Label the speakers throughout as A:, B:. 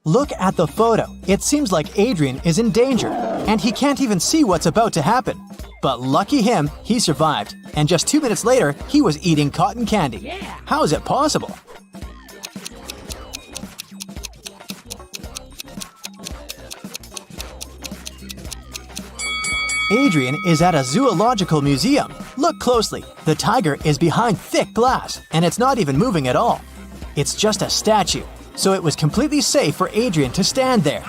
A: Look at the photo. It seems like Adrian is in danger, and he can't even see what's about to happen. But lucky him, he survived, and just 2 minutes later, he was eating cotton candy. How is it possible? Adrian is at a zoological museum. Look closely. The tiger is behind thick glass, and it's not even moving at all. It's just a statue, so it was completely safe for Adrian to stand there.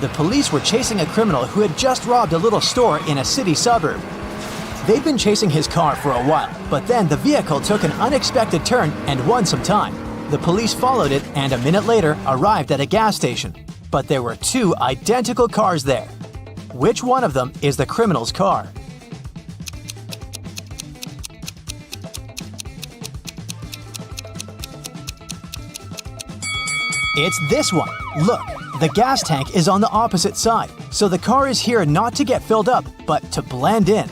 A: The police were chasing a criminal who had just robbed a little store in a city suburb. They'd been chasing his car for a while, but then the vehicle took an unexpected turn and won some time. The police followed it and a minute later arrived at a gas station. But there were two identical cars there. Which one of them is the criminal's car? It's this one. Look, the gas tank is on the opposite side, so the car is here not to get filled up, but to blend in.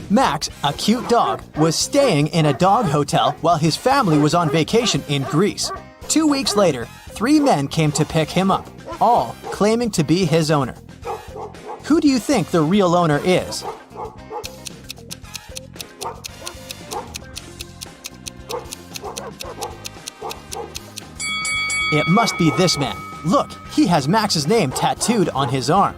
A: Max, a cute dog, was staying in a dog hotel while his family was on vacation in Greece. 2 weeks later, 3 men came to pick him up, all claiming to be his owner. Who do you think the real owner is? It must be this man. Look, he has Max's name tattooed on his arm.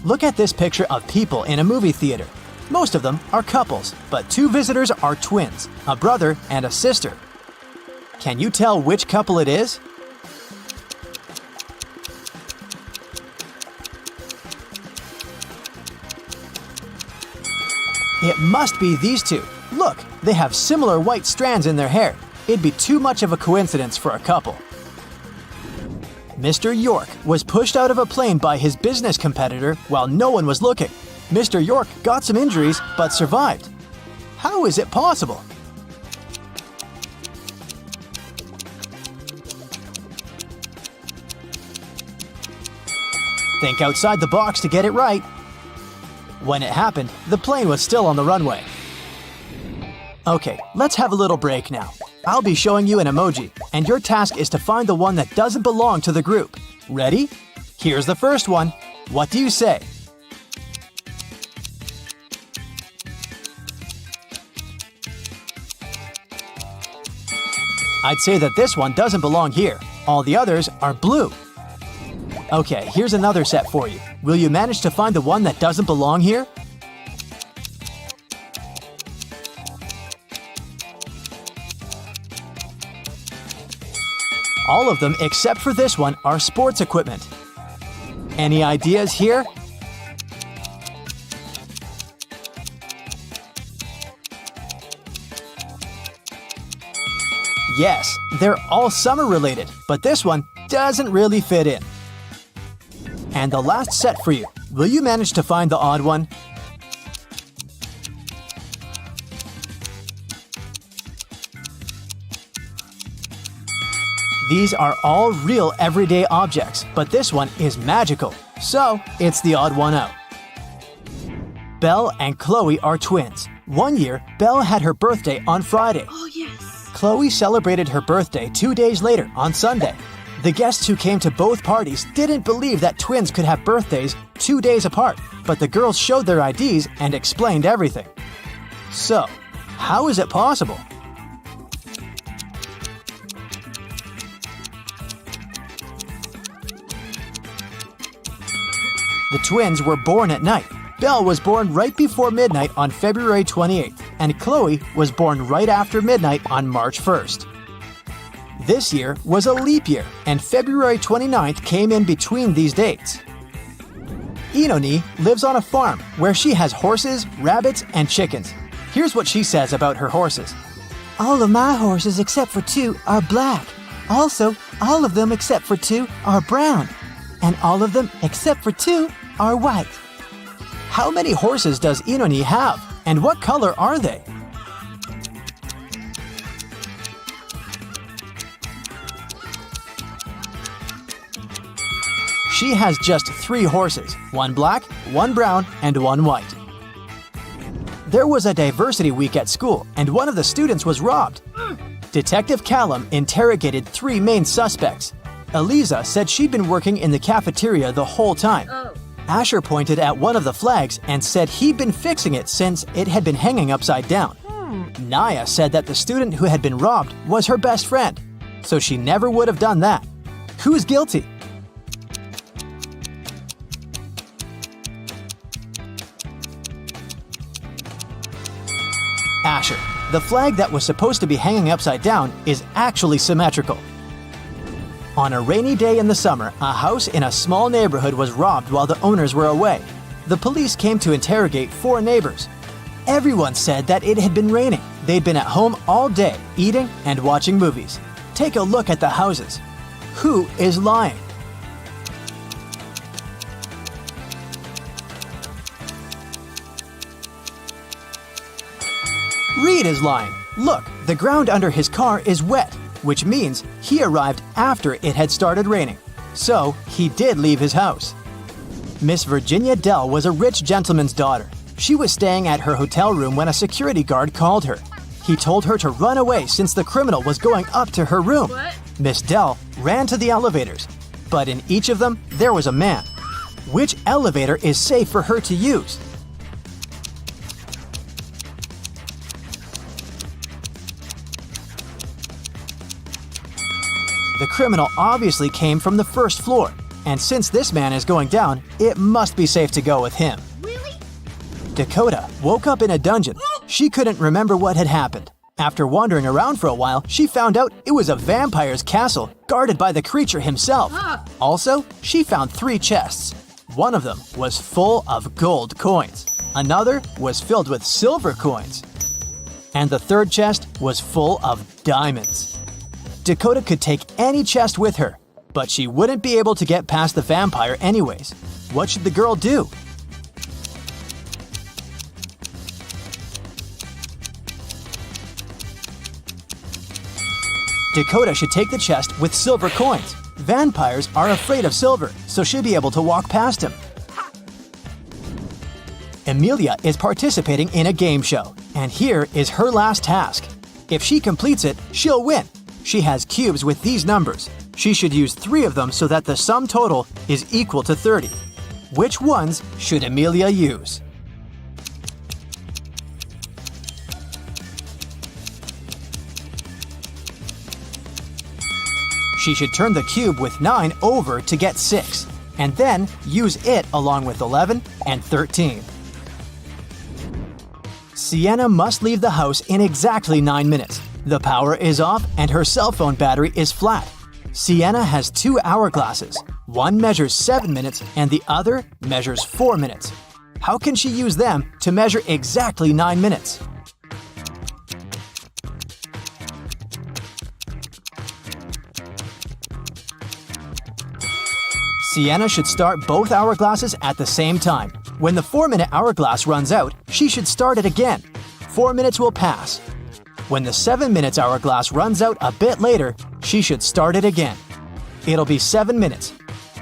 A: Look at this picture of people in a movie theater. Most of them are couples, but 2 visitors are twins, a brother and a sister. Can you tell which couple it is? It must be these 2. Look, they have similar white strands in their hair. It'd be too much of a coincidence for a couple. Mr. York was pushed out of a plane by his business competitor while no one was looking. Mr. York got some injuries but survived. How is it possible? Think outside the box to get it right. When it happened, the plane was still on the runway. Okay, let's have a little break now. I'll be showing you an emoji, and your task is to find the one that doesn't belong to the group. Ready? Here's the first one. What do you say? I'd say that this one doesn't belong here. All the others are blue. Okay, here's another set for you. Will you manage to find the one that doesn't belong here? All of them except for this one are sports equipment. Any ideas here? Yes, they're all summer related, but this one doesn't really fit in. And the last set for you. Will you manage to find the odd one? These are all real everyday objects, but this one is magical, so it's the odd one out. Belle and Chloe are twins. One year, Belle had her birthday on Friday.
B: Oh, yes.
A: Chloe celebrated her birthday 2 days later on Sunday. The guests who came to both parties didn't believe that twins could have birthdays 2 days apart, but the girls showed their IDs and explained everything. So, how is it possible? The twins were born at night. Belle was born right before midnight on February 28th, and Chloe was born right after midnight on March 1st. This year was a leap year, and February 29th came in between these dates. Inoni lives on a farm where she has horses, rabbits, and chickens. Here's what she says about her horses.
C: All of my horses except for 2 are black. Also, all of them except for 2 are brown. And all of them except for 2 are white.
A: How many horses does Inoni have? And what color are they? She has just 3 horses, 1 black, 1 brown, and 1 white. There was a diversity week at school, and one of the students was robbed. Detective Callum interrogated 3 main suspects. Eliza said she'd been working in the cafeteria the whole time. Asher pointed at one of the flags and said he'd been fixing it since it had been hanging upside down. Naya said that the student who had been robbed was her best friend, so she never would have done that. Who's guilty? Asher. The flag that was supposed to be hanging upside down is actually symmetrical. On a rainy day in the summer, a house in a small neighborhood was robbed while the owners were away. The police came to interrogate 4 neighbors. Everyone said that it had been raining. They'd been at home all day, eating and watching movies. Take a look at the houses. Who is lying? Reed is lying. Look, the ground under his car is wet, which means he arrived after it had started raining. So, he did leave his house. Miss Virginia Dell was a rich gentleman's daughter. She was staying at her hotel room when a security guard called her. He told her to run away since the criminal was going up to her room. Miss Dell ran to the elevators, but in each of them, there was a man. Which elevator is safe for her to use? The criminal obviously came from the first floor, and since this man is going down, it must be safe to go with him.
B: Really?
A: Dakota woke up in a dungeon. She couldn't remember what had happened. After wandering around for a while, she found out it was a vampire's castle guarded by the creature himself. Also, she found 3 chests. One of them was full of gold coins. Another was filled with silver coins. And the third chest was full of diamonds. Dakota could take any chest with her, but she wouldn't be able to get past the vampire anyways. What should the girl do? Dakota should take the chest with silver coins. Vampires are afraid of silver, so she'll be able to walk past him. Amelia is participating in a game show, and here is her last task. If she completes it, she'll win. She has cubes with these numbers. She should use 3 of them so that the sum total is equal to 30. Which ones should Amelia use? She should turn the cube with 9 over to get 6, and then use it along with 11 and 13. Sienna must leave the house in exactly 9 minutes. The power is off and her cell phone battery is flat. Sienna has 2 hourglasses. One measures 7 minutes and the other measures 4 minutes. How can she use them to measure exactly 9 minutes? Sienna should start both hourglasses at the same time. When the 4-minute hourglass runs out, she should start it again. 4 minutes will pass. When the 7 minutes hourglass runs out a bit later, she should start it again. It'll be 7 minutes.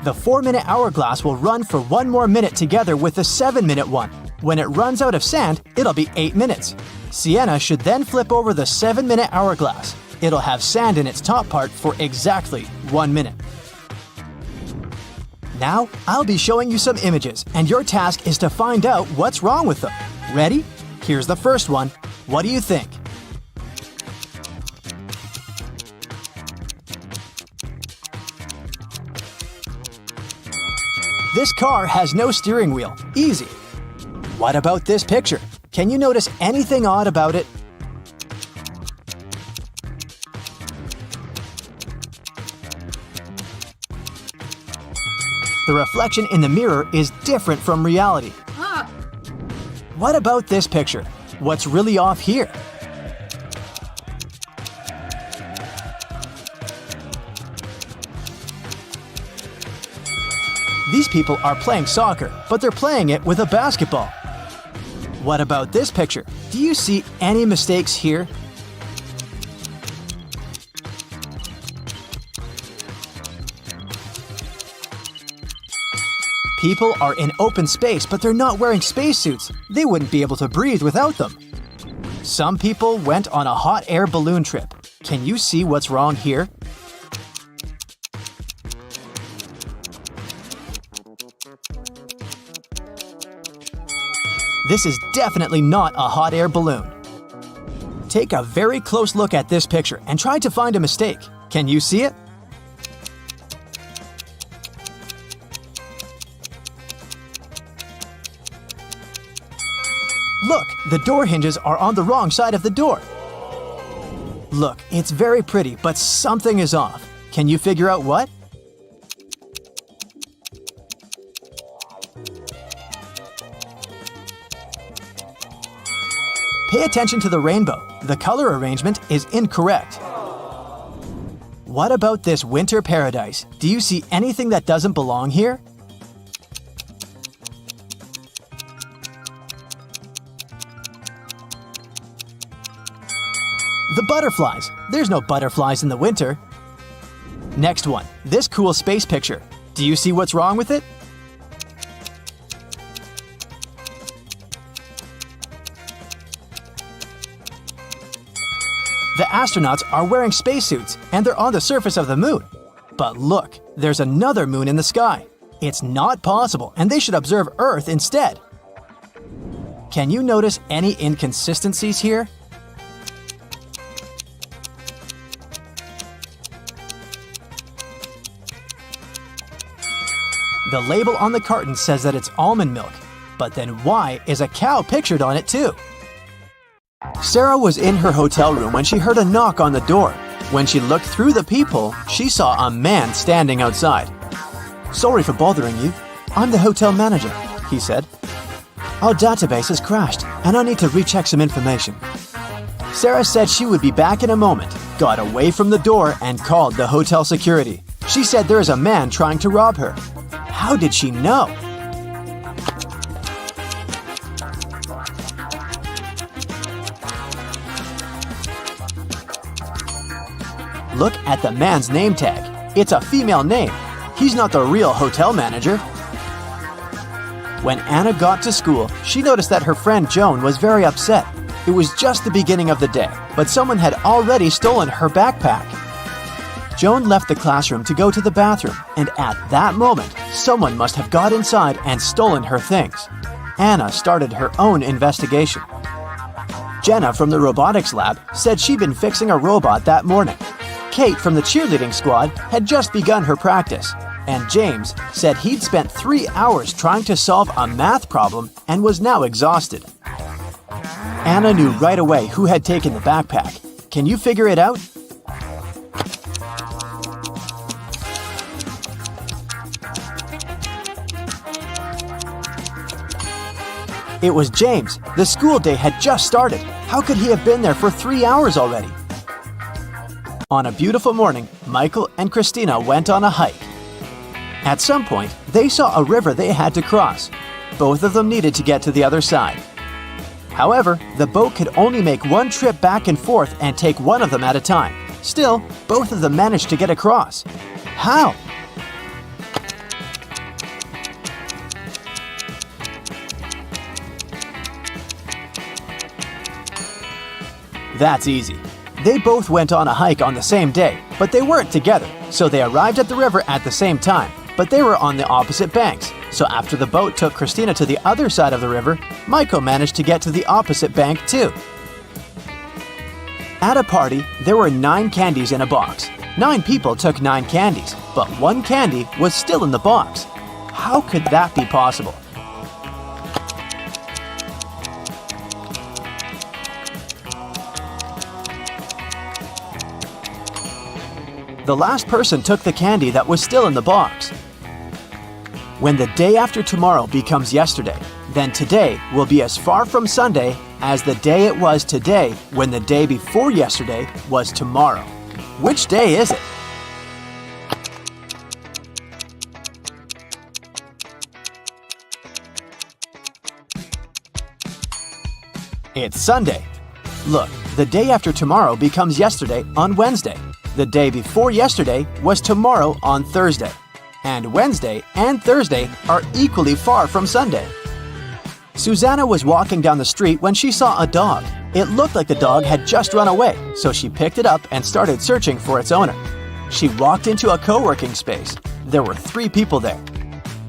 A: The 4-minute hourglass will run for 1 more minute together with the 7-minute one. When it runs out of sand, it'll be 8 minutes. Sienna should then flip over the 7-minute hourglass. It'll have sand in its top part for exactly 1 minute. Now, I'll be showing you some images, and your task is to find out what's wrong with them. Ready? Here's the first one. What do you think? This car has no steering wheel. Easy. What about this picture? Can you notice anything odd about it? The reflection in the mirror is different from reality. What about this picture? What's really off here? These people are playing soccer, but they're playing it with a basketball. What about this picture? Do you see any mistakes here? People are in open space, but they're not wearing spacesuits. They wouldn't be able to breathe without them. Some people went on a hot air balloon trip. Can you see what's wrong here? This is definitely not a hot air balloon. Take a very close look at this picture and try to find a mistake. Can you see it? Look, the door hinges are on the wrong side of the door. Look, it's very pretty, but something is off. Can you figure out what? Pay attention to the rainbow. The color arrangement is incorrect. What about this winter paradise? Do you see anything that doesn't belong here? The butterflies. There's no butterflies in the winter. Next one, this cool space picture. Do you see what's wrong with it? The astronauts are wearing spacesuits and they're on the surface of the moon. But look, there's another moon in the sky. It's not possible, and they should observe Earth instead. Can you notice any inconsistencies here? The label on the carton says that it's almond milk, but then why is a cow pictured on it too? Sarah was in her hotel room when she heard a knock on the door. When she looked through the peephole, she saw a man standing outside. "Sorry for bothering you. I'm the hotel manager," he said. "Our database has crashed, and I need to recheck some information." Sarah said she would be back in a moment, got away from the door, and called the hotel security. She said there is a man trying to rob her. How did she know? Look at the man's name tag. It's a female name. He's not the real hotel manager. When Anna got to school, she noticed that her friend Joan was very upset. It was just the beginning of the day, but someone had already stolen her backpack. Joan left the classroom to go to the bathroom, and at that moment, someone must have got inside and stolen her things. Anna started her own investigation. Jenna from the robotics lab said she'd been fixing a robot that morning. Kate from the cheerleading squad had just begun her practice, and James said he'd spent 3 hours trying to solve a math problem and was now exhausted. Anna knew right away who had taken the backpack. Can you figure it out? It was James. The school day had just started. How could he have been there for 3 hours already? On a beautiful morning, Michael and Christina went on a hike. At some point, they saw a river they had to cross. Both of them needed to get to the other side. However, the boat could only make one trip back and forth and take one of them at a time. Still, both of them managed to get across. How? That's easy. They both went on a hike on the same day, but they weren't together, so they arrived at the river at the same time, but they were on the opposite banks. So after the boat took Christina to the other side of the river, Michael managed to get to the opposite bank too. At a party, there were 9 candies in a box. 9 people took 9 candies, but 1 candy was still in the box. How could that be possible? The last person took the candy that was still in the box. When the day after tomorrow becomes yesterday, then today will be as far from Sunday as the day it was today when the day before yesterday was tomorrow. Which day is it? It's Sunday. Look, the day after tomorrow becomes yesterday on Wednesday. The day before yesterday was tomorrow on Thursday. And Wednesday and Thursday are equally far from Sunday. Susanna was walking down the street when she saw a dog. It looked like the dog had just run away, so she picked it up and started searching for its owner. She walked into a co-working space. There were 3 people there.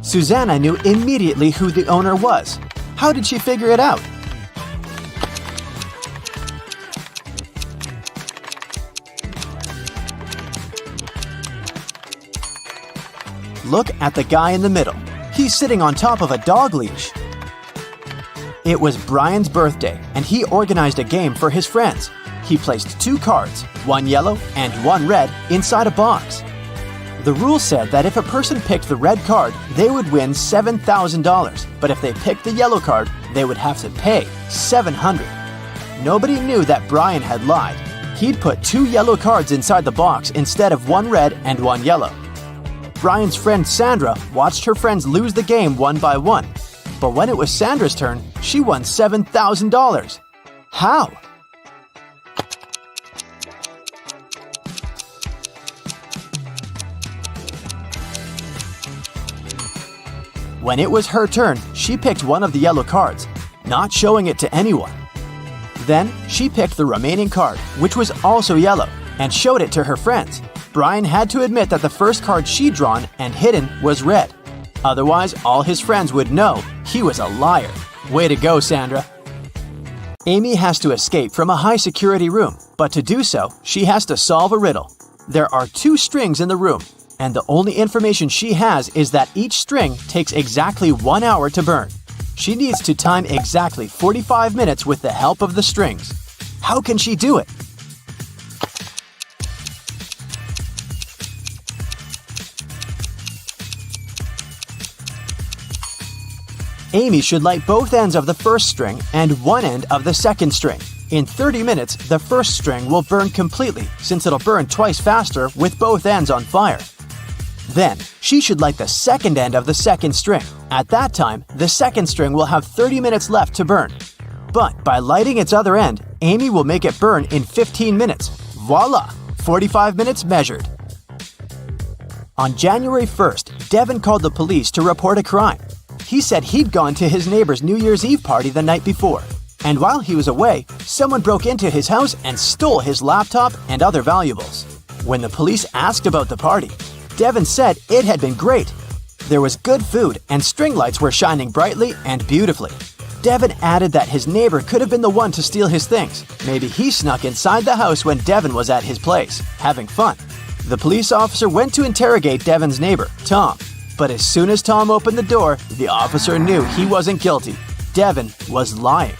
A: Susanna knew immediately who the owner was. How did she figure it out? Look at the guy in the middle. He's sitting on top of a dog leash. It was Brian's birthday, and he organized a game for his friends. He placed 2 cards, one yellow and one red, inside a box. The rule said that if a person picked the red card, they would win $7,000, but if they picked the yellow card, they would have to pay $700. Nobody knew that Brian had lied. He'd put 2 yellow cards inside the box instead of one red and one yellow. Brian's friend Sandra watched her friends lose the game one by one. But when it was Sandra's turn, she won $7,000. How? When it was her turn, she picked one of the yellow cards, not showing it to anyone. Then, she picked the remaining card, which was also yellow, and showed it to her friends. Brian had to admit that the first card she'd drawn and hidden was red. Otherwise, all his friends would know he was a liar. Way to go, Sandra. Amy has to escape from a high-security room, but to do so, she has to solve a riddle. There are 2 strings in the room, and the only information she has is that each string takes exactly 1 hour to burn. She needs to time exactly 45 minutes with the help of the strings. How can she do it? Amy should light both ends of the first string and one end of the second string. In 30 minutes, the first string will burn completely since it'll burn twice faster with both ends on fire. Then, she should light the second end of the second string. At that time, the second string will have 30 minutes left to burn. But by lighting its other end, Amy will make it burn in 15 minutes. Voila! 45 minutes measured. On January 1st, Devin called the police to report a crime. He said he'd gone to his neighbor's New Year's Eve party the night before. And while he was away, someone broke into his house and stole his laptop and other valuables. When the police asked about the party, Devin said it had been great. There was good food and string lights were shining brightly and beautifully. Devin added that his neighbor could have been the one to steal his things. Maybe he snuck inside the house when Devin was at his place, having fun. The police officer went to interrogate Devin's neighbor, Tom. But as soon as Tom opened the door, the officer knew he wasn't guilty. Devin was lying.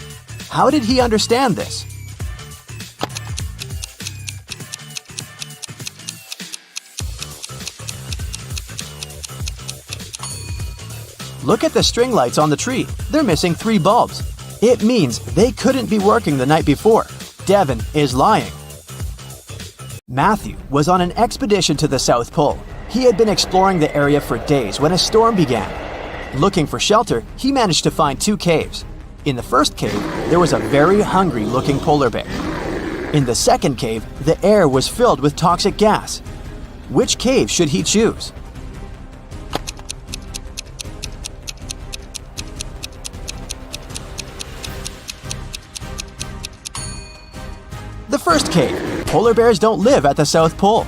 A: How did he understand this? Look at the string lights on the tree. They're missing 3 bulbs. It means they couldn't be working the night before. Devin is lying. Matthew was on an expedition to the South Pole. He had been exploring the area for days when a storm began. Looking for shelter, he managed to find 2 caves. In the first cave, there was a very hungry-looking polar bear. In the second cave, the air was filled with toxic gas. Which cave should he choose? The first cave. Polar bears don't live at the South Pole.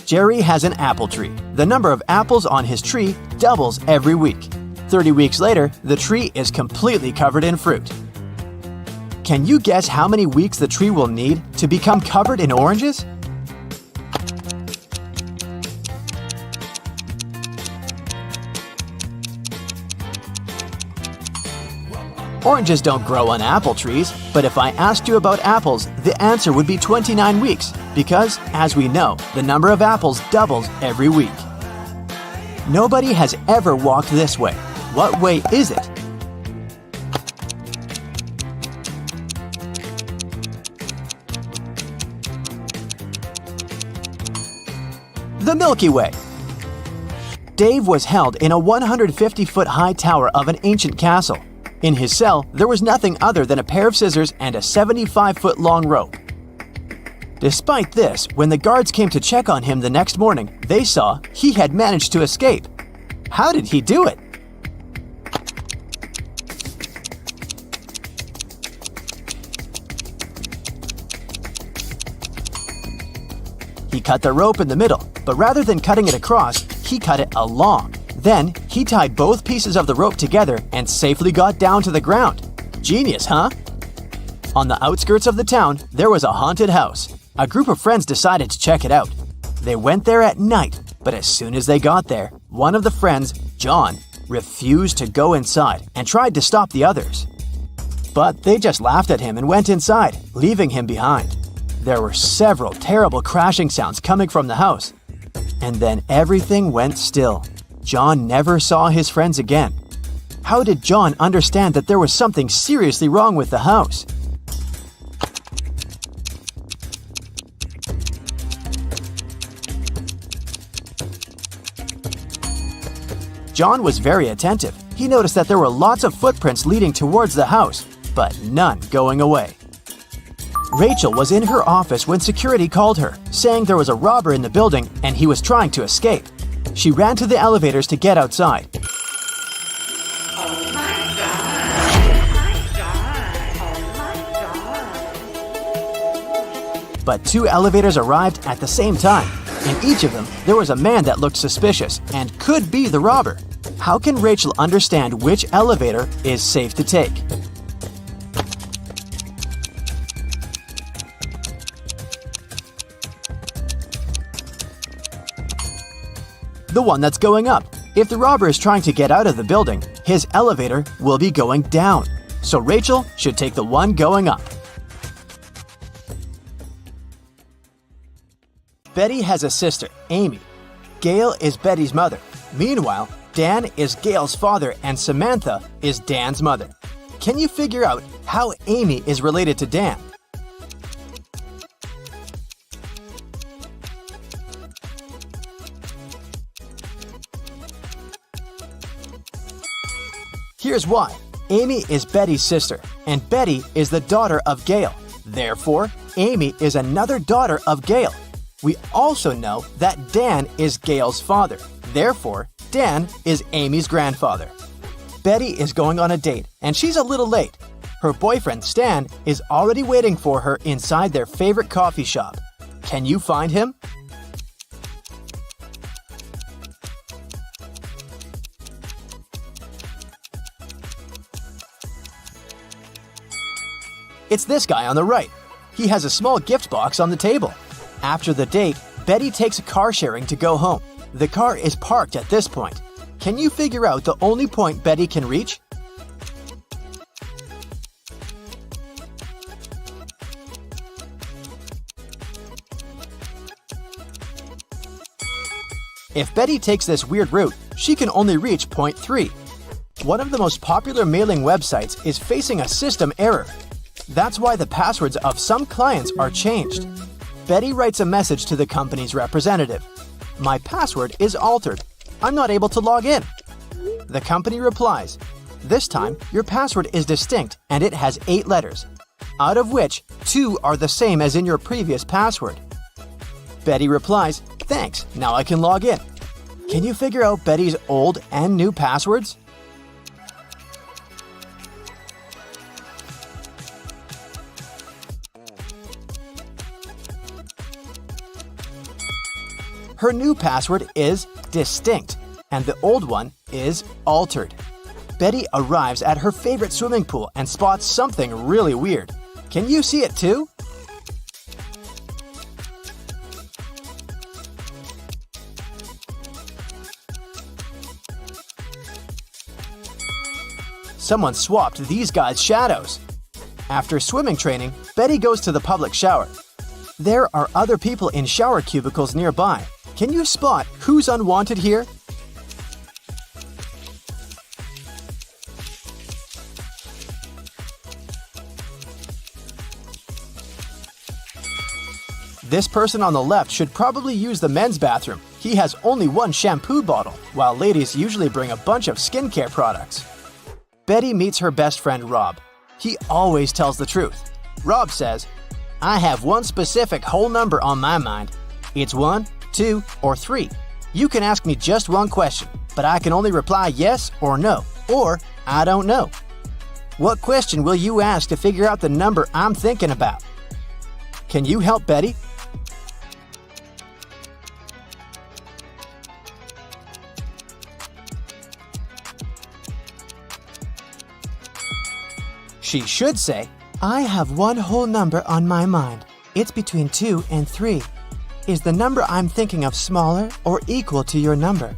A: Jerry has an apple tree. The number of apples on his tree doubles every week. 30 weeks later, the tree is completely covered in fruit. Can you guess how many weeks the tree will need to become covered in oranges? Oranges don't grow on apple trees, but if I asked you about apples, the answer would be 29 weeks, because, as we know, the number of apples doubles every week. Nobody has ever walked this way. What way is it? The Milky Way. Dave was held in a 150-foot-high tower of an ancient castle. In his cell, there was nothing other than a pair of scissors and a 75-foot-long rope. Despite this, when the guards came to check on him the next morning, they saw he had managed to escape. How did he do it? He cut the rope in the middle, but rather than cutting it across, he cut it along. Then, he tied both pieces of the rope together and safely got down to the ground. Genius, huh? On the outskirts of the town, there was a haunted house. A group of friends decided to check it out. They went there at night, but as soon as they got there, one of the friends, John, refused to go inside and tried to stop the others. But they just laughed at him and went inside, leaving him behind. There were several terrible crashing sounds coming from the house. And then everything went still. John never saw his friends again. How did John understand that there was something seriously wrong with the house? John was very attentive. He noticed that there were lots of footprints leading towards the house, but none going away. Rachel was in her office when security called her, saying there was a robber in the building and he was trying to escape. She ran to the elevators to get outside. But two elevators arrived at the same time. In each of them, there was a man that looked suspicious and could be the robber. How can Rachel understand which elevator is safe to take? The one that's going up. If the robber is trying to get out of the building, his elevator will be going down. So Rachel should take the one going up. Betty has a sister, Amy. Gail is Betty's mother. Meanwhile, Dan is Gail's father and Samantha is Dan's mother. Can you figure out how Amy is related to Dan? Here's why. Amy is Betty's sister, and Betty is the daughter of Gail. Therefore, Amy is another daughter of Gail. We also know that Dan is Gail's father. Therefore, Dan is Amy's grandfather. Betty is going on a date, and she's a little late. Her boyfriend, Stan, is already waiting for her inside their favorite coffee shop. Can you find him? It's this guy on the right. He has a small gift box on the table. After the date, Betty takes a car sharing to go home. The car is parked at this point. Can you figure out the only point Betty can reach? If Betty takes this weird route, she can only reach point 3. One of the most popular mailing websites is facing a system error. That's why the passwords of some clients are changed. Betty writes a message to the company's representative. My password is altered. I'm not able to log in. The company replies, this time your password is distinct and it has 8 letters, out of which 2 are the same as in your previous password. Betty replies, thanks, now I can log in. Can you figure out Betty's old and new passwords? Her new password is distinct, and the old one is altered. Betty arrives at her favorite swimming pool and spots something really weird. Can you see it too? Someone swapped these guys' shadows. After swimming training, Betty goes to the public shower. There are other people in shower cubicles nearby. Can you spot who's unwanted here? This person on the left should probably use the men's bathroom. He has only one shampoo bottle, while ladies usually bring a bunch of skincare products. Betty meets her best friend Rob. He always tells the truth. Rob says, I have one specific whole number on my mind. It's 1, 2, or 3. You can ask me just one question, but I can only reply yes or no, or I don't know. What question will you ask to figure out the number I'm thinking about? Can you help Betty? She should say,
C: I have one whole number on my mind. It's between 2 and 3. Is the number I'm thinking of smaller or equal to your number?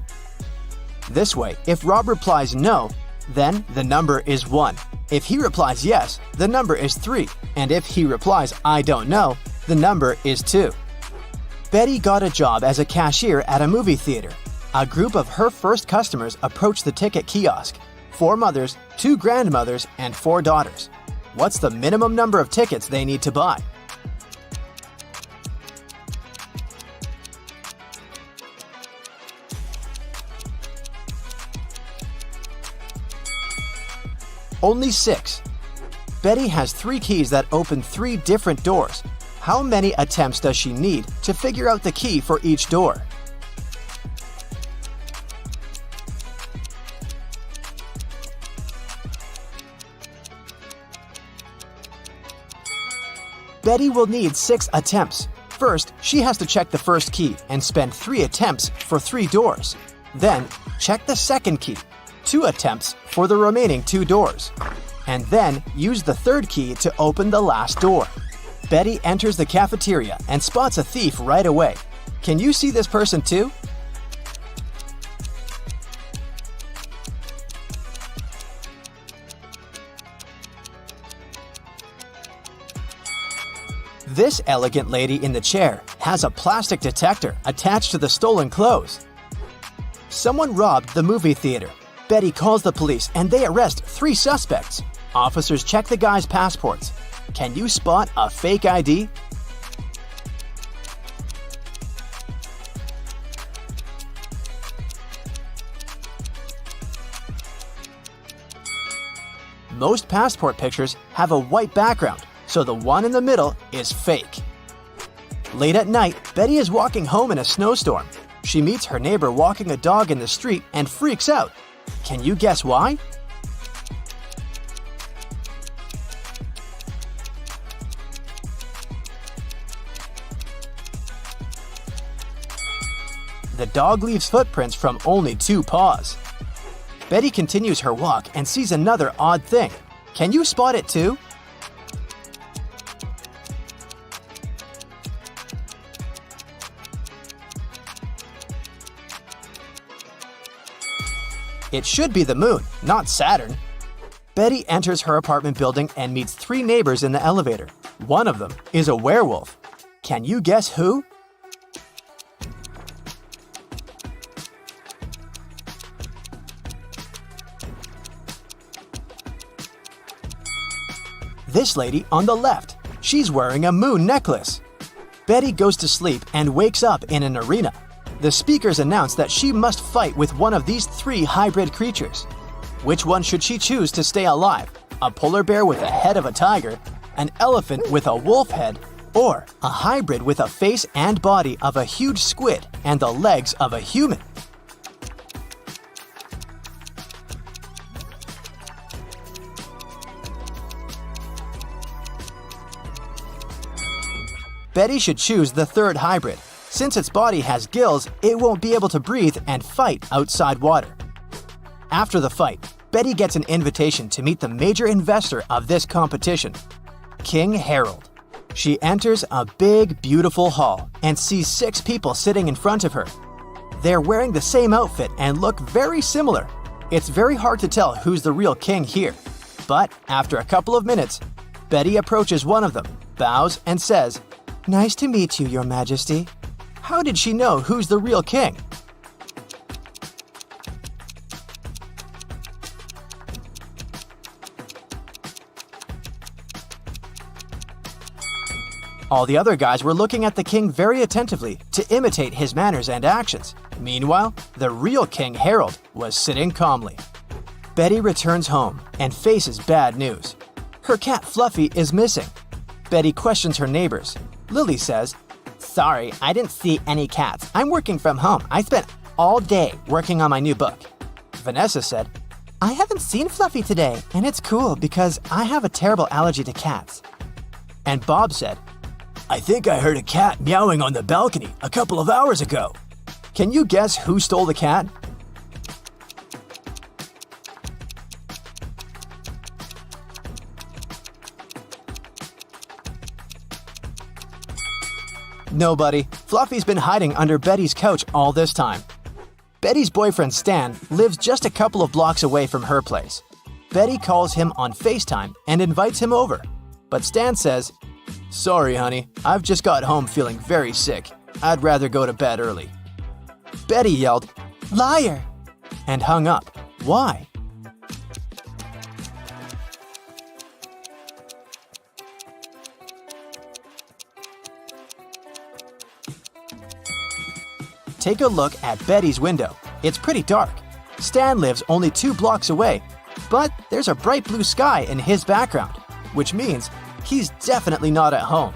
A: This way, if Rob replies no, then the number is 1. If he replies yes, the number is 3. And if he replies I don't know, the number is 2. Betty got a job as a cashier at a movie theater. A group of her first customers approached the ticket kiosk. 4 mothers, 2 grandmothers, and 4 daughters. What's the minimum number of tickets they need to buy? Only 6. Betty has 3 keys that open 3 different doors. How many attempts does she need to figure out the key for each door? Betty will need 6 attempts. First, she has to check the first key and spend 3 attempts for 3 doors. Then, check the second key, 2 attempts for the remaining 2 doors. And then, use the third key to open the last door. Betty enters the cafeteria and spots a thief right away. Can you see this person too? This elegant lady in the chair has a plastic detector attached to the stolen clothes. Someone robbed the movie theater. Betty calls the police and they arrest 3 suspects. Officers check the guy's passports. Can you spot a fake ID? Most passport pictures have a white background, so the one in the middle is fake. Late at night, Betty is walking home in a snowstorm. She meets her neighbor walking a dog in the street and freaks out. Can you guess why? The dog leaves footprints from only 2 paws. Betty continues her walk and sees another odd thing. Can you spot it too? It should be the moon, not Saturn. Betty enters her apartment building and meets 3 neighbors in the elevator. One of them is a werewolf. Can you guess who? This lady on the left. She's wearing a moon necklace. Betty goes to sleep and wakes up in an arena. The speakers announce that she must fight with one of these 3 hybrid creatures. Which one should she choose to stay alive? A polar bear with a head of a tiger, an elephant with a wolf head, or a hybrid with a face and body of a huge squid and the legs of a human? Betty should choose the 3rd hybrid. Since its body has gills, it won't be able to breathe and fight outside water. After the fight, Betty gets an invitation to meet the major investor of this competition, King Harold. She enters a big, beautiful hall and sees 6 people sitting in front of her. They're wearing the same outfit and look very similar. It's very hard to tell who's the real king here. But after a couple of minutes, Betty approaches one of them, bows, and says, "Nice to meet you, Your Majesty." How did she know who's the real king? All the other guys were looking at the king very attentively to imitate his manners and actions. Meanwhile, the real King Harold was sitting calmly. Betty returns home and faces bad news. Her cat Fluffy is missing. Betty questions her neighbors. Lily says, "Sorry, I didn't see any cats. I'm working from home. I spent all day working on my new book." Vanessa said, "I haven't seen Fluffy today, and it's cool because I have a terrible allergy to cats." And Bob said, "I think I heard a cat meowing on the balcony a couple of hours ago." Can you guess who stole the cat? No, buddy. Fluffy's been hiding under Betty's couch all this time. Betty's boyfriend Stan lives just a couple of blocks away from her place. Betty calls him on FaceTime and invites him over. But Stan says, "Sorry, honey, I've just got home feeling very sick. I'd rather go to bed early." Betty yelled, "Liar!" and hung up. Why? Take a look at Betty's window. It's pretty dark. Stan lives only 2 blocks away, but there's a bright blue sky in his background, which means he's definitely not at home.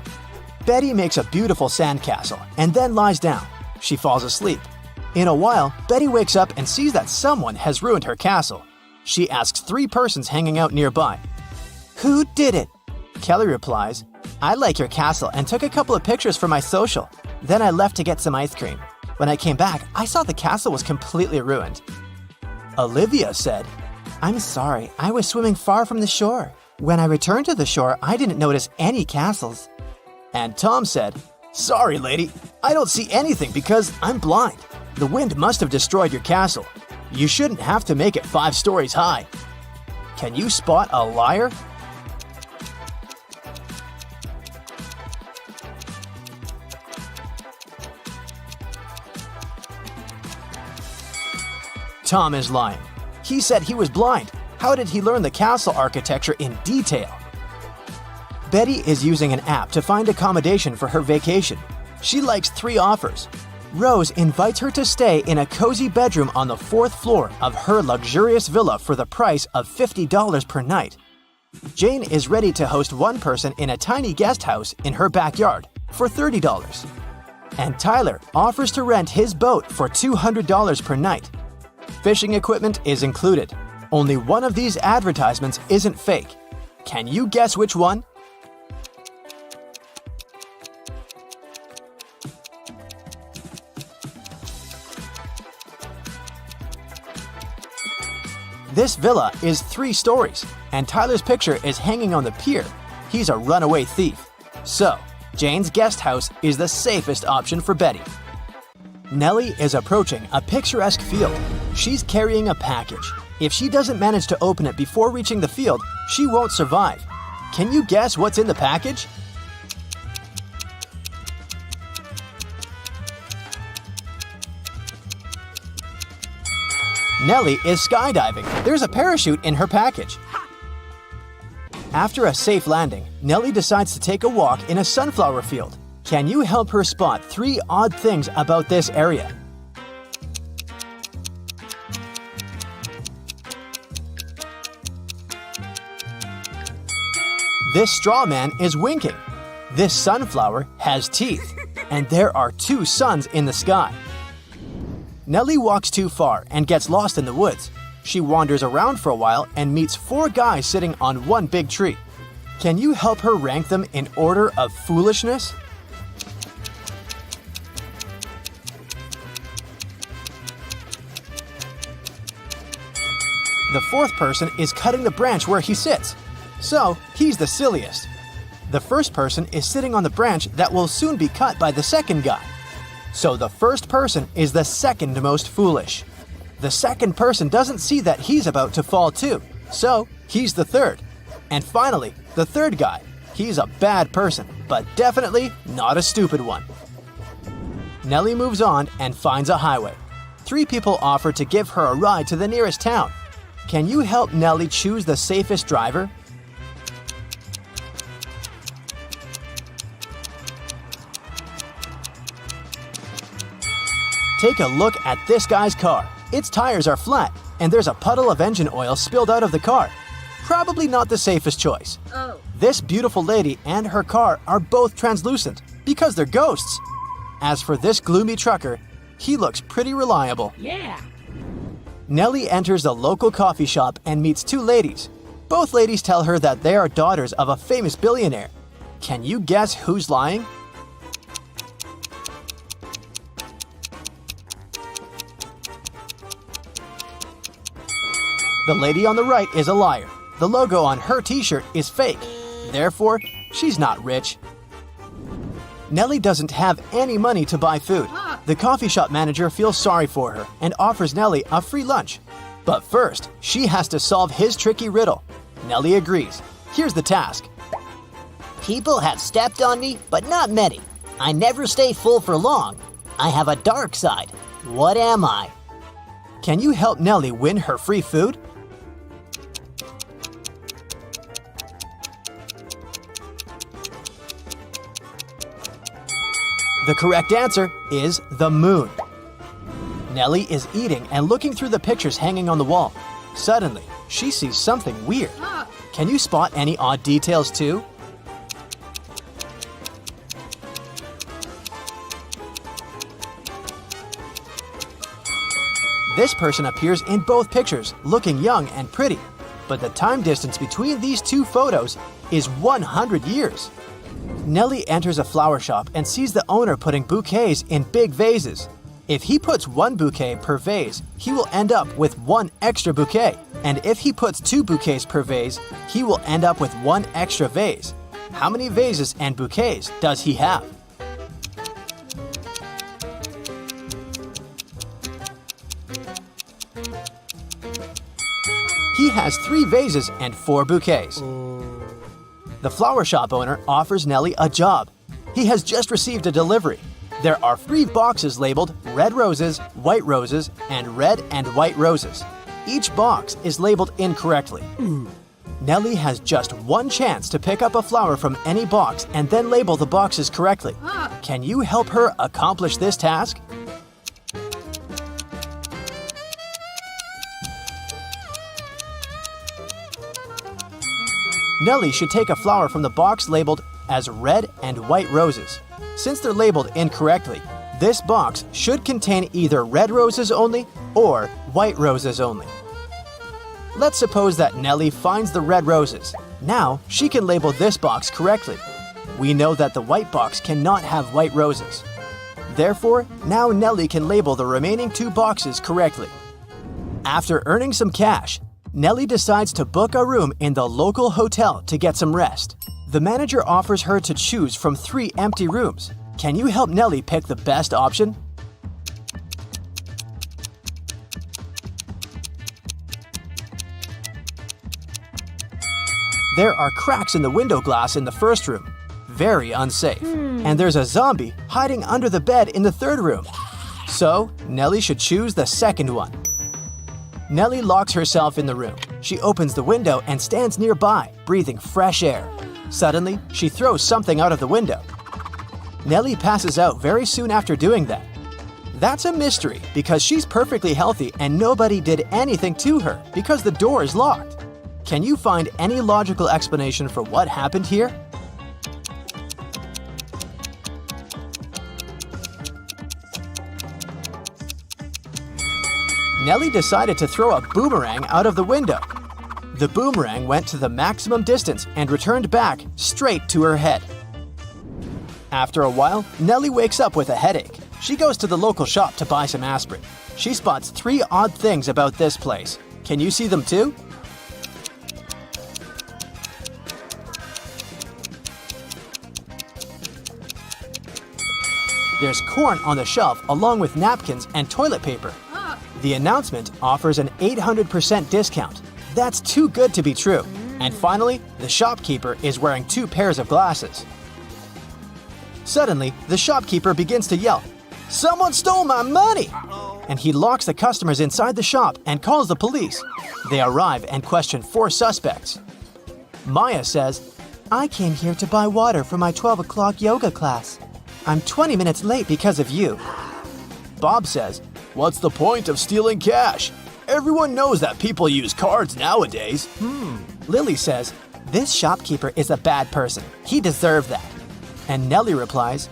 A: Betty makes a beautiful sandcastle and then lies down. She falls asleep. In a while, Betty wakes up and sees that someone has ruined her castle. She asks 3 persons hanging out nearby, "Who did it?" Kelly replies, "I like your castle and took a couple of pictures for my social. Then I left to get some ice cream. When I came back, I saw the castle was completely ruined." Olivia said, "I'm sorry, I was swimming far from the shore. When I returned to the shore, I didn't notice any castles." And Tom said, "Sorry, lady, I don't see anything because I'm blind. The wind must have destroyed your castle. You shouldn't have to make it 5 stories high." Can you spot a liar? Tom is lying. He said he was blind. How did he learn the castle architecture in detail? Betty is using an app to find accommodation for her vacation. She likes 3 offers. Rose invites her to stay in a cozy bedroom on the 4th floor of her luxurious villa for the price of $50 per night. Jane is ready to host 1 person in a tiny guest house in her backyard for $30. And Tyler offers to rent his boat for $200 per night. Fishing equipment is included. Only one of these advertisements isn't fake. Can you guess which one? This villa is 3 stories, and Tyler's picture is hanging on the pier. He's a runaway thief. So, Jane's guest house is the safest option for Betty. Nellie is approaching a picturesque field. She's carrying a package. If she doesn't manage to open it before reaching the field, she won't survive. Can you guess what's in the package? Nellie is skydiving. There's a parachute in her package. After a safe landing, Nellie decides to take a walk in a sunflower field. Can you help her spot 3 odd things about this area? This straw man is winking. This sunflower has teeth, and there are 2 suns in the sky. Nellie walks too far and gets lost in the woods. She wanders around for a while and meets 4 guys sitting on one big tree. Can you help her rank them in order of foolishness? The 4th person is cutting the branch where he sits. So, he's the silliest. The first person is sitting on the branch that will soon be cut by the second guy. So the first person is the second most foolish. The second person doesn't see that he's about to fall too. So, he's the third. And finally, the third guy. He's a bad person, but definitely not a stupid one. Nellie moves on and finds a highway. 3 people offer to give her a ride to the nearest town. Can you help Nellie choose the safest driver? Take a look at this guy's car. Its tires are flat, and there's a puddle of engine oil spilled out of the car. Probably not the safest choice.
B: Oh.
A: This beautiful lady and her car are both translucent because they're ghosts. As for this gloomy trucker, he looks pretty reliable.
B: Yeah.
A: Nellie enters the local coffee shop and meets 2 ladies. Both ladies tell her that they are daughters of a famous billionaire. Can you guess who's lying? The lady on the right is a liar. The logo on her t-shirt is fake. Therefore, she's not rich. Nellie doesn't have any money to buy food. The coffee shop manager feels sorry for her and offers Nellie a free lunch. But first, she has to solve his tricky riddle. Nellie agrees. Here's the task.
B: People have stepped on me, but not many. I never stay full for long. I have a dark side. What am I?
A: Can you help Nellie win her free food? The correct answer is the moon. Nellie is eating and looking through the pictures hanging on the wall. Suddenly, she sees something weird. Can you spot any odd details too? This person appears in both pictures, looking young and pretty. But the time distance between these two photos is 100 years. Nellie enters a flower shop and sees the owner putting bouquets in big vases. If he puts one bouquet per vase, he will end up with one extra bouquet. And if he puts 2 bouquets per vase, he will end up with 1 extra vase. How many vases and bouquets does he have? He has 3 vases and 4 bouquets. The flower shop owner offers Nellie a job. He has just received a delivery. There are 3 boxes labeled red roses, white roses, and red and white roses. Each box is labeled incorrectly. Nellie has just one chance to pick up a flower from any box and then label the boxes correctly. Can you help her accomplish this task? Nellie should take a flower from the box labeled as red and white roses. Since they're labeled incorrectly, this box should contain either red roses only or white roses only. Let's suppose that Nellie finds the red roses. Now she can label this box correctly. We know that the white box cannot have white roses. Therefore, now Nellie can label the remaining 2 boxes correctly. After earning some cash, Nellie decides to book a room in the local hotel to get some rest. The manager offers her to choose from 3 empty rooms. Can you help Nellie pick the best option? There are cracks in the window glass in the first room. Very unsafe. And there's a zombie hiding under the bed in the third room. So, Nellie should choose the second one. Nellie locks herself in the room. She opens the window and stands nearby, breathing fresh air. Suddenly, she throws something out of the window. Nellie passes out very soon after doing that. That's a mystery because she's perfectly healthy and nobody did anything to her because the door is locked. Can you find any logical explanation for what happened here? Nellie decided to throw a boomerang out of the window. The boomerang went to the maximum distance and returned back straight to her head. After a while, Nellie wakes up with a headache. She goes to the local shop to buy some aspirin. She spots 3 odd things about this place. Can you see them too? There's corn on the shelf along with napkins and toilet paper. The announcement offers an 800% discount. That's too good to be true. And finally, the shopkeeper is wearing 2 pairs of glasses. Suddenly, the shopkeeper begins to yell, "Someone stole my money!" And he locks the customers inside the shop and calls the police. They arrive and question 4 suspects. Maya says,
C: I came here to buy water for my 12 o'clock yoga class. I'm 20 minutes late because of you.
A: Bob says, "What's the point of stealing cash? Everyone knows that people use cards nowadays." Lily says, "This shopkeeper is a bad person. He deserved that." And Nellie replies,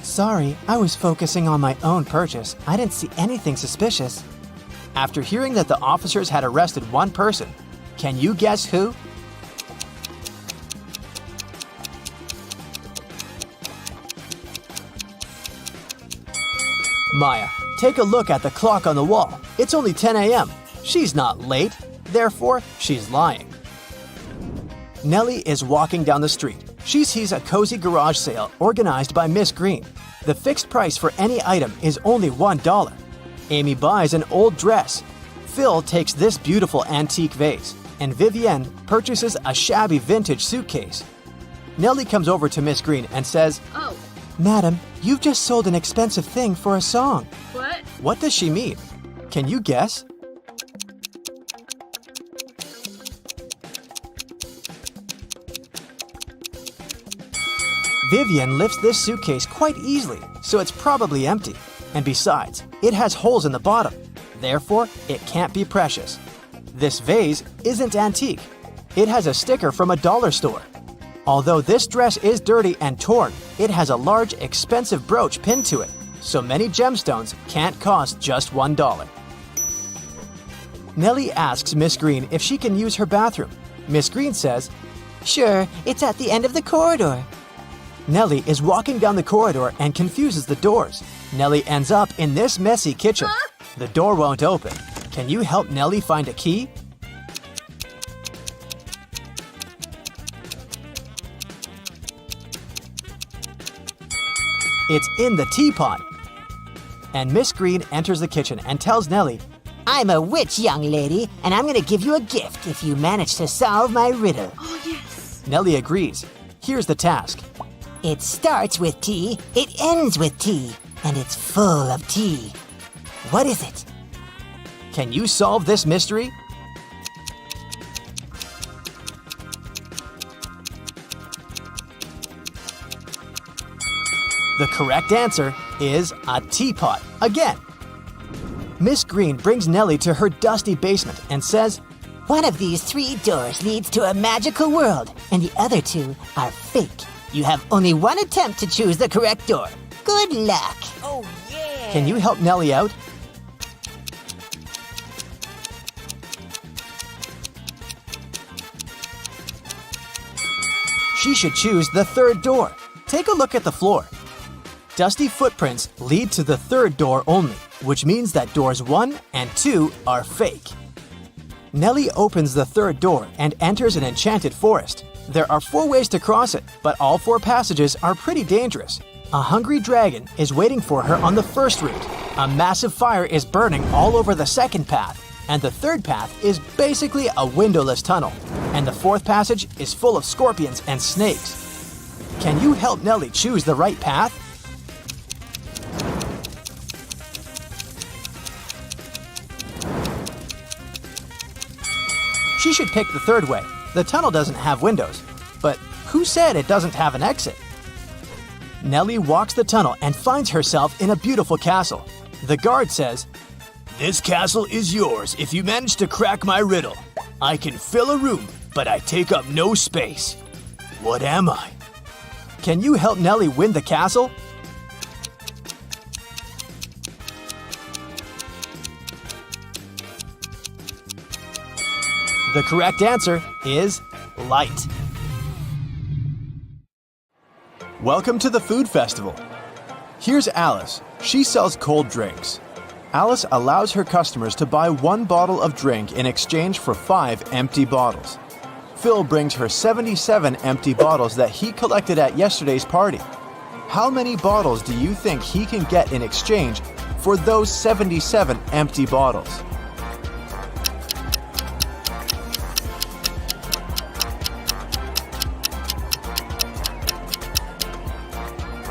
C: Sorry, I was focusing on my own purchase. I didn't see anything suspicious.
A: After hearing that the officers had arrested one person, can you guess who? Maya, take a look at the clock on the wall. It's only 10 a.m. She's not late, therefore she's lying. Nellie is walking down the street. She sees a cozy garage sale organized by Miss Green. The fixed price for any item is only $1. Amy buys an old dress. Phil takes this beautiful antique vase, and Vivienne purchases a shabby vintage suitcase. Nellie comes over to Miss Green and says,
D: Oh,
C: Madam, you've just sold an expensive thing for a song.
D: what?
A: "What does she mean? Can you guess?" Vivienne lifts this suitcase quite easily, so it's probably empty. And besides, it has holes in the bottom. Therefore, it can't be precious. This vase isn't antique. It has a sticker from a dollar store. Although this dress is dirty and torn, it has a large, expensive brooch pinned to it, so many gemstones can't cost just $1. Nellie asks Miss Green if she can use her bathroom. Miss Green says,
C: Sure, it's at the end of the corridor.
A: Nellie is walking down the corridor and confuses the doors. Nellie ends up in this messy kitchen. The door won't open. Can you help Nellie find a key? It's in the teapot. And Miss Green enters the kitchen and tells Nellie,
B: I'm a witch, young lady, and I'm gonna give you a gift if you manage to solve my riddle.
D: Oh, yes.
A: Nellie agrees. Here's the task.
B: It starts with T, it ends with T, and it's full of tea. What is it?
A: Can you solve this mystery? The correct answer is a teapot again. Miss Green brings Nellie to her dusty basement and says,
B: One of these 3 doors leads to a magical world, and the other 2 are fake. You have only one attempt to choose the correct door. Good luck.
D: Oh, yeah.
A: Can you help Nellie out? She should choose the 3rd door. Take a look at the floor. Dusty footprints lead to the 3rd door only, which means that doors 1 and 2 are fake. Nellie opens the 3rd door and enters an enchanted forest. There are 4 ways to cross it, but all 4 passages are pretty dangerous. A hungry dragon is waiting for her on the first route. A massive fire is burning all over the 2nd path. And the 3rd path is basically a windowless tunnel. And the 4th passage is full of scorpions and snakes. Can you help Nellie choose the right path? She should pick the 3rd way. The tunnel doesn't have windows. But who said it doesn't have an exit? Nellie walks the tunnel and finds herself in a beautiful castle. The guard says, "This castle is yours if you manage to crack my riddle. I can fill a room, but I take up no space. What am I?" Can you help Nellie win the castle? The correct answer is light. Welcome to the food festival. Here's Alice. She sells cold drinks. Alice allows her customers to buy 1 bottle of drink in exchange for 5 empty bottles. Phil brings her 77 empty bottles that he collected at yesterday's party. How many bottles do you think he can get in exchange for those 77 empty bottles?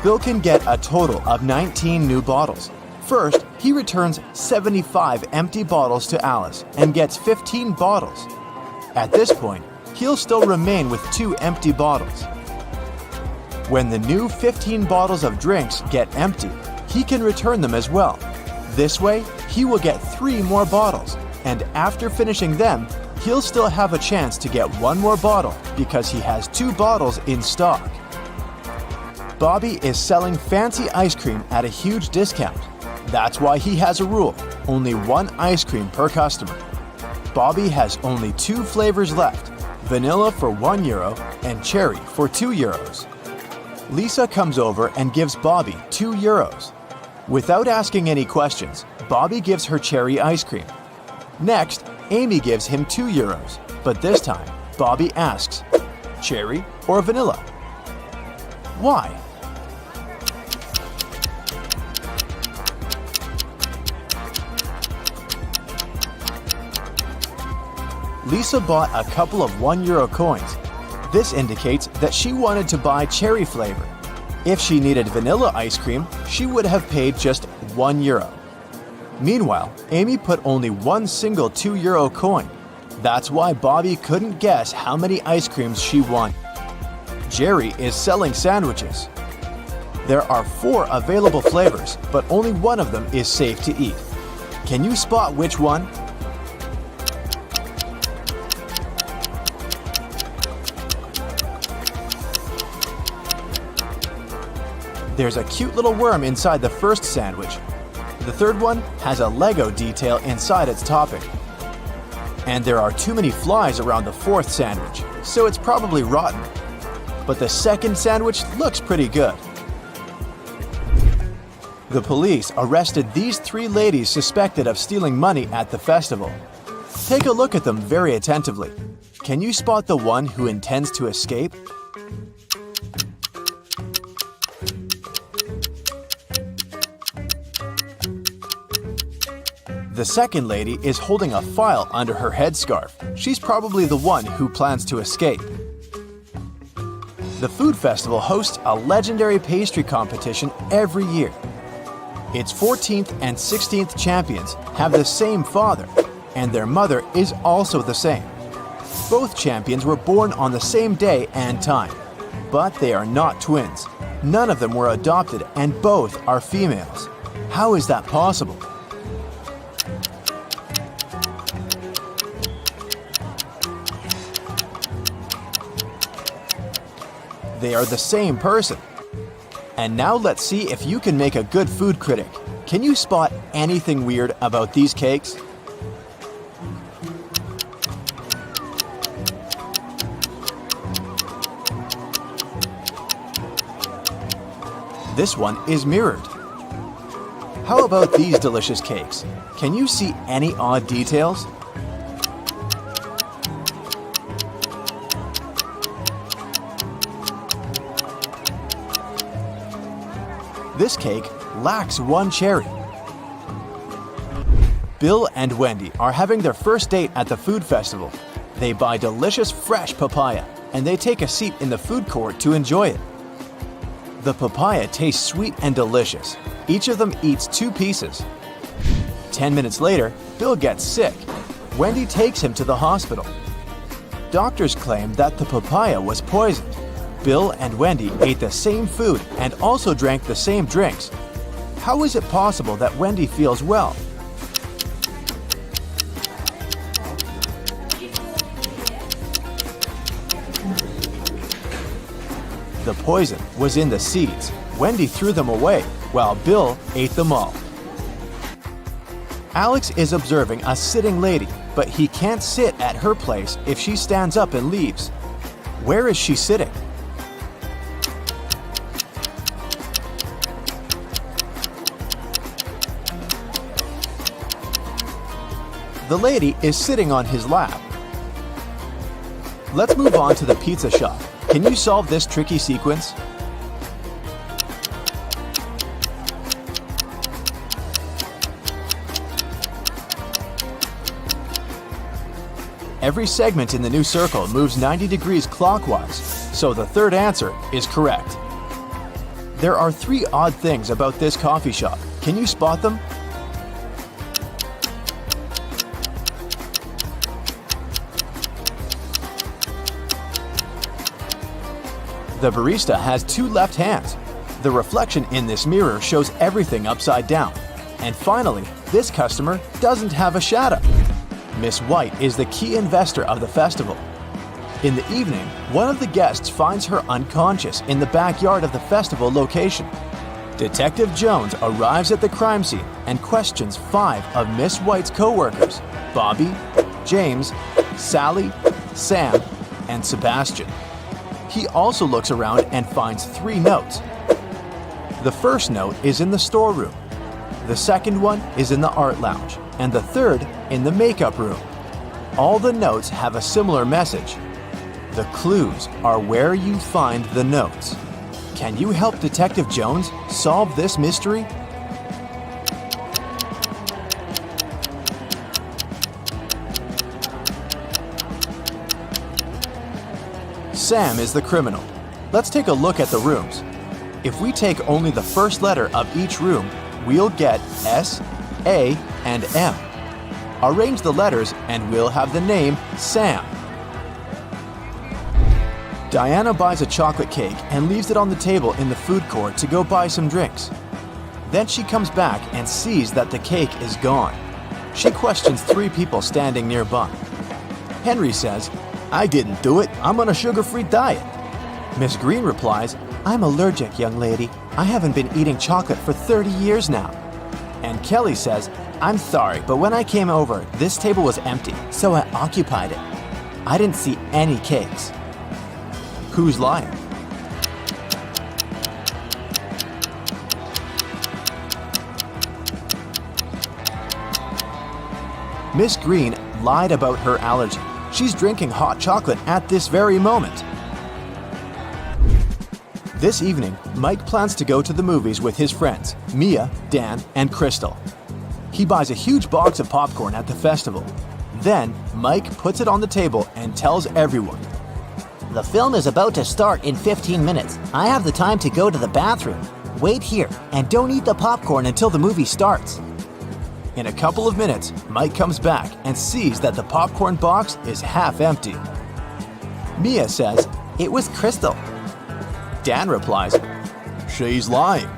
A: Phil can get a total of 19 new bottles. First, he returns 75 empty bottles to Alice and gets 15 bottles. At this point, he'll still remain with 2 empty bottles. When the new 15 bottles of drinks get empty, he can return them as well. This way, he will get 3 more bottles, and after finishing them, he'll still have a chance to get 1 more bottle because he has 2 bottles in stock. Bobby is selling fancy ice cream at a huge discount. That's why he has a rule, only 1 ice cream per customer. Bobby has only 2 flavors left, vanilla for €1 and cherry for €2. Lisa comes over and gives Bobby €2. Without asking any questions, Bobby gives her cherry ice cream. Next, Amy gives him €2, but this time, Bobby asks, cherry or vanilla? Why? Lisa bought a couple of €1 coins. This indicates that she wanted to buy cherry flavor. If she needed vanilla ice cream, she would have paid just €1. Meanwhile, Amy put only one single €2 coin. That's why Bobby couldn't guess how many ice creams she wanted. Jerry is selling sandwiches. There are 4 available flavors, but only one of them is safe to eat. Can you spot which one? There's a cute little worm inside the first sandwich. The third one has a Lego detail inside its topping. And there are too many flies around the fourth sandwich, so it's probably rotten. But the second sandwich looks pretty good. The police arrested these 3 ladies suspected of stealing money at the festival. Take a look at them very attentively. Can you spot the one who intends to escape? The second lady is holding a file under her headscarf. She's probably the one who plans to escape. The food festival hosts a legendary pastry competition every year. Its 14th and 16th champions have the same father, and their mother is also the same. Both champions were born on the same day and time, but they are not twins. None of them were adopted, and both are females. How is that possible? They are the same person. And now let's see if you can make a good food critic. Can you spot anything weird about these cakes? This one is mirrored. How about these delicious cakes? Can you see any odd details? This cake lacks one cherry. Bill and Wendy are having their first date at the food festival. They buy delicious fresh papaya, and they take a seat in the food court to enjoy it. The papaya tastes sweet and delicious. Each of them eats 2 pieces. 10 minutes later, Bill gets sick. Wendy takes him to the hospital. Doctors claim that the papaya was poisoned. Bill and Wendy ate the same food and also drank the same drinks. How is it possible that Wendy feels well? The poison was in the seeds. Wendy threw them away, while Bill ate them all. Alex is observing a sitting lady, but he can't sit at her place if she stands up and leaves. Where is she sitting? The lady is sitting on his lap. Let's move on to the pizza shop. Can you solve this tricky sequence? Every segment in the new circle moves 90 degrees clockwise, so the third answer is correct. There are 3 odd things about this coffee shop. Can you spot them? The barista has 2 left hands. The reflection in this mirror shows everything upside down. And finally, this customer doesn't have a shadow. Miss White is the key investor of the festival. In the evening, one of the guests finds her unconscious in the backyard of the festival location. Detective Jones arrives at the crime scene and questions 5 of Miss White's co-workers: Bobby, James, Sally, Sam, and Sebastian. He also looks around and finds 3 notes. The first note is in the storeroom. The second one is in the art lounge, and the third in the makeup room. All the notes have a similar message. The clues are where you find the notes. Can you help Detective Jones solve this mystery? Sam is the criminal. Let's take a look at the rooms. If we take only the first letter of each room, we'll get S, A, and M. Arrange the letters and we'll have the name Sam. Diana buys a chocolate cake and leaves it on the table in the food court to go buy some drinks. Then she comes back and sees that the cake is gone. She questions 3 people standing nearby. Henry says, "I didn't do it. I'm on a sugar-free diet." Miss Green replies, "I'm allergic, young lady. I haven't been eating chocolate for 30 years now." And Kelly says, "I'm sorry, but when I came over, this table was empty, so I occupied it. I didn't see any cakes." Who's lying? Miss Green lied about her allergy. She's drinking hot chocolate at this very moment. This evening, Mike plans to go to the movies with his friends, Mia, Dan, and Crystal. He buys a huge box of popcorn at the festival. Then, Mike puts it on the table and tells everyone,
B: The film is about to start in 15 minutes. I have the time to go to the bathroom. Wait here and don't eat the popcorn until the movie starts.
A: In a couple of minutes, Mike comes back and sees that the popcorn box is half empty. Mia says, "It was Crystal." Dan replies, "She's lying."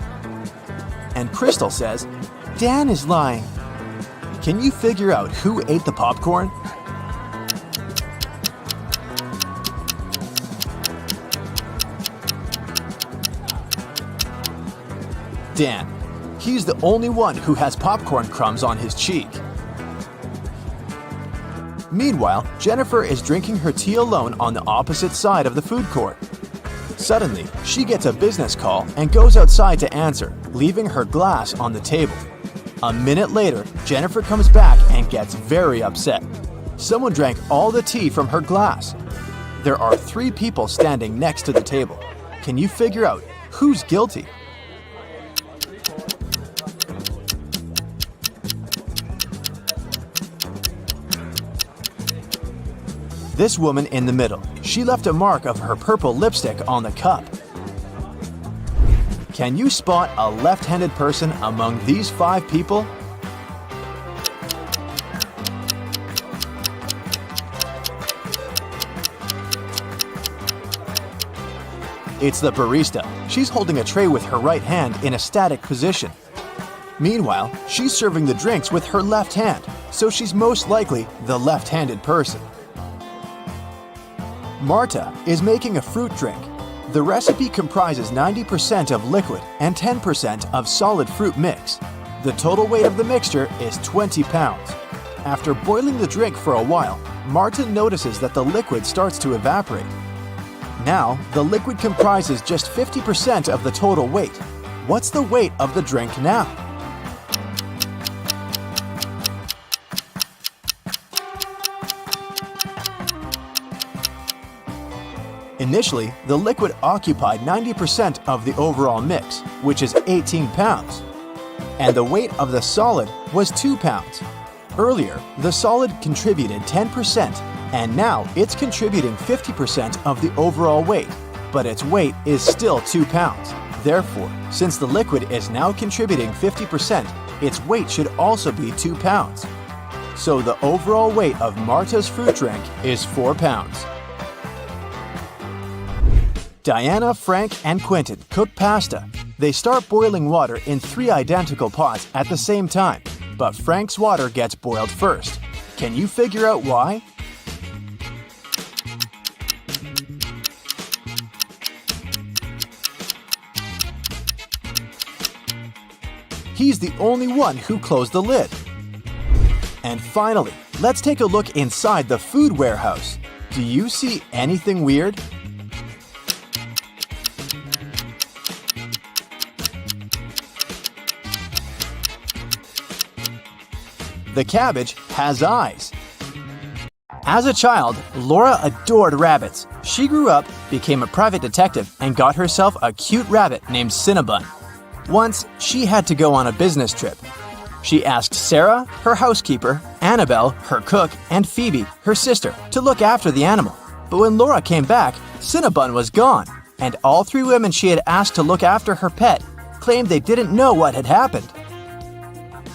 A: And Crystal says, "Dan is lying." Can you figure out who ate the popcorn? Dan. He's the only one who has popcorn crumbs on his cheek. Meanwhile, Jennifer is drinking her tea alone on the opposite side of the food court. Suddenly, she gets a business call and goes outside to answer, leaving her glass on the table. A minute later, Jennifer comes back and gets very upset. Someone drank all the tea from her glass. There are 3 people standing next to the table. Can you figure out who's guilty? This woman in the middle, she left a mark of her purple lipstick on the cup. Can you spot a left-handed person among these 5 people? It's the barista. She's holding a tray with her right hand in a static position. Meanwhile, she's serving the drinks with her left hand, so she's most likely the left-handed person. Marta is making a fruit drink. The recipe comprises 90% of liquid and 10% of solid fruit mix. The total weight of the mixture is 20 pounds. After boiling the drink for a while, Marta notices that the liquid starts to evaporate. Now, the liquid comprises just 50% of the total weight. What's the weight of the drink now? Initially, the liquid occupied 90% of the overall mix, which is 18 pounds. And the weight of the solid was 2 pounds. Earlier, the solid contributed 10%, and now it's contributing 50% of the overall weight, but its weight is still 2 pounds. Therefore, since the liquid is now contributing 50%, its weight should also be 2 pounds. So the overall weight of Marta's fruit drink is 4 pounds. Diana, Frank, and Quentin cook pasta. They start boiling water in 3 identical pots at the same time, but Frank's water gets boiled first. Can you figure out why? He's the only one who closed the lid. And finally, let's take a look inside the food warehouse. Do you see anything weird? The cabbage has eyes. As a child, Laura adored rabbits. She grew up, became a private detective, and got herself a cute rabbit named Cinnabon. Once, she had to go on a business trip. She asked Sarah, her housekeeper, Annabelle, her cook, and Phoebe, her sister, to look after the animal. But when Laura came back, Cinnabon was gone, and all three women she had asked to look after her pet claimed they didn't know what had happened.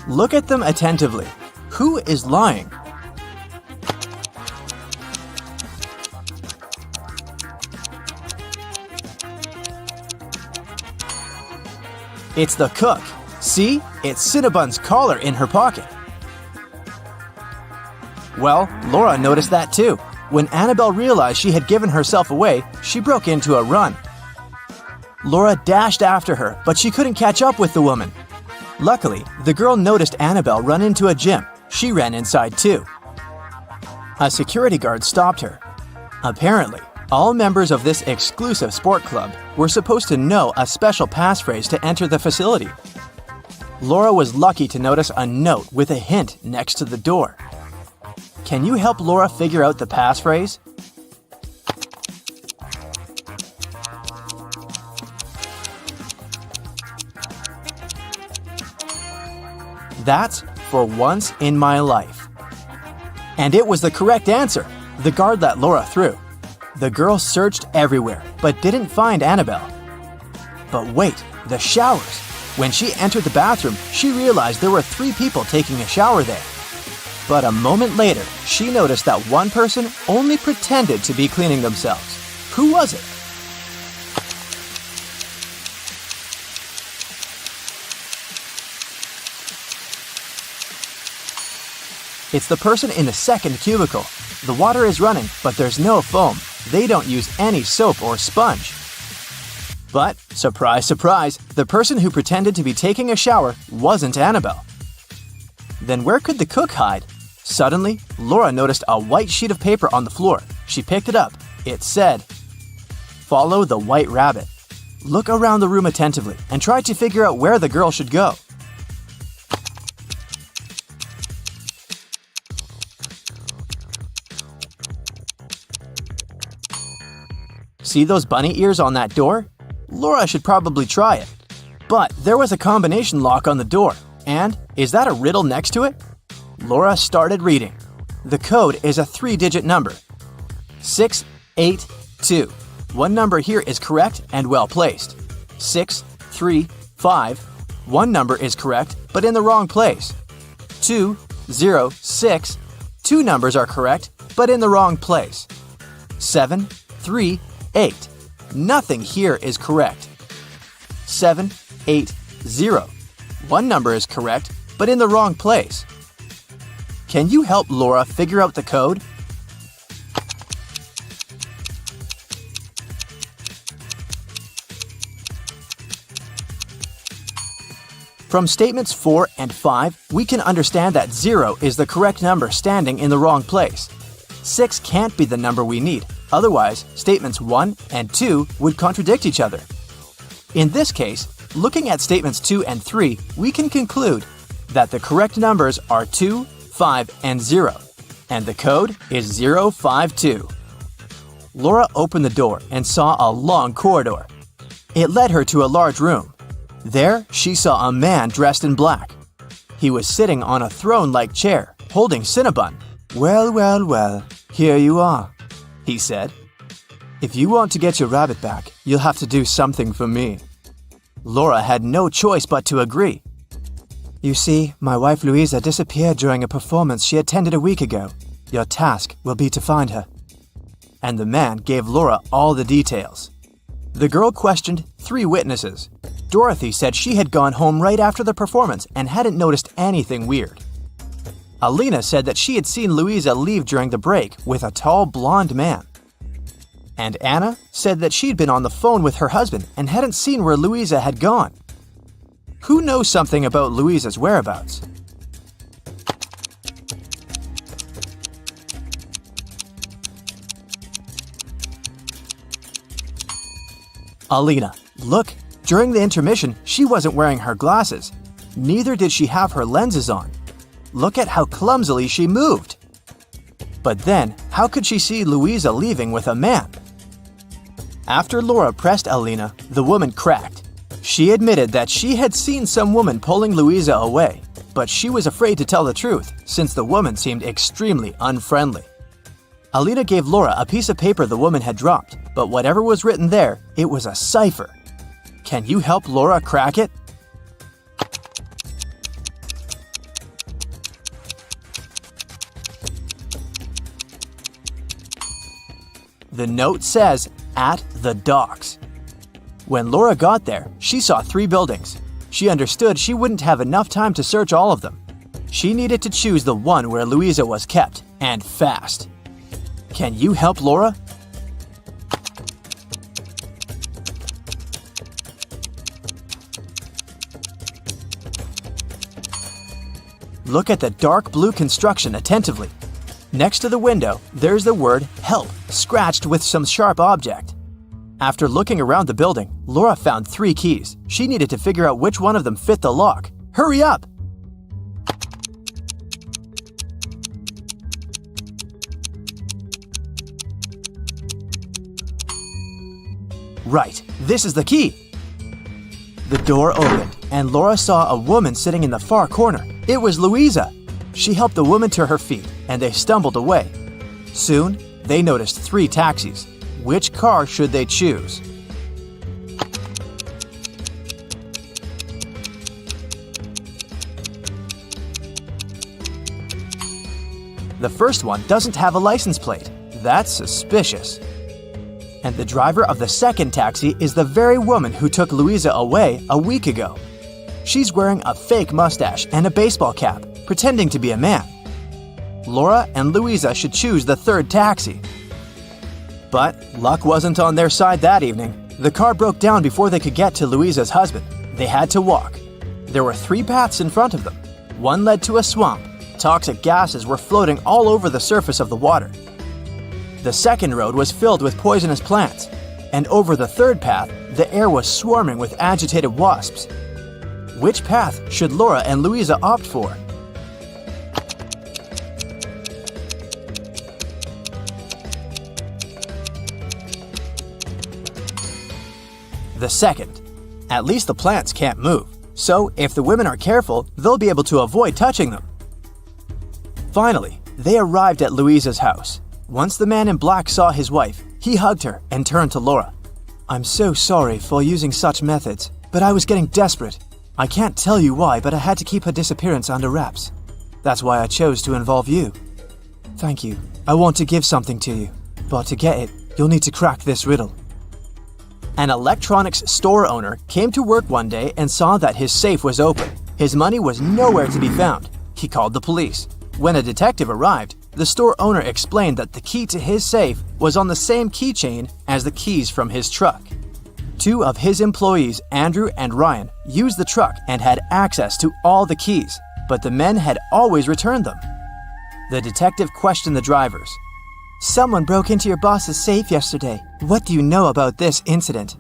A: Look at them attentively. Who is lying? It's the cook. See, it's Cinnabon's collar in her pocket. Well, Laura noticed that too. When Annabelle realized she had given herself away, she broke into a run. Laura dashed after her, but she couldn't catch up with the woman. Luckily, the girl noticed Annabelle run into a gym. She ran inside too. A security guard stopped her. Apparently, all members of this exclusive sport club were supposed to know a special passphrase to enter the facility. Laura was lucky to notice a note with a hint next to the door. Can you help Laura figure out the passphrase? That's "for once in my life." And it was the correct answer. The guard let Laura through. The girl searched everywhere, but didn't find Annabelle. But wait, the showers. When she entered the bathroom, she realized there were 3 people taking a shower there. But a moment later, she noticed that one person only pretended to be cleaning themselves. Who was it? It's the person in the second cubicle. The water is running, but there's no foam. They don't use any soap or sponge. But, surprise, surprise, the person who pretended to be taking a shower wasn't Annabelle. Then where could the cook hide? Suddenly, Laura noticed a white sheet of paper on the floor. She picked it up. It said, "Follow the white rabbit." Look around the room attentively and try to figure out where the girl should go. See those bunny ears on that door? Laura should probably try it. But there was a combination lock on the door. And is that a riddle next to it? Laura started reading. The code is a 3-digit number. 682. One number here is correct and well placed. 635. One number is correct but in the wrong place. 206. 2 numbers are correct but in the wrong place. 738. Nothing here is correct. 780. One number is correct, but in the wrong place. Can you help Laura figure out the code? From statements 4 and 5, we can understand that 0 is the correct number standing in the wrong place. 6 can't be the number we need. Otherwise, statements 1 and 2 would contradict each other. In this case, looking at statements 2 and 3, we can conclude that the correct numbers are 2, 5, and 0, and the code is 052. Laura opened the door and saw a long corridor. It led her to a large room. There, she saw a man dressed in black. He was sitting on a throne-like chair, holding Cinnabon. "Well, well, well, here you are," he said. "If you want to get your rabbit back, you'll have to do something for me." Laura had no choice but to agree. "You see, my wife Louisa disappeared during a performance she attended a week ago. Your task will be to find her." And the man gave Laura all the details. The girl questioned 3 witnesses. Dorothy said she had gone home right after the performance and hadn't noticed anything weird. Alina said that she had seen Louisa leave during the break with a tall blonde man. And Anna said that she'd been on the phone with her husband and hadn't seen where Louisa had gone. Who knows something about Louisa's whereabouts? Alina, look, during the intermission, she wasn't wearing her glasses. Neither did she have her lenses on. Look at how clumsily she moved. But then, how could she see Louisa leaving with a man? After Laura pressed Alina, the woman cracked. She admitted that she had seen some woman pulling Louisa away, but she was afraid to tell the truth since the woman seemed extremely unfriendly. Alina gave Laura a piece of paper the woman had dropped, but whatever was written there, it was a cipher. Can you help Laura crack it? The note says, "At the docks." When Laura got there, she saw 3 buildings. She understood she wouldn't have enough time to search all of them. She needed to choose the one where Louisa was kept, and fast. Can you help Laura? Look at the dark blue construction attentively. Next to the window, there's the word "help" scratched with some sharp object. After looking around the building, Laura found 3 keys. She needed to figure out which one of them fit the lock. Hurry up! Right, this is the key! The door opened, and Laura saw a woman sitting in the far corner. It was Louisa! She helped the woman to her feet, and they stumbled away. Soon, they noticed 3 taxis. Which car should they choose? The first one doesn't have a license plate. That's suspicious. And the driver of the second taxi is the very woman who took Louisa away a week ago. She's wearing a fake mustache and a baseball cap, pretending to be a man. Laura and Louisa should choose the third taxi. But luck wasn't on their side that evening. The car broke down before they could get to Louisa's husband. They had to walk. There were 3 paths in front of them. One led to a swamp. Toxic gases were floating all over the surface of the water. The second road was filled with poisonous plants. And over the third path, the air was swarming with agitated wasps. Which path should Laura and Louisa opt for? The second. At least the plants can't move, so if the women are careful, they'll be able to avoid touching them. Finally, they arrived at Louisa's house. Once the man in black saw his wife, he hugged her and turned to Laura. "I'm so sorry for using such methods, but I was getting desperate. I can't tell you why, but I had to keep her disappearance under wraps. That's why I chose to involve you. Thank you. I want to give something to you, but to get it, you'll need to crack this riddle." An electronics store owner came to work one day and saw that his safe was open. His money was nowhere to be found. He called the police. When a detective arrived, the store owner explained that the key to his safe was on the same keychain as the keys from his truck. 2 of his employees, Andrew and Ryan, used the truck and had access to all the keys, but the men had always returned them. The detective questioned the drivers. "Someone broke into your boss's safe yesterday. What do you know about this incident?"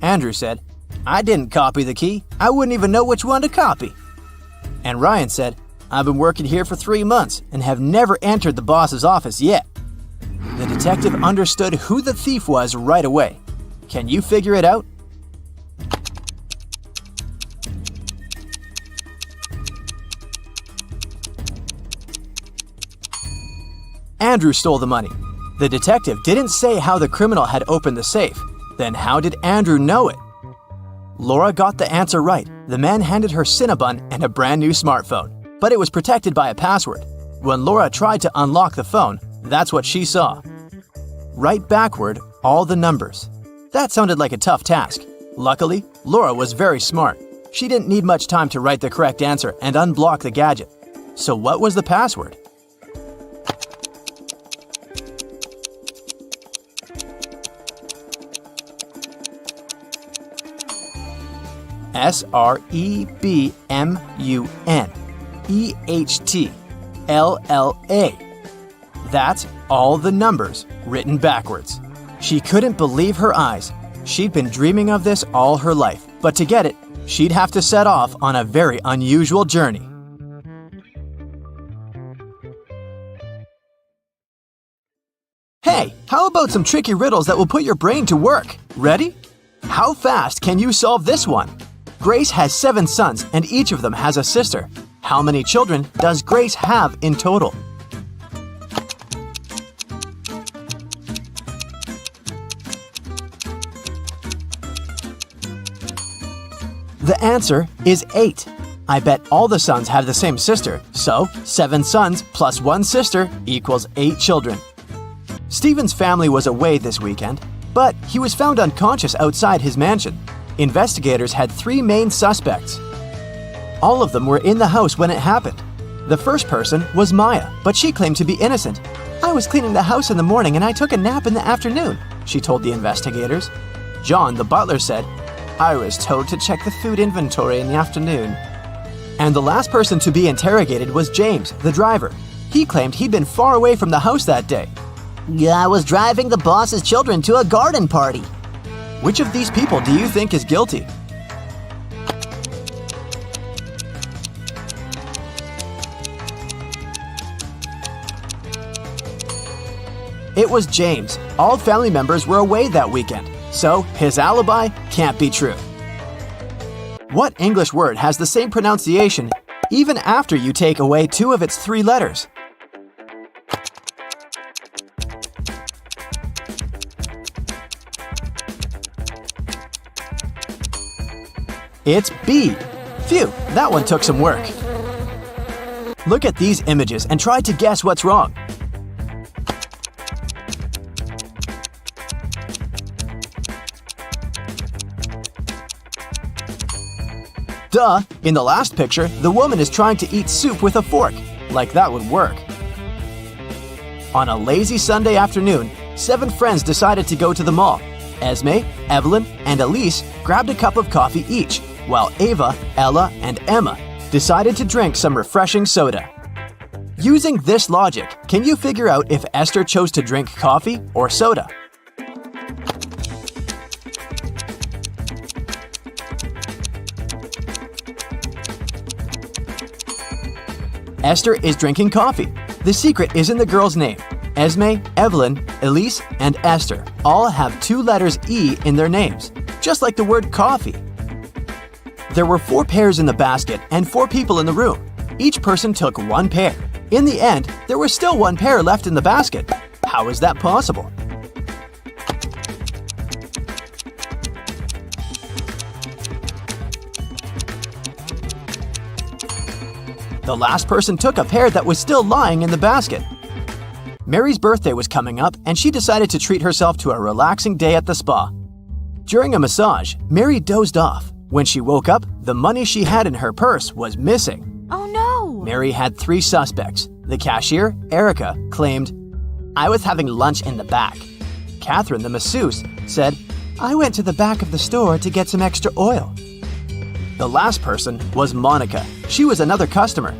A: Andrew said, "I didn't copy the key. I wouldn't even know which one to copy." And Ryan said, "I've been working here for 3 months and have never entered the boss's office yet." The detective understood who the thief was right away. Can you figure it out? Andrew stole the money. The detective didn't say how the criminal had opened the safe. Then how did Andrew know it? Laura got the answer right. The man handed her Cinnabon and a brand new smartphone, but it was protected by a password. When Laura tried to unlock the phone, that's what she saw. Write backward all the numbers. That sounded like a tough task. Luckily, Laura was very smart. She didn't need much time to write the correct answer and unblock the gadget. So what was the password? SREBMUNEHTLLA. That's all the numbers written backwards. She couldn't believe her eyes. She'd been dreaming of this all her life, but to get it, she'd have to set off on a very unusual journey. Hey, how about some tricky riddles that will put your brain to work? Ready? How fast can you solve this one? Grace has 7 sons and each of them has a sister. How many children does Grace have in total? The answer is 8. I bet all the sons have the same sister, so 7 sons plus 1 sister equals 8 children. Stephen's family was away this weekend, but he was found unconscious outside his mansion. Investigators had 3 main suspects. All of them were in the house when it happened. The first person was Maya, but she claimed to be innocent. "I was cleaning the house in the morning and I took a nap in the afternoon," she told the investigators. John, the butler, said, "I was told to check the food inventory in the afternoon." And the last person to be interrogated was James, the driver. He claimed he'd been far away from the house that day.
B: "I was driving the boss's children to a garden party."
A: Which of these people do you think is guilty? It was James. All family members were away that weekend, so his alibi can't be true. What English word has the same pronunciation even after you take away 2 of its 3 letters? It's B. Phew, that one took some work. Look at these images and try to guess what's wrong. Duh! In the last picture, the woman is trying to eat soup with a fork. Like that would work. On a lazy Sunday afternoon, 7 friends decided to go to the mall. Esme, Evelyn, and Elise grabbed a cup of coffee each, while Ava, Ella, and Emma decided to drink some refreshing soda. Using this logic, can you figure out if Esther chose to drink coffee or soda? Esther is drinking coffee. The secret is in the girl's name. Esme, Evelyn, Elise, and Esther all have 2 letters E in their names, just like the word coffee. There were 4 pairs in the basket and 4 people in the room. Each person took 1 pair. In the end, there was still 1 pair left in the basket. How is that possible? The last person took a pair that was still lying in the basket. Mary's birthday was coming up and she decided to treat herself to a relaxing day at the spa. During a massage, Mary dozed off. When she woke up, the money she had in her purse was missing.
D: Oh no!
A: Mary had 3 suspects. The cashier, Erica, claimed, "I was having lunch in the back." Catherine, the masseuse, said, "I went to the back of the store to get some extra oil." The last person was Monica. She was another customer.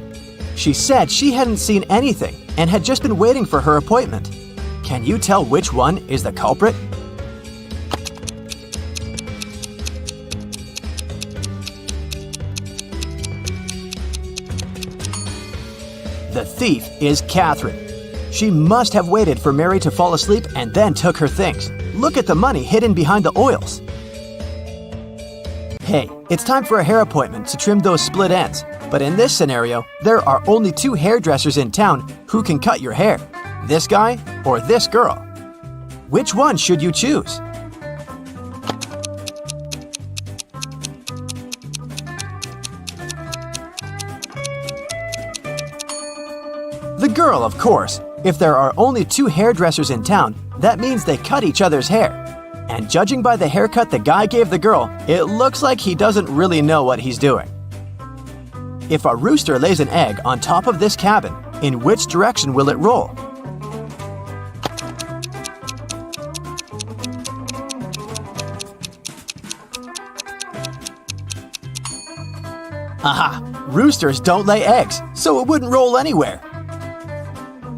A: She said she hadn't seen anything and had just been waiting for her appointment. Can you tell which one is the culprit? The thief is Catherine. She must have waited for Mary to fall asleep and then took her things. Look at the money hidden behind the oils. Hey, it's time for a hair appointment to trim those split ends. But in this scenario, there are only 2 hairdressers in town who can cut your hair. This guy or this girl. Which one should you choose? The girl, of course. If there are only 2 hairdressers in town, that means they cut each other's hair. And judging by the haircut the guy gave the girl, it looks like he doesn't really know what he's doing. If a rooster lays an egg on top of this cabin, in which direction will it roll? Aha! Roosters don't lay eggs, so it wouldn't roll anywhere.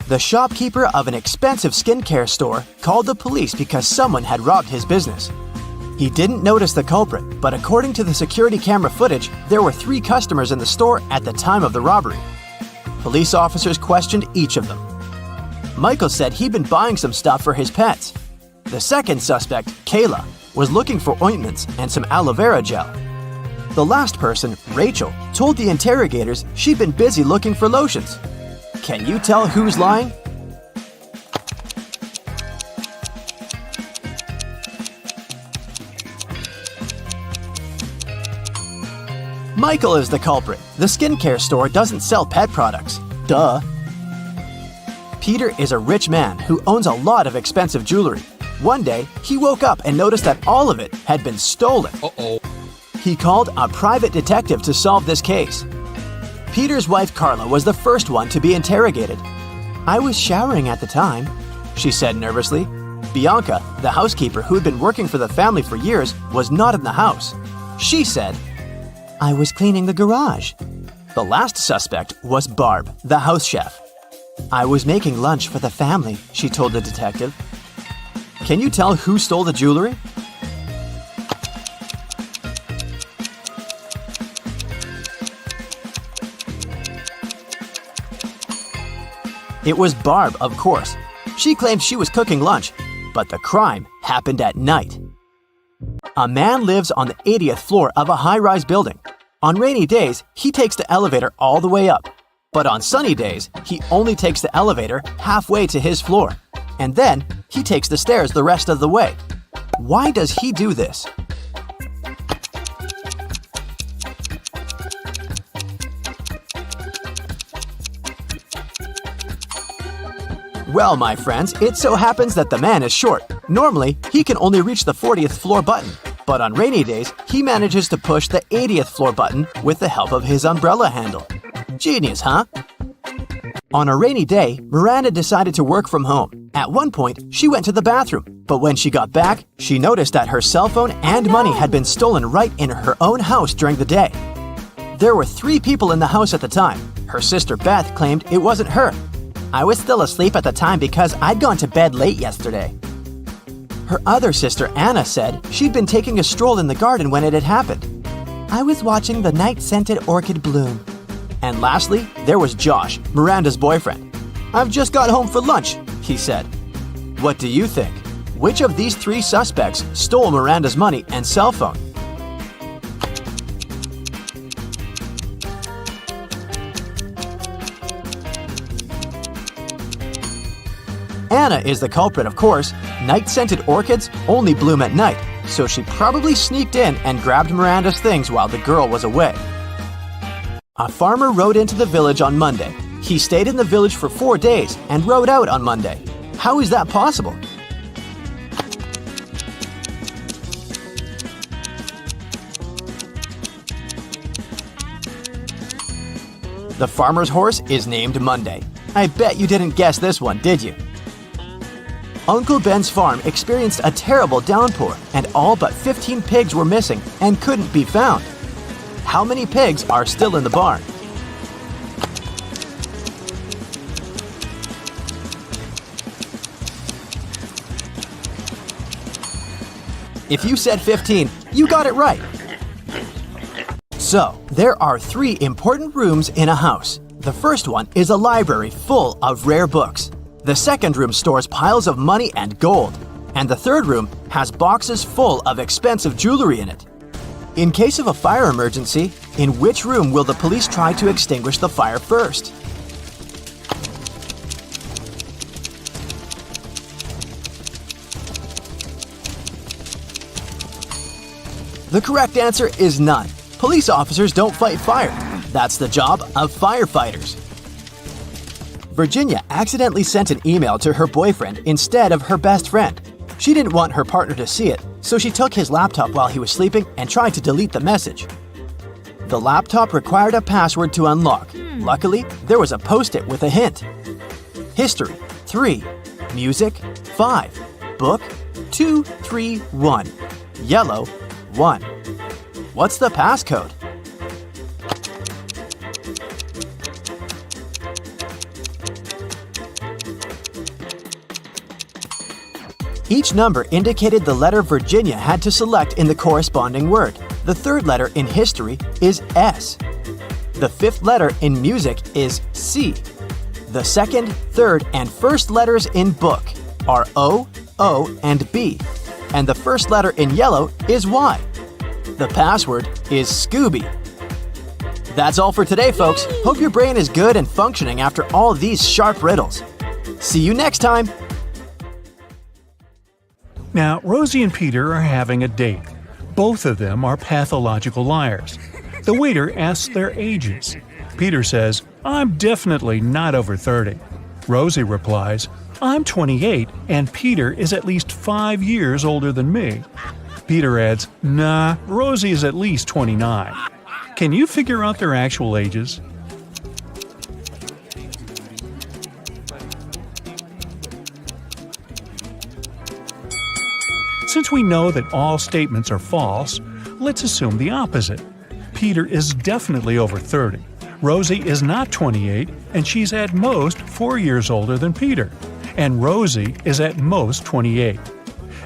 A: The shopkeeper of an expensive skincare store called the police because someone had robbed his business. He didn't notice the culprit, but according to the security camera footage, there were 3 customers in the store at the time of the robbery. Police officers questioned each of them. Michael said he'd been buying some stuff for his pets. The second suspect, Kayla, was looking for ointments and some aloe vera gel. The last person, Rachel, told the interrogators she'd been busy looking for lotions. Can you tell who's lying? Michael is the culprit. The skincare store doesn't sell pet products. Duh. Peter is a rich man who owns a lot of expensive jewelry. One day, he woke up and noticed that all of it had been stolen.
E: Uh-oh.
A: He called a private detective to solve this case. Peter's wife Carla was the first one to be interrogated. "I was showering at the time," she said nervously. Bianca, the housekeeper who had been working for the family for years, was not in the house. She said, "I was cleaning the garage." The last suspect was Barb, the house chef. "I was making lunch for the family," she told the detective. Can you tell who stole the jewelry? It was Barb, of course. She claimed she was cooking lunch, but the crime happened at night. A man lives on the 80th floor of a high-rise building. On rainy days, he takes the elevator all the way up. But on sunny days, he only takes the elevator halfway to his floor. And then, he takes the stairs the rest of the way. Why does he do this? Well, my friends, it so happens that the man is short. Normally, he can only reach the 40th floor button. But on rainy days, he manages to push the 80th floor button with the help of his umbrella handle. Genius, huh? On a rainy day, Miranda decided to work from home. At one point, she went to the bathroom, but when she got back, she noticed that her cell phone and money had been stolen right in her own house during the day. There were 3 people in the house at the time. Her sister Beth claimed it wasn't her. "I was still asleep at the time because I'd gone to bed late yesterday." Her other sister Anna said she'd been taking a stroll in the garden when it had happened. "I was watching the night-scented orchid bloom." And lastly, there was Josh, Miranda's boyfriend. "I've just got home for lunch," he said. What do you think? Which of these 3 suspects stole Miranda's money and cell phone? Anna is the culprit, of course. Night-scented orchids only bloom at night, so she probably sneaked in and grabbed Miranda's things while the girl was away. A farmer rode into the village on Monday. He stayed in the village for 4 days and rode out on Monday. How is that possible? The farmer's horse is named Monday. I bet you didn't guess this one, did you? Uncle Ben's farm experienced a terrible downpour, and all but 15 pigs were missing and couldn't be found. How many pigs are still in the barn? If you said 15, you got it right. So, there are 3 important rooms in a house. The first one is a library full of rare books. The second room stores piles of money and gold. And the third room has boxes full of expensive jewelry in it. In case of a fire emergency, in which room will the police try to extinguish the fire first? The correct answer is none. Police officers don't fight fire. That's the job of firefighters. Virginia accidentally sent an email to her boyfriend instead of her best friend. She didn't want her partner to see it, so she took his laptop while he was sleeping and tried to delete the message. The laptop required a password to unlock. Luckily, there was a post-it with a hint. History, 3. Music, 5. Book, 2, 3, 1. Yellow, 1. What's the passcode? Each number indicated the letter Virginia had to select in the corresponding word. The third letter in history is S. The 5th letter in music is C. The second, third, and first letters in book are O, O, and B, and the first letter in yellow is Y. The password is Scooby. That's all for today, folks. Hope your brain is good and functioning after all these sharp riddles. See you next time!
E: Now, Rosie and Peter are having a date. Both of them are pathological liars. The waiter asks their ages. Peter says, "I'm definitely not over 30." Rosie replies, "I'm 28 and Peter is at least 5 years older than me." Peter adds, "Nah, Rosie is at least 29. Can you figure out their actual ages?" Since we know that all statements are false, let's assume the opposite. Peter is definitely over 30. Rosie is not 28, and she's at most 4 years older than Peter. And Rosie is at most 28.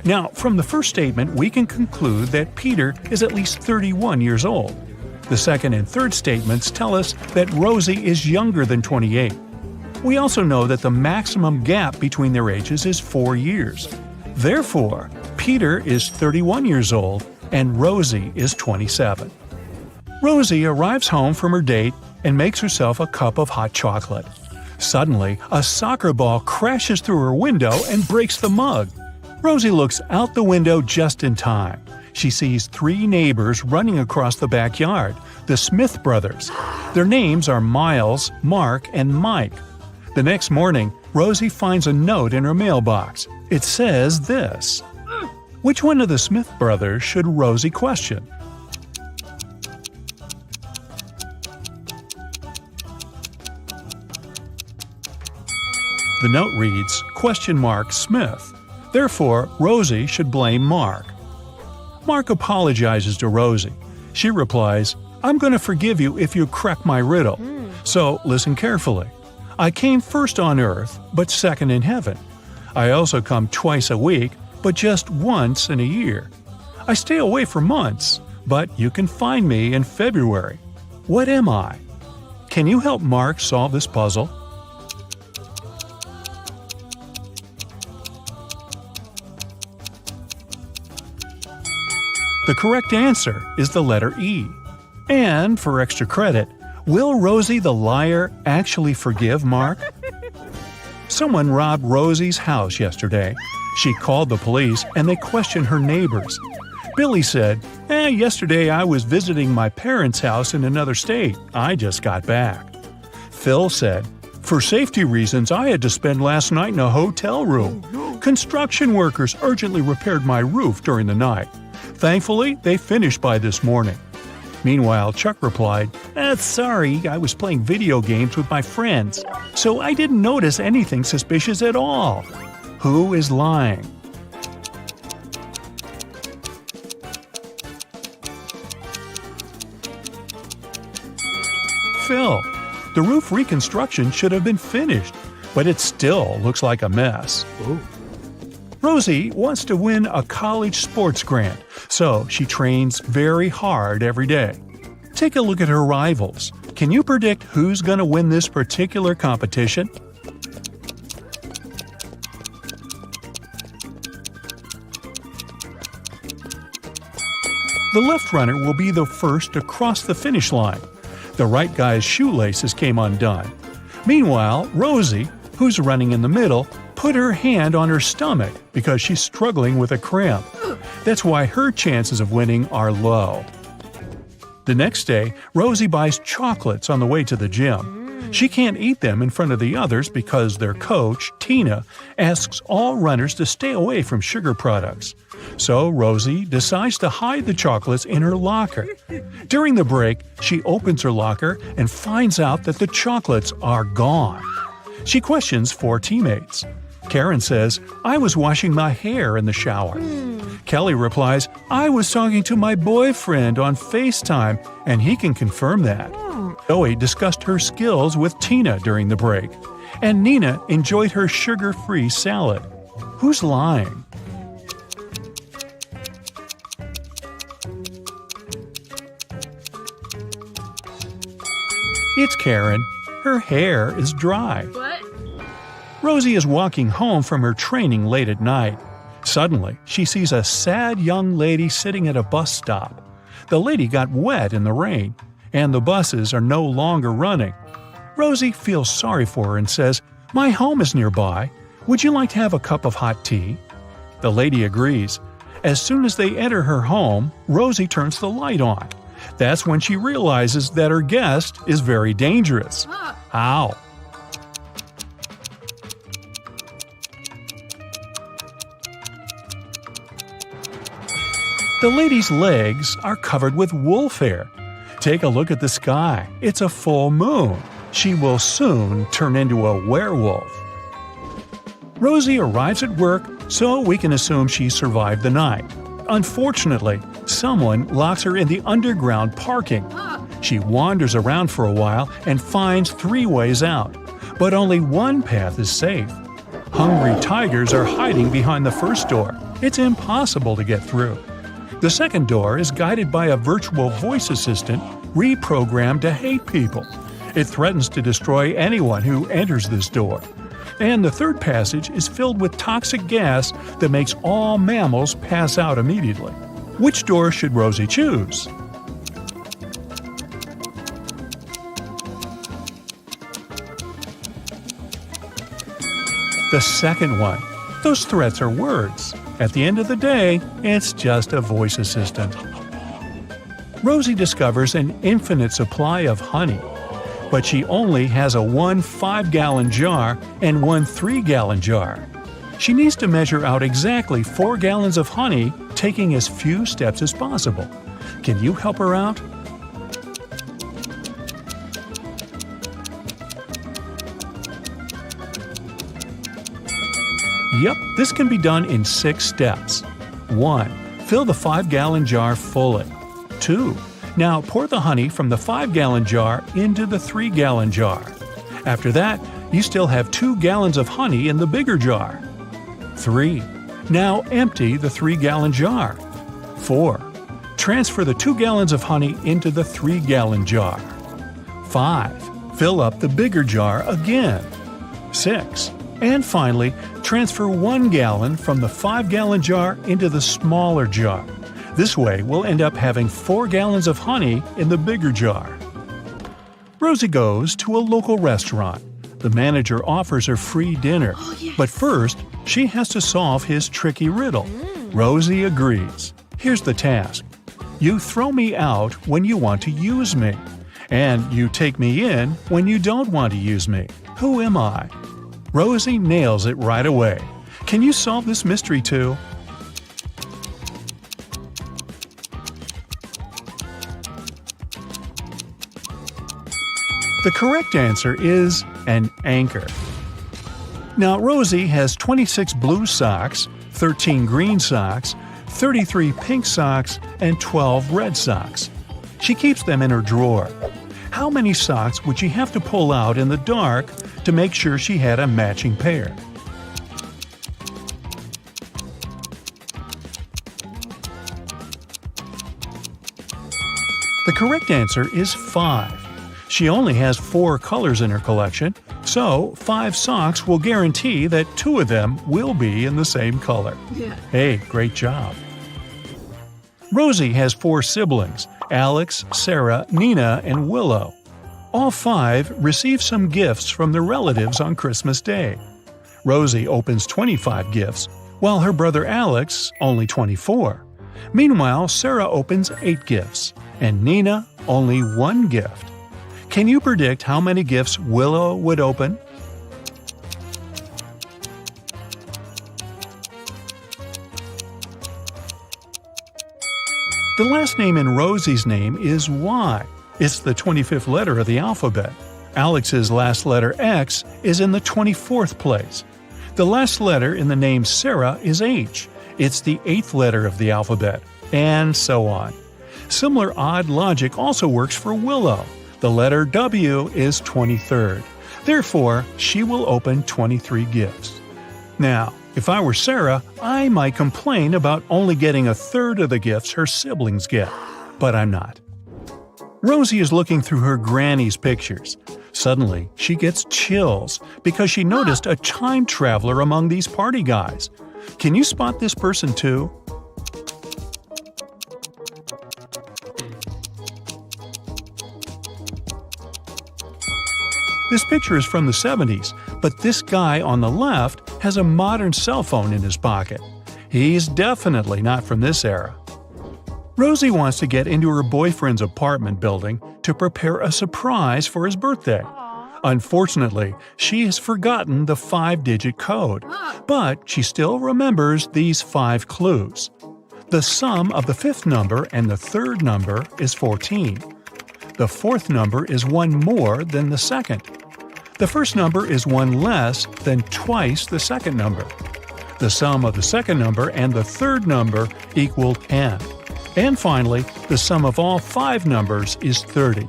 E: Now, from the first statement, we can conclude that Peter is at least 31 years old. The second and third statements tell us that Rosie is younger than 28. We also know that the maximum gap between their ages is 4 years. Therefore, Peter is 31 years old and Rosie is 27. Rosie arrives home from her date and makes herself a cup of hot chocolate. Suddenly, a soccer ball crashes through her window and breaks the mug. Rosie looks out the window just in time. She sees 3 neighbors running across the backyard, the Smith brothers. Their names are Miles, Mark, and Mike. The next morning, Rosie finds a note in her mailbox. It says this: "Which one of the Smith brothers should Rosie question?" The note reads, "Smith. Therefore, Rosie should blame Mark." Mark apologizes to Rosie. She replies, "I'm going to forgive you if you crack my riddle. So listen carefully. I came first on earth, but second in heaven. I also come twice a week, but just once in a year. I stay away for months, but you can find me in February. What am I? Can you help Mark solve this puzzle?" The correct answer is the letter E. And for extra credit, will Rosie the liar actually forgive Mark? Someone robbed Rosie's house yesterday. She called the police and they questioned her neighbors. Billy said, "Yesterday I was visiting my parents' house in another state. I just got back." Phil said, "For safety reasons, I had to spend last night in a hotel room. Construction workers urgently repaired my roof during the night. Thankfully, they finished by this morning." Meanwhile, Chuck replied, "Sorry, I was playing video games with my friends, so I didn't notice anything suspicious at all." Who is lying? Phil. The roof reconstruction should have been finished, but it still looks like a mess. Rosie wants to win a college sports grant, so she trains very hard every day. Take a look at her rivals. Can you predict who's going to win this particular competition? The left runner will be the first to cross the finish line. The right guy's shoelaces came undone. Meanwhile, Rosie, who's running in the middle, put her hand on her stomach because she's struggling with a cramp. That's why her chances of winning are low. The next day, Rosie buys chocolates on the way to the gym. She can't eat them in front of the others because their coach, Tina, asks all runners to stay away from sugar products. So Rosie decides to hide the chocolates in her locker. During the break, she opens her locker and finds out that the chocolates are gone. She questions 4 teammates. Karen says, "I was washing my hair in the shower." Kelly replies, "I was talking to my boyfriend on FaceTime, and he can confirm that." Zoe discussed her skills with Tina during the break. And Nina enjoyed her sugar-free salad. Who's lying? It's Karen. Her hair is dry.
D: What?
E: Rosie is walking home from her training late at night. Suddenly, she sees a sad young lady sitting at a bus stop. The lady got wet in the rain, and the buses are no longer running. Rosie feels sorry for her and says, "My home is nearby. Would you like to have a cup of hot tea?" The lady agrees. As soon as they enter her home, Rosie turns the light on. That's when she realizes that her guest is very dangerous. How? The lady's legs are covered with wolf hair. Take a look at the sky. It's a full moon. She will soon turn into a werewolf. Rosie arrives at work, so we can assume she survived the night. Unfortunately, someone locks her in the underground parking. She wanders around for a while and finds 3 ways out, but only one path is safe. Hungry tigers are hiding behind the first door. It's impossible to get through. The second door is guided by a virtual voice assistant reprogrammed to hate people. It threatens to destroy anyone who enters this door. And the third passage is filled with toxic gas that makes all mammals pass out immediately. Which door should Rosie choose? The second one. Those threats are words. At the end of the day, it's just a voice assistant. Rosie discovers an infinite supply of honey, but she only has a 1 5-gallon jar and 1 3-gallon jar. She needs to measure out exactly 4 gallons of honey, taking as few steps as possible. Can you help her out? Yep, this can be done in 6 steps. 1. Fill the 5-gallon jar fully. 2. Now pour the honey from the 5-gallon jar into the 3-gallon jar. After that, you still have 2 gallons of honey in the bigger jar. 3. Now empty the 3-gallon jar. 4. Transfer the 2 gallons of honey into the 3-gallon jar. 5. Fill up the bigger jar again. 6. And finally, transfer 1 gallon from the 5-gallon jar into the smaller jar. This way, we'll end up having 4 gallons of honey in the bigger jar. Rosie goes to a local restaurant. The manager offers her free dinner. But first, she has to solve his tricky riddle. Rosie agrees. Here's the task. You throw me out when you want to use me. And you take me in when you don't want to use me. Who am I? Rosie nails it right away. Can you solve this mystery too? The correct answer is an anchor. Now, Rosie has 26 blue socks, 13 green socks, 33 pink socks, and 12 red socks. She keeps them in her drawer. How many socks would she have to pull out in the dark to make sure she had a matching pair? The correct answer is 5. She only has 4 colors in her collection, so 5 socks will guarantee that 2 of them will be in the same color. Hey, great job. Rosie has 4 siblings: Alex, Sarah, Nina, and Willow. All 5 receive some gifts from their relatives on Christmas Day. Rosie opens 25 gifts, while her brother Alex only 24. Meanwhile, Sarah opens 8 gifts, and Nina only 1 gift. Can you predict how many gifts Willow would open? The last name in Rosie's name is Y. It's the 25th letter of the alphabet. Alex's last letter X is in the 24th place. The last letter in the name Sarah is H. It's the 8th letter of the alphabet, and so on. Similar odd logic also works for Willow. The letter W is 23rd. Therefore, she will open 23 gifts. Now, if I were Sarah, I might complain about only getting a third of the gifts her siblings get. But I'm not. Rosie is looking through her granny's pictures. Suddenly, she gets chills because she noticed a time traveler among these party guys. Can you spot this person too? This picture is from the 70s, but this guy on the left has a modern cell phone in his pocket. He's definitely not from this era. Rosie wants to get into her boyfriend's apartment building to prepare a surprise for his birthday. Unfortunately, she has forgotten the 5-digit code, but she still remembers these 5 clues. The sum of the 5th number and the 3rd number is 14. The 4th number is 1 more than the 2nd. The 1st number is 1 less than twice the 2nd number. The sum of the 2nd number and the 3rd number equal 10. And finally, the sum of all 5 numbers is 30.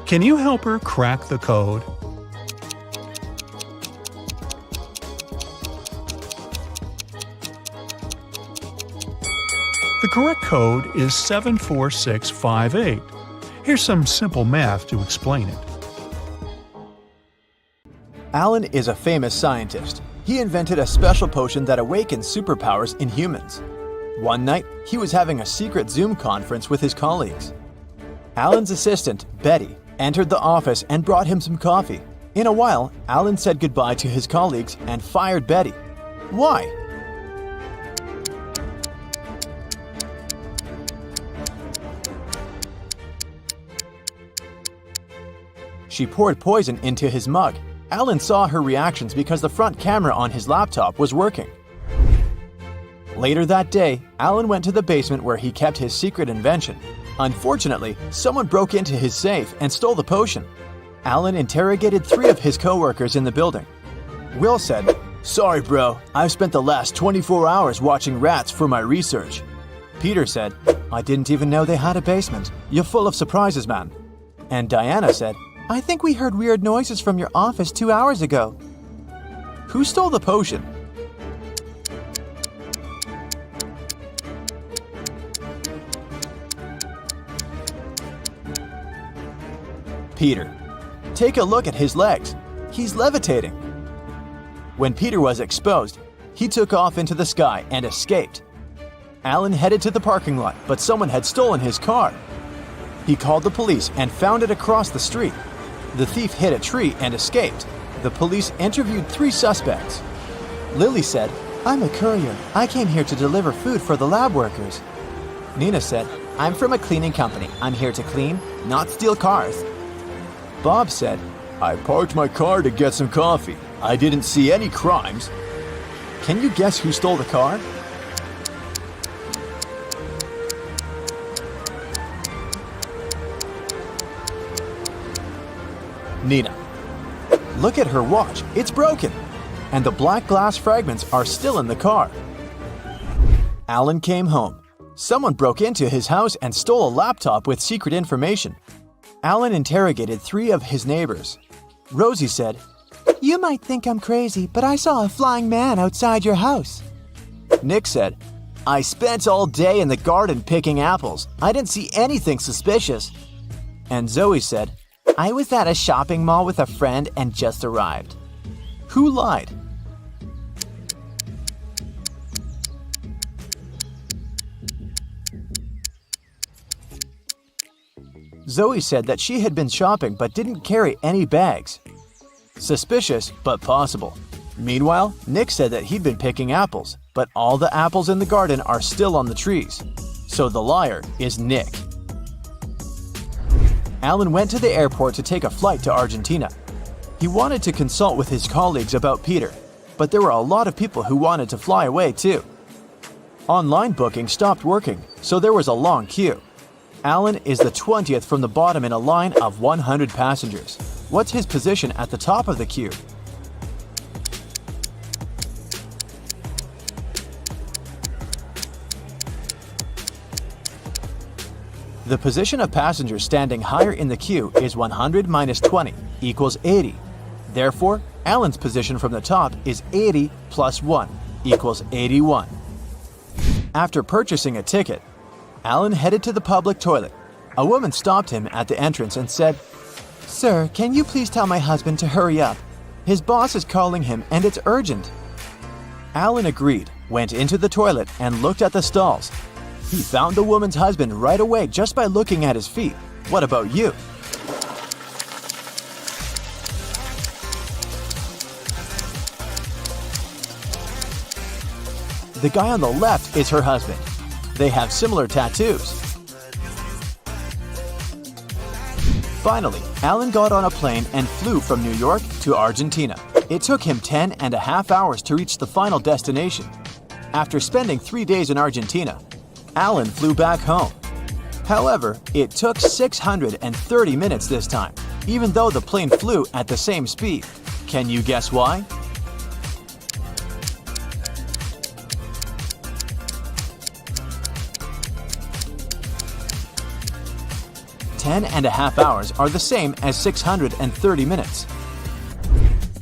E: Can you help her crack the code? The correct code is 74658. Here's some simple math to explain it.
A: Alan is a famous scientist. He invented a special potion that awakens superpowers in humans. One night, he was having a secret Zoom conference with his colleagues. Alan's assistant, Betty, entered the office and brought him some coffee. In a while, Alan said goodbye to his colleagues and fired Betty. Why? She poured poison into his mug. Alan saw her reactions because the front camera on his laptop was working. Later that day, Alan went to the basement where he kept his secret invention. Unfortunately, someone broke into his safe and stole the potion. Alan interrogated 3 of his co-workers in the building. Will said, "Sorry bro, I've spent the last 24 hours watching rats for my research." Peter said, "I didn't even know they had a basement. You're full of surprises, man." And Diana said,
C: I think we heard weird noises from your office 2 hours ago.
A: "Who stole the potion?" Peter. Take a look at his legs. He's levitating. When Peter was exposed, he took off into the sky and escaped. Alan headed to the parking lot, but someone had stolen his car. He called the police and found it across the street. The thief hit a tree and escaped. The police interviewed 3 suspects. Lily said,
C: I'm a courier. I came here to deliver food for the lab workers.
A: Nina said, "I'm from a cleaning company. I'm here to clean, not steal cars." Bob said, "I parked my car to get some coffee. I didn't see any crimes." Can you guess who stole the car? Nina. Look at her watch. It's broken. And the black glass fragments are still in the car. Alan came home. Someone broke into his house and stole a laptop with secret information. Alan interrogated 3 of his neighbors. Rosie said,
C: You might think I'm crazy, but I saw a flying man outside your house.
A: Nick said, "I spent all day in the garden picking apples. I didn't see anything suspicious." And Zoe said, "I was at a shopping mall with a friend and just arrived." Who lied? Zoe said that she had been shopping but didn't carry any bags. Suspicious, but possible. Meanwhile, Nick said that he'd been picking apples, but all the apples in the garden are still on the trees. So the liar is Nick. Alan went to the airport to take a flight to Argentina. He wanted to consult with his colleagues about Peter, but there were a lot of people who wanted to fly away too. Online booking stopped working, so there was a long queue. Alan is the 20th from the bottom in a line of 100 passengers. What's his position at the top of the queue? The position of passengers standing higher in the queue is 100 minus 20 equals 80. Therefore, Alan's position from the top is 80 plus 1 equals 81. After purchasing a ticket, Alan headed to the public toilet. A woman stopped him at the entrance and said, Sir, can you please tell my husband to hurry up? His boss is calling him and it's urgent. Alan agreed, went into the toilet, and looked at the stalls. He found the woman's husband right away just by looking at his feet. What about you? The guy on the left is her husband. They have similar tattoos. Finally, Alan got on a plane and flew from New York to Argentina. It took him 10.5 hours to reach the final destination. After spending 3 days in Argentina, Alan flew back home. However, it took 630 minutes this time, even though the plane flew at the same speed. Can you guess why? Ten and a half hours are the same as 630 minutes.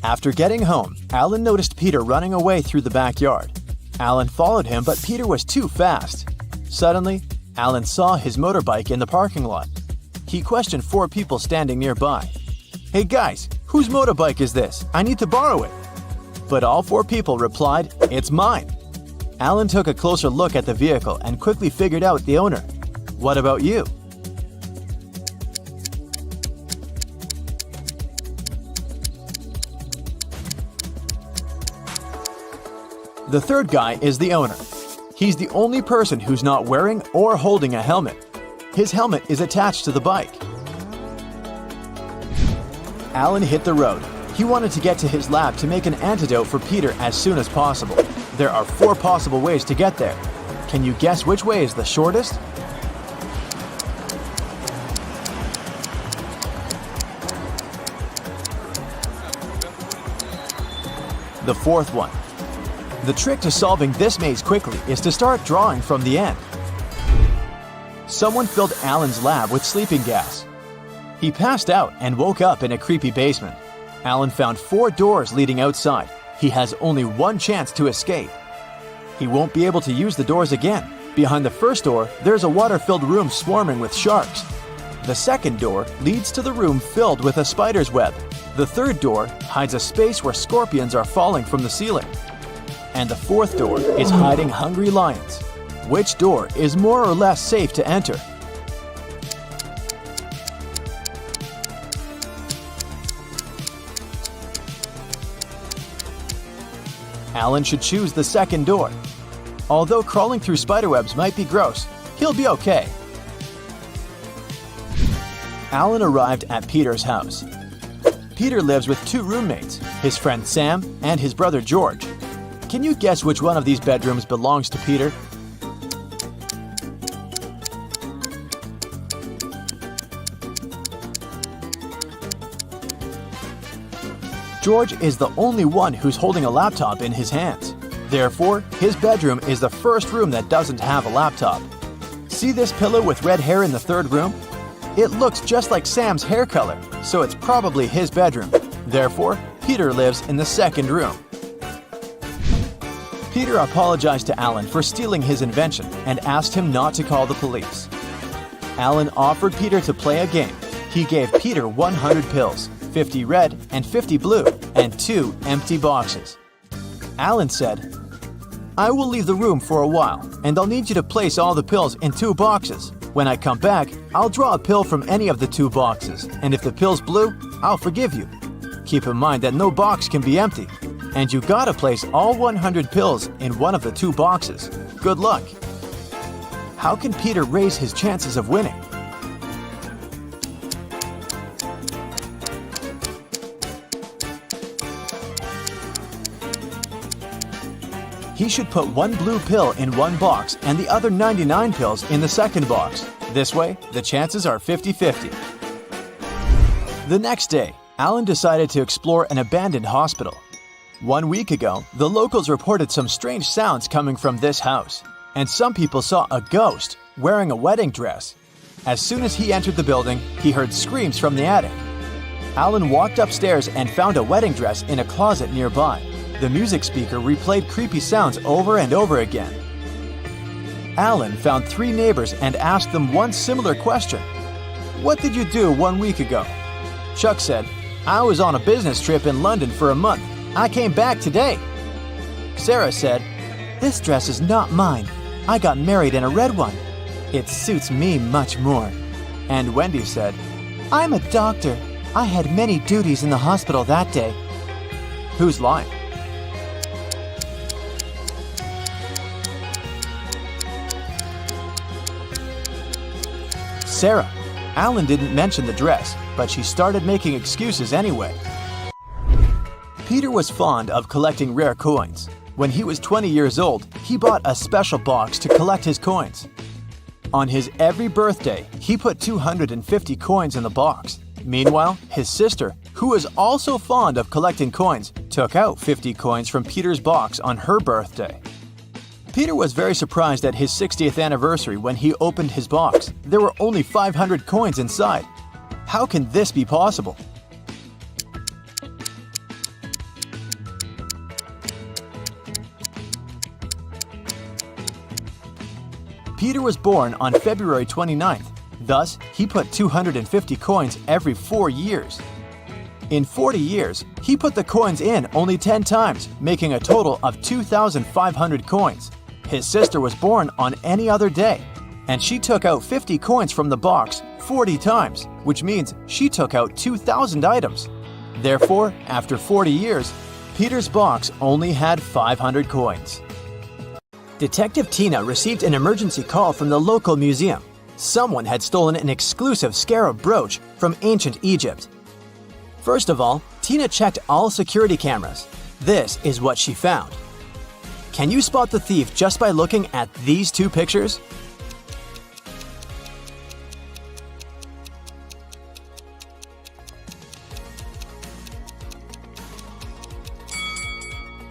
A: After getting home, Alan noticed Peter running away through the backyard. Alan followed him, but Peter was too fast. Suddenly, Alan saw his motorbike in the parking lot. He questioned 4 people standing nearby. "Hey guys, whose motorbike is this? I need to borrow it." But all 4 people replied, "It's mine." Alan took a closer look at the vehicle and quickly figured out the owner. What about you? The third guy is the owner. He's the only person who's not wearing or holding a helmet. His helmet is attached to the bike. Alan hit the road. He wanted to get to his lab to make an antidote for Peter as soon as possible. There are 4 possible ways to get there. Can you guess which way is the shortest? The 4th one. The trick to solving this maze quickly is to start drawing from the end. Someone filled Alan's lab with sleeping gas. He passed out and woke up in a creepy basement. Alan found 4 doors leading outside. He has only one chance to escape. He won't be able to use the doors again. Behind the first door, there's a water-filled room swarming with sharks. The second door leads to the room filled with a spider's web. The third door hides a space where scorpions are falling from the ceiling. And the 4th door is hiding hungry lions. Which door is more or less safe to enter? Alan should choose the second door. Although crawling through spiderwebs might be gross, he'll be okay. Alan arrived at Peter's house. Peter lives with 2 roommates, his friend Sam and his brother George. Can you guess which one of these bedrooms belongs to Peter? George is the only one who's holding a laptop in his hands. Therefore, his bedroom is the first room that doesn't have a laptop. See this pillow with red hair in the 3rd room? It looks just like Sam's hair color, so it's probably his bedroom. Therefore, Peter lives in the 2nd room. Peter apologized to Alan for stealing his invention and asked him not to call the police. Alan offered Peter to play a game. He gave Peter 100 pills, 50 red and 50 blue, and 2 empty boxes. Alan said, "I will leave the room for a while, and I'll need you to place all the pills in 2 boxes. When I come back, I'll draw a pill from any of the 2 boxes, and if the pill's blue, I'll forgive you. Keep in mind that no box can be empty. And you gotta place all 100 pills in one of the 2 boxes. Good luck." How can Peter raise his chances of winning? He should put 1 blue pill in 1 box and the other 99 pills in the 2nd box. This way, the chances are 50-50. The next day, Alan decided to explore an abandoned hospital. 1 week ago, the locals reported some strange sounds coming from this house, and some people saw a ghost wearing a wedding dress. As soon as he entered the building, he heard screams from the attic. Alan walked upstairs and found a wedding dress in a closet nearby. The music speaker replayed creepy sounds over and over again. Alan found 3 neighbors and asked them one similar question. "What did you do 1 week ago?" Chuck said, I was on a business trip in London for a month. I came back today. Sarah said,
C: This dress is not mine. I got married in a red one. It suits me much more.
A: and Wendy said,
C: I'm a doctor. I had many duties in the hospital that day.
A: Who's lying? Sarah. Alan didn't mention the dress, but she started making excuses anyway. Peter was fond of collecting rare coins. When he was 20 years old, he bought a special box to collect his coins. On his every birthday, he put 250 coins in the box. Meanwhile, his sister, who was also fond of collecting coins, took out 50 coins from Peter's box on her birthday. Peter was very surprised at his 60th anniversary when he opened his box. There were only 500 coins inside. How can this be possible? Peter was born on February 29th. Thus, he put 250 coins every 4 years. In 40 years, he put the coins in only 10 times, making a total of 2,500 coins. His sister was born on any other day, and she took out 50 coins from the box 40 times, which means she took out 2,000 items. Therefore, after 40 years, Peter's box only had 500 coins. Detective Tina received an emergency call from the local museum. Someone had stolen an exclusive scarab brooch from ancient Egypt. First of all, Tina checked all security cameras. This is what she found. Can you spot the thief just by looking at these two pictures?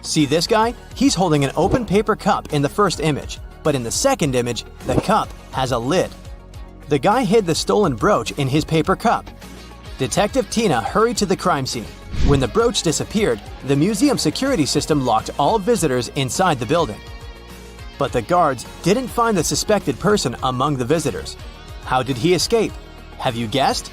A: See this guy? He's holding an open paper cup in the first image, but in the second image, the cup has a lid. The guy hid the stolen brooch in his paper cup. Detective Tina hurried to the crime scene. When the brooch disappeared, the museum security system locked all visitors inside the building. But the guards didn't find the suspected person among the visitors. How did he escape? Have you guessed?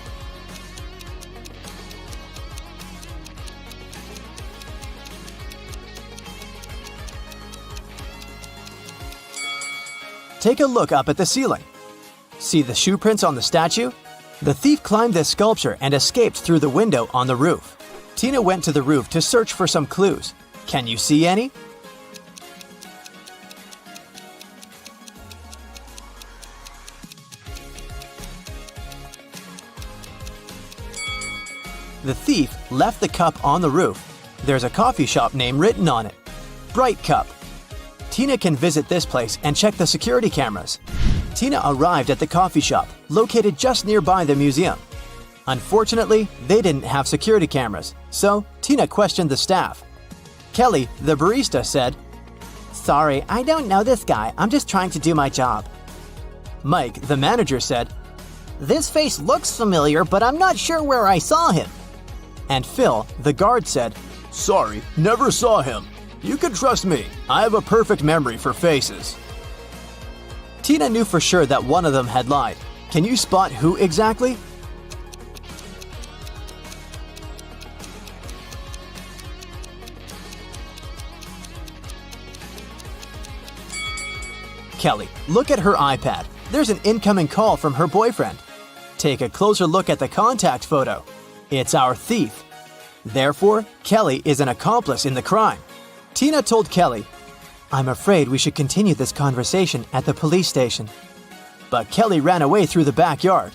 A: Take a look up at the ceiling. See the shoe prints on the statue? The thief climbed this sculpture and escaped through the window on the roof. Tina went to the roof to search for some clues. Can you see any? The thief left the cup on the roof. There's a coffee shop name written on it. Bright Cup. Tina can visit this place and check the security cameras. Tina arrived at the coffee shop, located just nearby the museum. Unfortunately, they didn't have security cameras, so Tina questioned the staff. Kelly, the barista, said,
B: Sorry, I don't know this guy. I'm just trying to do my job.
A: Mike, the manager, said,
B: This face looks familiar, but I'm not sure where I saw him.
A: And Phil, the guard, said, Sorry, never saw him. You can trust me. I have a perfect memory for faces. Tina knew for sure that one of them had lied. Can you spot who exactly? Kelly, look at her iPad. There's an incoming call from her boyfriend. Take a closer look at the contact photo. It's our thief. Therefore, Kelly is an accomplice in the crime. Tina told Kelly,
C: I'm afraid we should continue this conversation at the police station.
A: But Kelly ran away through the backyard.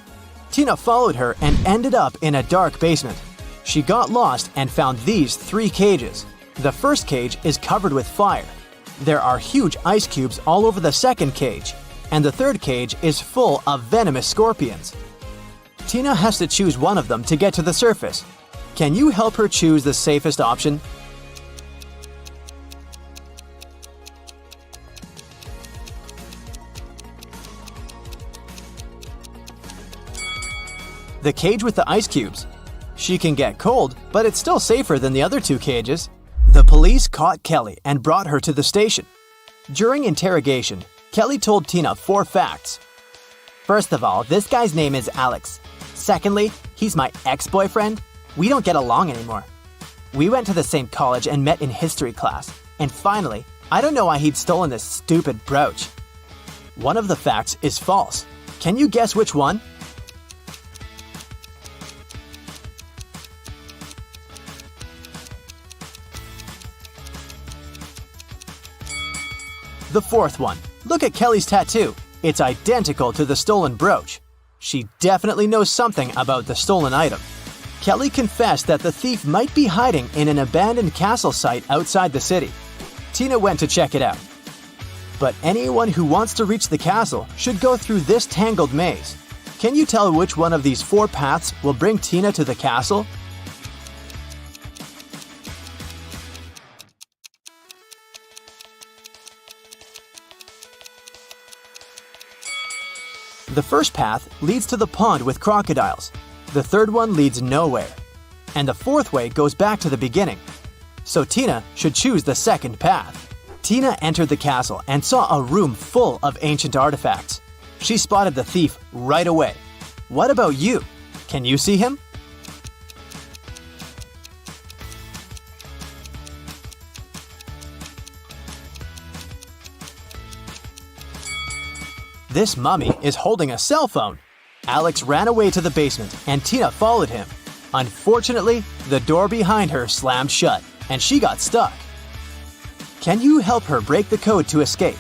A: Tina followed her and ended up in a dark basement. She got lost and found these 3 cages. The first cage is covered with fire. There are huge ice cubes all over the second cage, and the third cage is full of venomous scorpions. Tina has to choose one of them to get to the surface. Can you help her choose the safest option? The cage with the ice cubes. She can get cold, but it's still safer than the other 2 cages. The police caught Kelly and brought her to the station. During interrogation, Kelly told Tina 4 facts.
B: First of all, this guy's name is Alex. Secondly,
A: He's my ex-boyfriend? We don't get along anymore. We went to the same college and met in history class. And finally, I don't know why he'd stolen this stupid brooch. One of the facts is false. Can you guess which one? The fourth one. Look at Kelly's tattoo. It's identical to the stolen brooch. She definitely knows something about the stolen item. Kelly confessed that the thief might be hiding in an abandoned castle site outside the city. Tina went to check it out. But anyone who wants to reach the castle should go through this tangled maze. Can you tell which one of these 4 paths will bring Tina to the castle? The first path leads to the pond with crocodiles. The third one leads nowhere. And the fourth way goes back to the beginning. So Tina should choose the second path. Tina entered the castle and saw a room full of ancient artifacts. She spotted the thief right away. What about you? Can you see him? This mummy is holding a cell phone. Alex ran away to the basement and Tina followed him. Unfortunately, the door behind her slammed shut and she got stuck. Can you help her break the code to escape?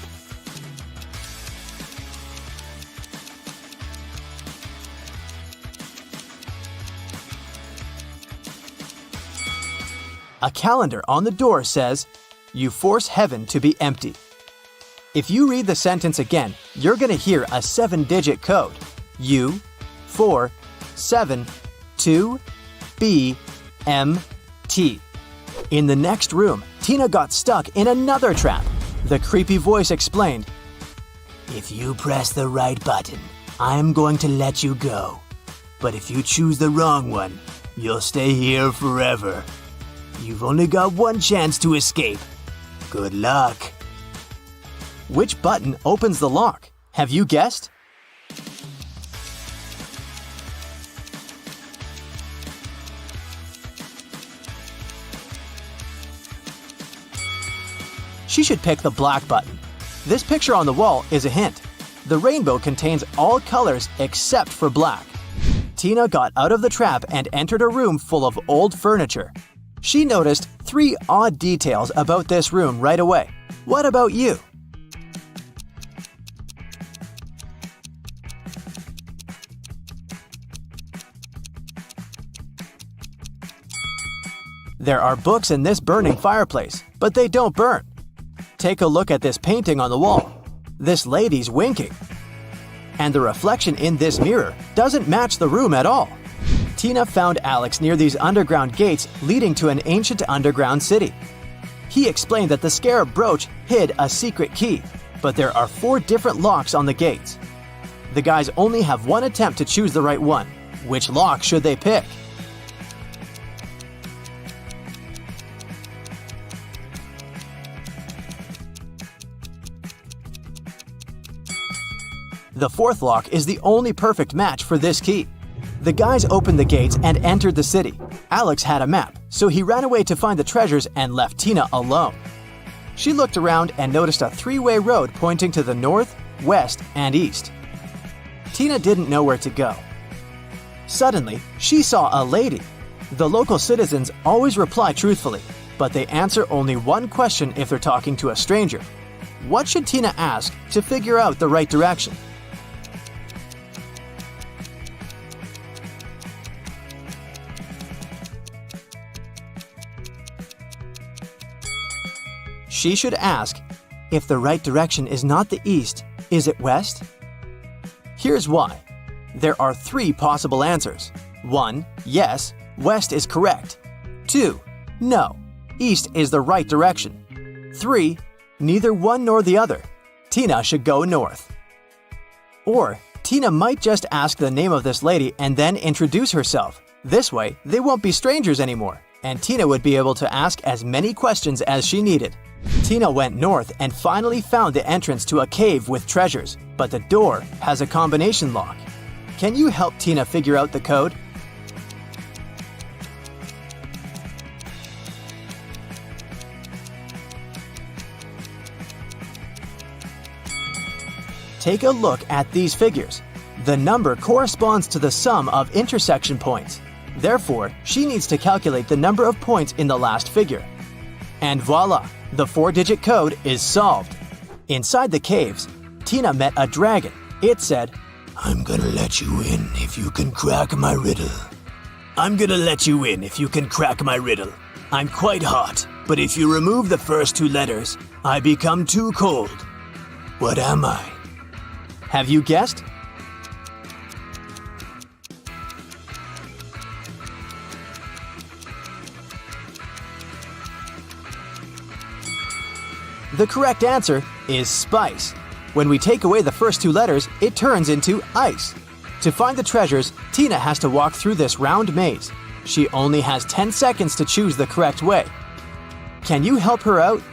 A: A calendar on the door says, "You force heaven to be empty." If you read the sentence again, you're going to hear a 7-digit code. U, 4, 7, 2, B, M, T. In the next room, Tina got stuck in another trap. The creepy voice explained,
B: If you press the right button, I'm going to let you go. But if you choose the wrong one, you'll stay here forever. You've only got one chance to escape. Good luck.
A: Which button opens the lock? Have you guessed? She should pick the black button. This picture on the wall is a hint. The rainbow contains all colors except for black. Tina got out of the trap and entered a room full of old furniture. She noticed 3 odd details about this room right away. What about you? There are books in this burning fireplace, but they don't burn. Take a look at this painting on the wall. This lady's winking. And the reflection in this mirror doesn't match the room at all. Tina found Alex near these underground gates leading to an ancient underground city. He explained that the scarab brooch hid a secret key, but there are 4 different locks on the gates. The guys only have one attempt to choose the right one. Which lock should they pick? The 4th lock is the only perfect match for this key. The guys opened the gates and entered the city. Alex had a map, so he ran away to find the treasures and left Tina alone. She looked around and noticed a 3-way road pointing to the north, west, and east. Tina didn't know where to go. Suddenly, she saw a lady. The local citizens always reply truthfully, but they answer only one question if they're talking to a stranger. What should Tina ask to figure out the right direction? She should ask, if the right direction is not the east, is it west? Here's why. There are 3 possible answers. 1, yes, west is correct. 2, no, east is the right direction. 3, neither one nor the other. Tina should go north. Or, Tina might just ask the name of this lady and then introduce herself. This way, they won't be strangers anymore, and Tina would be able to ask as many questions as she needed. Tina went north and finally found the entrance to a cave with treasures, but the door has a combination lock. Can you help Tina figure out the code? Take a look at these figures. The number corresponds to the sum of intersection points. Therefore, she needs to calculate the number of points in the last figure. And voila, the 4-digit code is solved. Inside the caves, Tina met a dragon. It said,
B: I'm gonna let you in if you can crack my riddle. I'm gonna let you in if you can crack my riddle. I'm quite hot, but if you remove the first 2 letters, I become too cold. What am I?
A: have you guessed? The correct answer is spice. When we take away the first 2 letters, it turns into ice. To find the treasures, Tina has to walk through this round maze. She only has 10 seconds to choose the correct way. Can you help her out?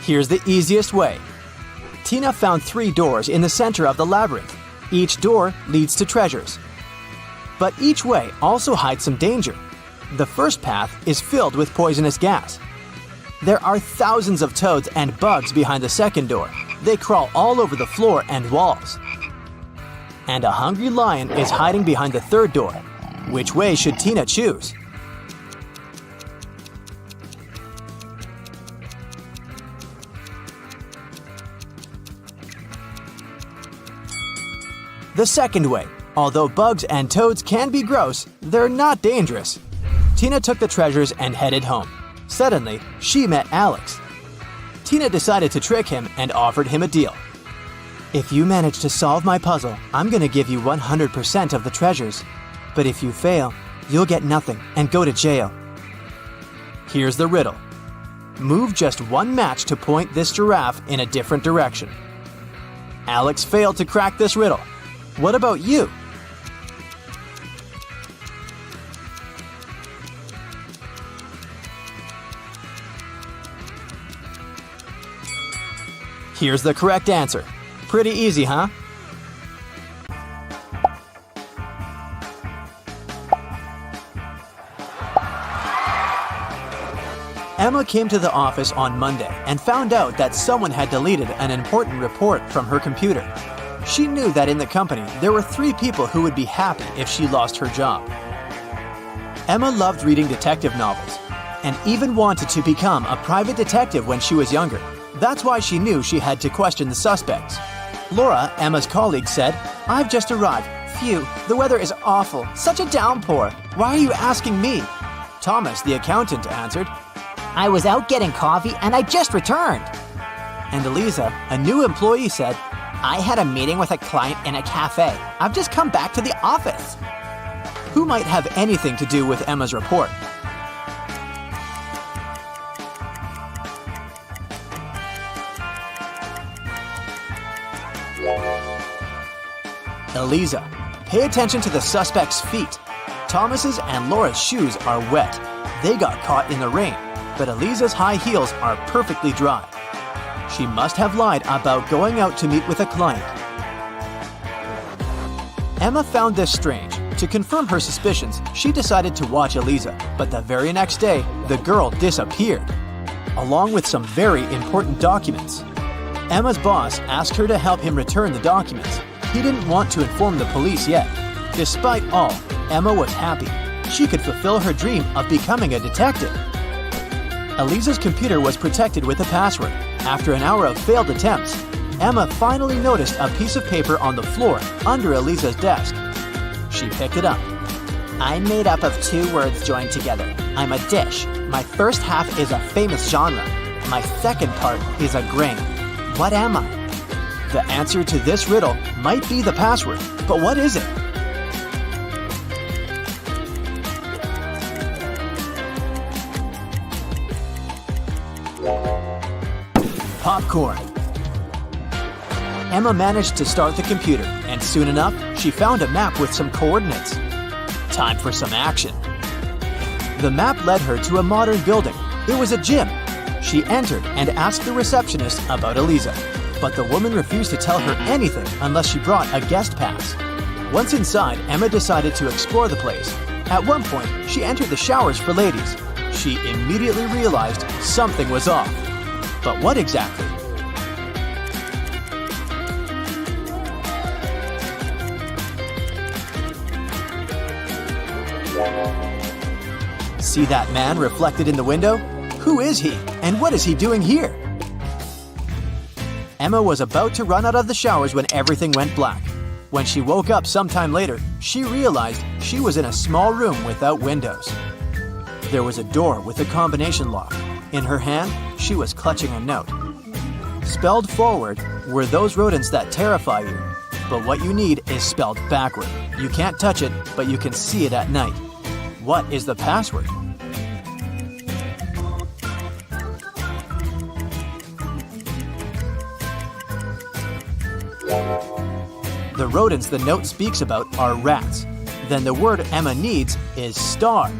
A: Here's the easiest way. Tina found 3 doors in the center of the labyrinth. Each door leads to treasures. But each way also hides some danger. The first path is filled with poisonous gas. There are thousands of toads and bugs behind the second door. They crawl all over the floor and walls. And a hungry lion is hiding behind the third door. Which way should Tina choose? The second way. Although bugs and toads can be gross, they're not dangerous. Tina took the treasures and headed home. Suddenly, she met Alex. Tina decided to trick him and offered him a deal. If you manage to solve my puzzle, I'm going to give you 100% of the treasures. But if you fail, you'll get nothing and go to jail. Here's the riddle. Move just 1 match to point this giraffe in a different direction. Alex failed to crack this riddle. What about you? Here's the correct answer. Pretty easy, huh? Emma came to the office on Monday and found out that someone had deleted an important report from her computer. She knew that in the company there were 3 people who would be happy if she lost her job. Emma loved reading detective novels and even wanted to become a private detective when she was younger. That's why she knew she had to question the suspects. Laura, Emma's colleague, said, "I've just arrived. Phew, the weather is awful. Such a downpour. Why are you asking me?" Thomas, the accountant, answered,
C: I was out getting coffee and I just returned.
A: and Eliza, a new employee, said,
C: I had a meeting with a client in a cafe. I've just come back to the office.
A: who might have anything to do with Emma's report? Eliza, pay attention to the suspect's feet. Thomas's and Laura's shoes are wet. They got caught in the rain, but Eliza's high heels are perfectly dry. She must have lied about going out to meet with a client. Emma found this strange. To confirm her suspicions, she decided to watch Eliza, but the very next day, the girl disappeared, along with some very important documents. Emma's boss asked her to help him return the documents. He didn't want to inform the police yet. Despite all, Emma was happy. She could fulfill her dream of becoming a detective. Eliza's computer was protected with a password. After an hour of failed attempts, Emma finally noticed a piece of paper on the floor under Eliza's desk. She picked it up.
C: I'm made up of 2 words joined together. I'm a dish. My first half is a famous genre. My second part is a grain. What am I?
A: The answer to this riddle might be the password, but what is it? Popcorn. Emma managed to start the computer, and soon enough, she found a map with some coordinates. Time for some action. The map led her to a modern building. It was a gym. She entered and asked the receptionist about Eliza, but the woman refused to tell her anything unless she brought a guest pass. Once inside, Emma decided to explore the place. At one point, she entered the showers for ladies. She immediately realized something was off. But what exactly? See that man reflected in the window? Who is he, and what is he doing here? Emma was about to run out of the showers when everything went black. When she woke up sometime later, she realized she was in a small room without windows. There was a door with a combination lock. In her hand, she was clutching a note. Spelled forward were those rodents that terrify you. But what you need is spelled backward. You can't touch it, but you can see it at night. What is the password? The rodents the note speaks about are rats. Then the word Emma needs is star.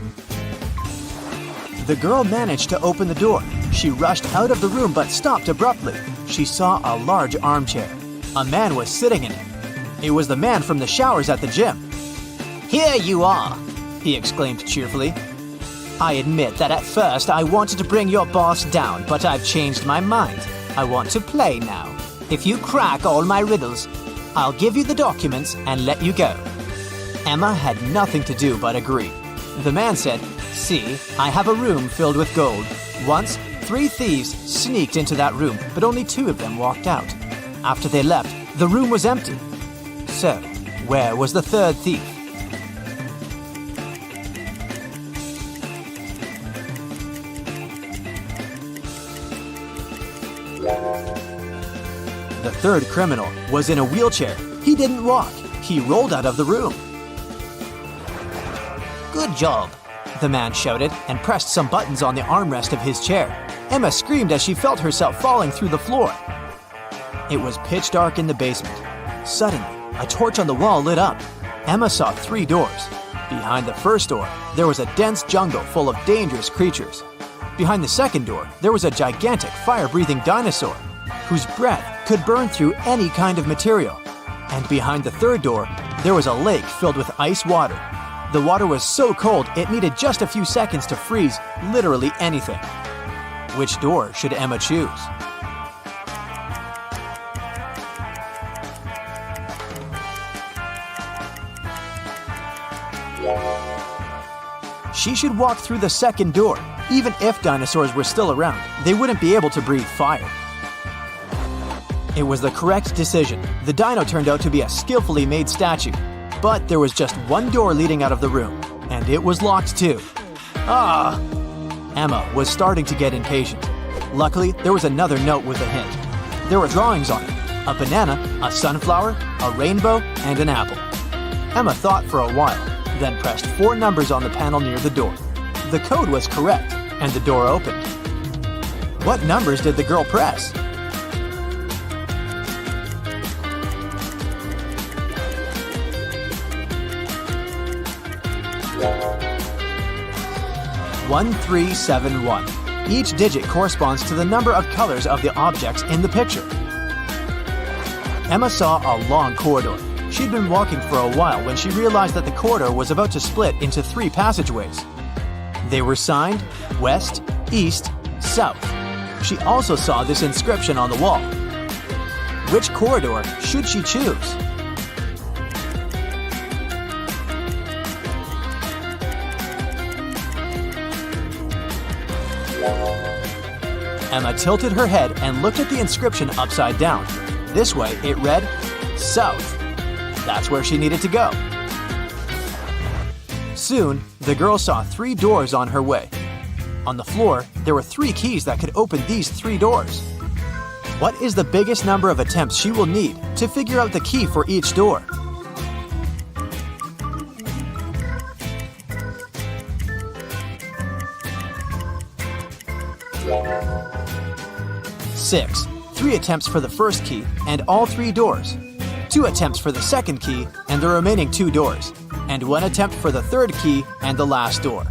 A: The girl managed to open the door. She rushed out of the room but stopped abruptly. She saw a large armchair. A man was sitting in it. It was the man from the showers at the gym.
B: Here you are, he exclaimed cheerfully. I admit that at first I wanted to bring your boss down, but I've changed my mind. I want to play now. If you crack all my riddles, I'll give you the documents and let you go.
A: Emma had nothing to do but agree. The man said, "See, I have a room filled with gold. Once, 3 thieves sneaked into that room, but only 2 of them walked out. After they left, the room was empty. So, where was the 3rd thief?" The 3rd criminal was in a wheelchair. He didn't walk. He rolled out of the room.
B: Good job,
A: The man shouted and pressed some buttons on the armrest of his chair. Emma screamed as she felt herself falling through the floor. It was pitch dark in the basement. Suddenly, a torch on the wall lit up. Emma saw 3 doors. Behind the first door, there was a dense jungle full of dangerous creatures. Behind the second door, there was a gigantic fire-breathing dinosaur whose breath could burn through any kind of material. And behind the third door, there was a lake filled with ice water. The water was so cold it needed just a few seconds to freeze literally anything. Which door should Emma choose? She should walk through the second door. Even if dinosaurs were still around, they wouldn't be able to breathe fire. It was the correct decision. The dino turned out to be a skillfully made statue. But there was just one door leading out of the room, and it was locked too. Ah! Emma was starting to get impatient. Luckily, there was another note with a hint. There were drawings on it: a banana, a sunflower, a rainbow, and an apple. Emma thought for a while, then pressed 4 numbers on the panel near the door. The code was correct, and the door opened. What numbers did the girl press? One, 3, 7, 1. Each digit corresponds to the number of colors of the objects in the picture. Emma saw a long corridor. She'd been walking for a while when she realized that the corridor was about to split into 3 passageways. They were signed West, East, South. She also saw this inscription on the wall. Which corridor should she choose? Emma tilted her head and looked at the inscription upside down. This way, it read, South. That's where she needed to go. Soon, the girl saw 3 doors on her way. On the floor, there were 3 keys that could open these 3 doors. What is the biggest number of attempts she will need to figure out the key for each door? Six. 3 attempts for the first key and all 3 doors. 2 attempts for the second key and the remaining 2 doors. And 1 attempt for the third key and the last door.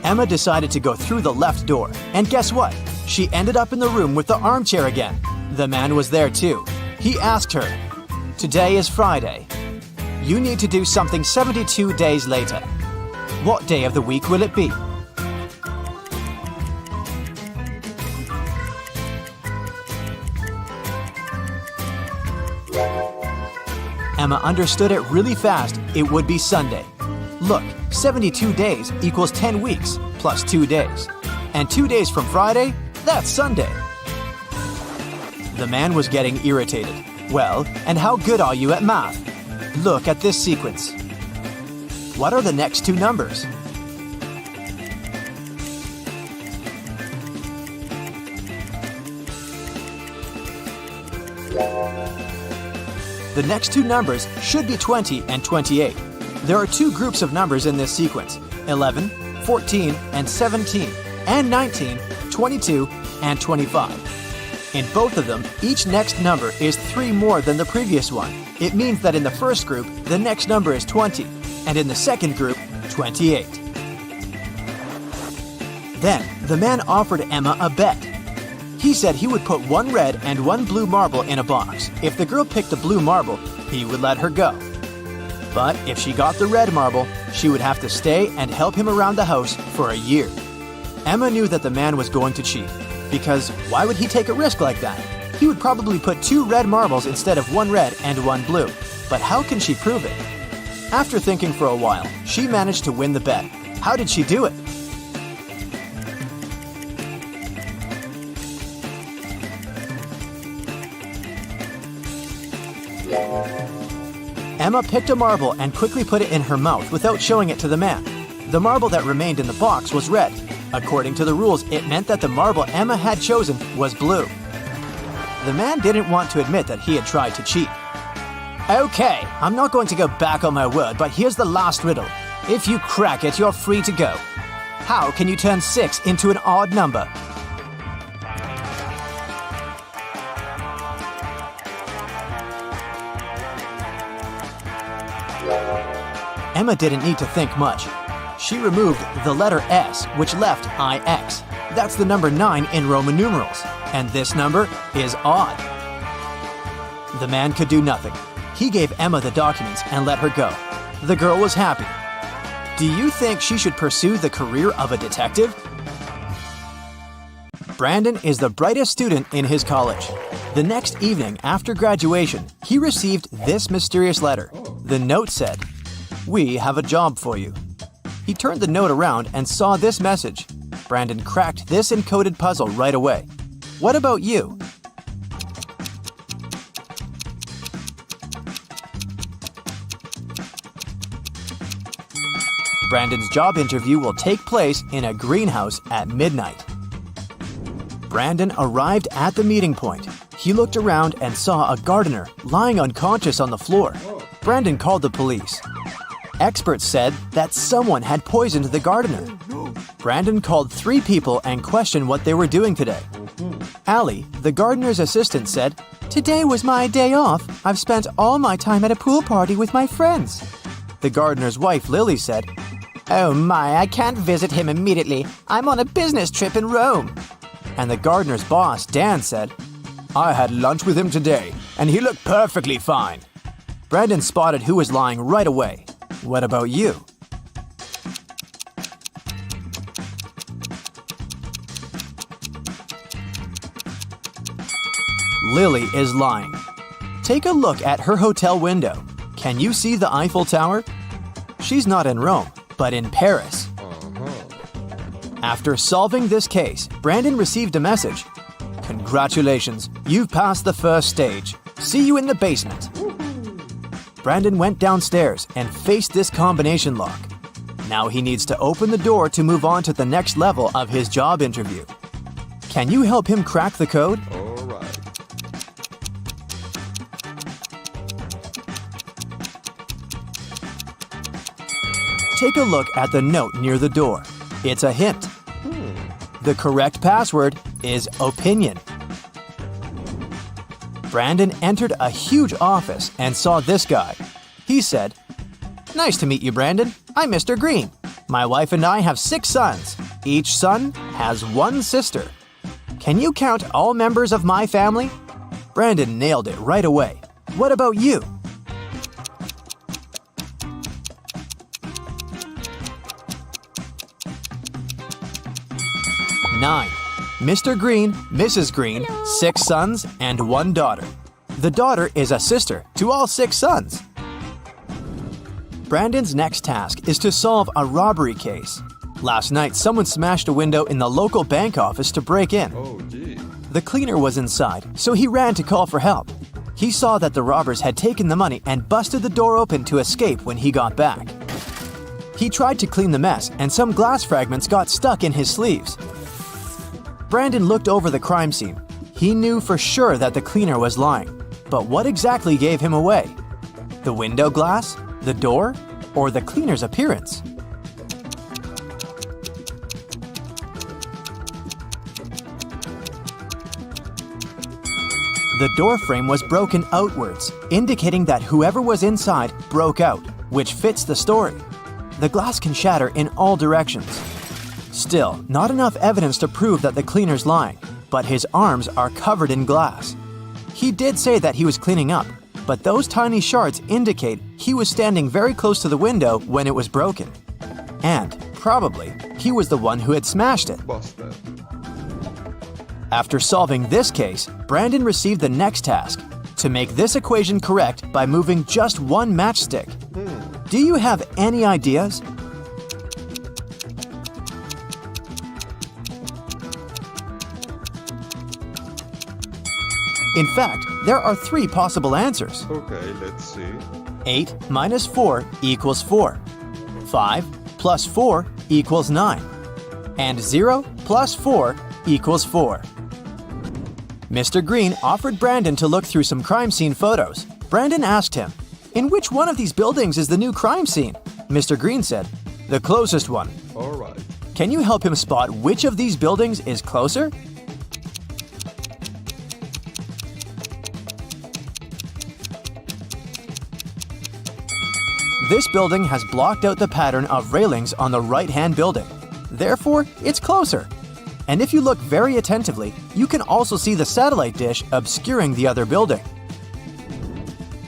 A: Emma decided to go through the left door. And guess what? She ended up in the room with the armchair again. The man was there too. He asked her, "Today is Friday. You need to do something 72 days later. What day of the week will it be? Emma understood it really fast. It would be Sunday. Look, 72 days equals 10 weeks plus 2 days. And 2 days from Friday, that's Sunday. The man was getting irritated. Well, and how good are you at math? Look at this sequence. What are the next two numbers? The next two numbers should be 20 and 28. There are two groups of numbers in this sequence, 11, 14, and 17, and 19, 22, and 25. In both of them, each next number is 3 more than the previous one. It means that in the first group, the next number is 20, and in the second group, 28. Then, the man offered Emma a bet. He said he would put 1 red and 1 blue marble in a box. If the girl picked the blue marble, he would let her go. But if she got the red marble, she would have to stay and help him around the house for a year. Emma knew that the man was going to cheat, because why would he take a risk like that? He would probably put 2 red marbles instead of 1 red and 1 blue. But how can she prove it? After thinking for a while, she managed to win the bet. How did she do it? Emma picked a marble and quickly put it in her mouth without showing it to the man. The marble that remained in the box was red. According to the rules, it meant that the marble Emma had chosen was blue. The man didn't want to admit that he had tried to cheat. Okay, I'm not going to go back on my word, but here's the last riddle. If you crack it, you're free to go. How can you turn 6 into an odd number? Emma didn't need to think much. She removed the letter S, which left IX. That's the number 9 in Roman numerals, and this number is odd. The man could do nothing. He gave Emma the documents and let her go. The girl was happy. Do you think she should pursue the career of a detective? Brandon is the brightest student in his college. The next evening after graduation, he received this mysterious letter. The note said, "We have a job for you." He turned the note around and saw this message. Brandon cracked this encoded puzzle right away. What about you? Brandon's job interview will take place in a greenhouse at midnight. Brandon arrived at the meeting point. He looked around and saw a gardener lying unconscious on the floor. Brandon called the police. Experts said that someone had poisoned the gardener. Brandon called 3 people and questioned what they were doing today. Allie, the gardener's assistant, said, "Today was my day off. I've spent all my time at a pool party with my friends." The gardener's wife, Lily, said, "Oh my, I can't visit him immediately. I'm on a business trip in Rome." And the gardener's boss, Dan, said, "I had lunch with him today, and he looked perfectly fine." Brandon spotted who was lying right away. What about you? Lily is lying. Take a look at her hotel window. Can you see the Eiffel Tower? She's not in Rome, but in Paris. After solving this case, Brandon received a message. "Congratulations, you've passed the first stage. See you in the basement." Brandon went downstairs and faced this combination lock. Now he needs to open the door to move on to the next level of his job interview. Can you help him crack the code? Take a look at the note near the door. It's a hint. The correct password is opinion. Brandon entered a huge office and saw this guy. He said, "Nice to meet you, Brandon. I'm Mr. Green. My wife and I have 6 sons. Each son has 1 sister. Can you count all members of my family?" Brandon nailed it right away. What about you? 9. Mr. Green, Mrs. Green, 6 sons and 1 daughter. The daughter is a sister to all 6 sons. Brandon's next task is to solve a robbery case. Last night, someone smashed a window in the local bank office to break in.
F: Oh, gee.
A: The cleaner was inside, so he ran to call for help. He saw that the robbers had taken the money and busted the door open to escape when he got back. He tried to clean the mess, and some glass fragments got stuck in his sleeves. Brandon looked over the crime scene. He knew for sure that the cleaner was lying. But what exactly gave him away? The window glass? The door? Or the cleaner's appearance? The door frame was broken outwards, indicating that whoever was inside broke out, which fits the story. The glass can shatter in all directions. Still, not enough evidence to prove that the cleaner's lying, but his arms are covered in glass. He did say that he was cleaning up, but those tiny shards indicate he was standing very close to the window when it was broken. And, probably, he was the one who had smashed it.
F: Busted.
A: After solving this case, Brandon received the next task, to make this equation correct by moving just one matchstick. Do you have any ideas? In fact, there are 3 possible answers.
F: Okay, let's see.
A: 8 minus 4 equals 4. 5 plus 4 equals 9. And 0 plus 4 equals 4. Mr. Green offered Brandon to look through some crime scene photos. Brandon asked him, "In which one of these buildings is the new crime scene?" Mr. Green said, "The closest one."
F: All right.
A: Can you help him spot which of these buildings is closer? This building has blocked out the pattern of railings on the right-hand building. Therefore, it's closer. And if you look very attentively, you can also see the satellite dish obscuring the other building.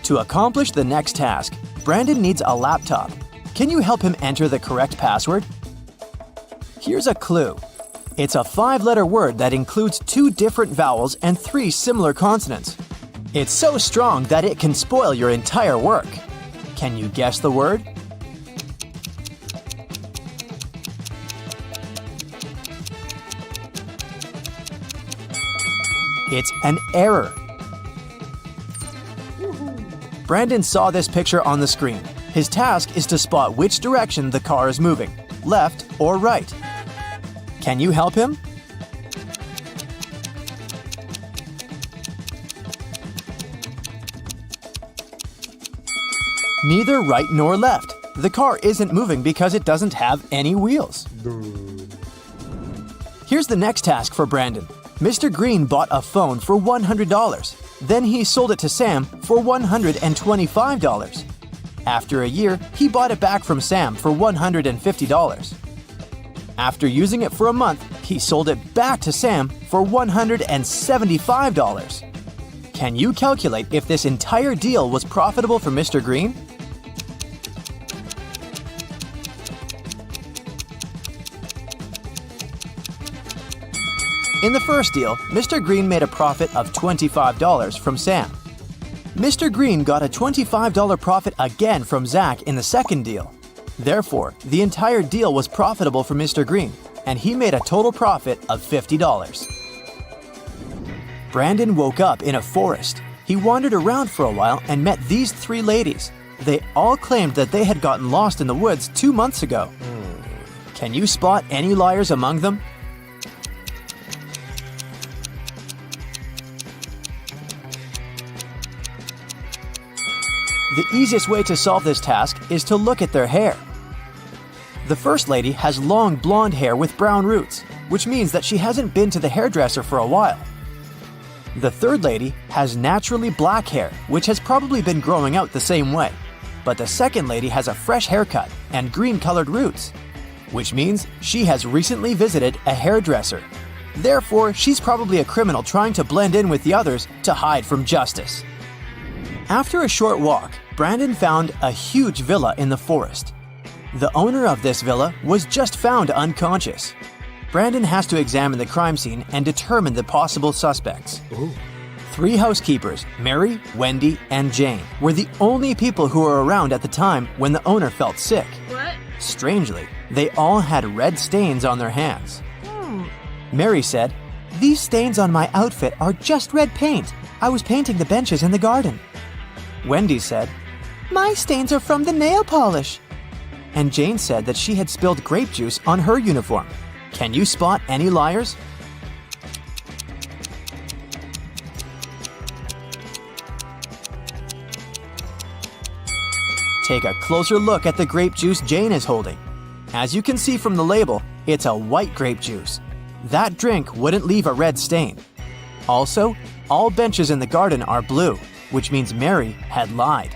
A: To accomplish the next task, Brandon needs a laptop. Can you help him enter the correct password? Here's a clue. It's a 5-letter word that includes 2 different vowels and 3 similar consonants. It's so strong that it can spoil your entire work. Can you guess the word? It's an error. Brandon saw this picture on the screen. His task is to spot which direction the car is moving, left or right. Can you help him? Neither right nor left. The car isn't moving because it doesn't have any wheels. Here's the next task for Brandon. Mr. Green bought a phone for $100. Then he sold it to Sam for $125. After a year, he bought it back from Sam for $150. After using it for a month, he sold it back to Sam for $175. Can you calculate if this entire deal was profitable for Mr. Green? In the first deal, Mr. Green made a profit of $25 from Sam. Mr. Green got a $25 profit again from Zach in the second deal. Therefore, the entire deal was profitable for Mr. Green, and he made a total profit of $50. Brandon woke up in a forest. He wandered around for a while and met these 3 ladies. They all claimed that they had gotten lost in the woods 2 months ago. Can you spot any liars among them? The easiest way to solve this task is to look at their hair. The first lady has long blonde hair with brown roots, which means that she hasn't been to the hairdresser for a while. The third lady has naturally black hair, which has probably been growing out the same way. But the second lady has a fresh haircut and green-colored roots, which means she has recently visited a hairdresser. Therefore, she's probably a criminal trying to blend in with the others to hide from justice. After a short walk, Brandon found a huge villa in the forest. The owner of this villa was just found unconscious. Brandon has to examine the crime scene and determine the possible suspects.
B: Ooh.
A: 3 housekeepers, Mary, Wendy, and Jane, were the only people who were around at the time when the owner felt sick.
D: What?
A: Strangely, they all had red stains on their hands. Mary said,
C: These stains on my outfit are just red paint. I was painting the benches in the garden.
A: Wendy said,
C: My stains are from the nail polish.
A: and Jane said that she had spilled grape juice on her uniform. Can you spot any liars? Take a closer look at the grape juice Jane is holding. As you can see from the label, it's a white grape juice. That drink wouldn't leave a red stain. Also, all benches in the garden are blue, which means Mary had lied.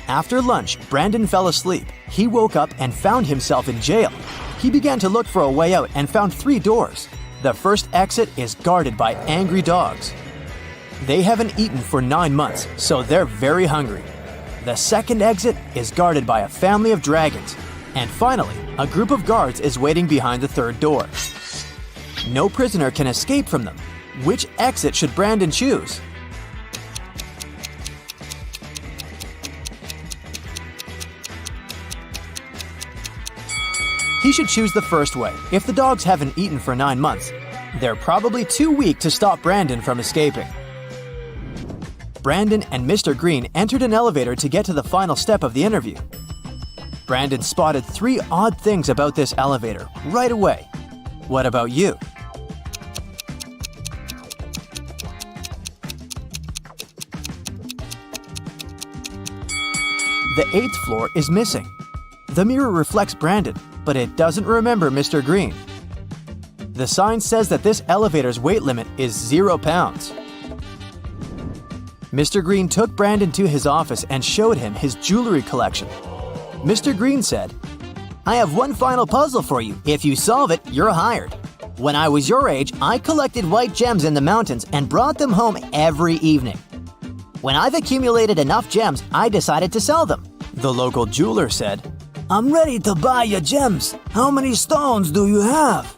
A: After lunch, Brandon fell asleep. He woke up and found himself in jail. He began to look for a way out and found 3 doors. The first exit is guarded by angry dogs. They haven't eaten for 9 months, so they're very hungry. The second exit is guarded by a family of dragons. And finally, a group of guards is waiting behind the third door. No prisoner can escape from them. Which exit should Brandon choose? He should choose the first way. If the dogs haven't eaten for 9 months, they're probably too weak to stop Brandon from escaping. Brandon and Mr. Green entered an elevator to get to the final step of the interview. Brandon spotted 3 odd things about this elevator right away. What about you? The 8th floor is missing. The mirror reflects Brandon, but it doesn't remember Mr. Green. The sign says that this elevator's weight limit is 0 pounds. Mr. Green took Brandon to his office and showed him his jewelry collection. Mr. Green said, I have one final puzzle for you. If you solve it, you're hired. When I was your age, I collected white gems in the mountains and brought them home every evening. When I've accumulated enough gems, I decided to sell them. The local jeweler said,
B: I'm ready to buy your gems. How many stones do you have?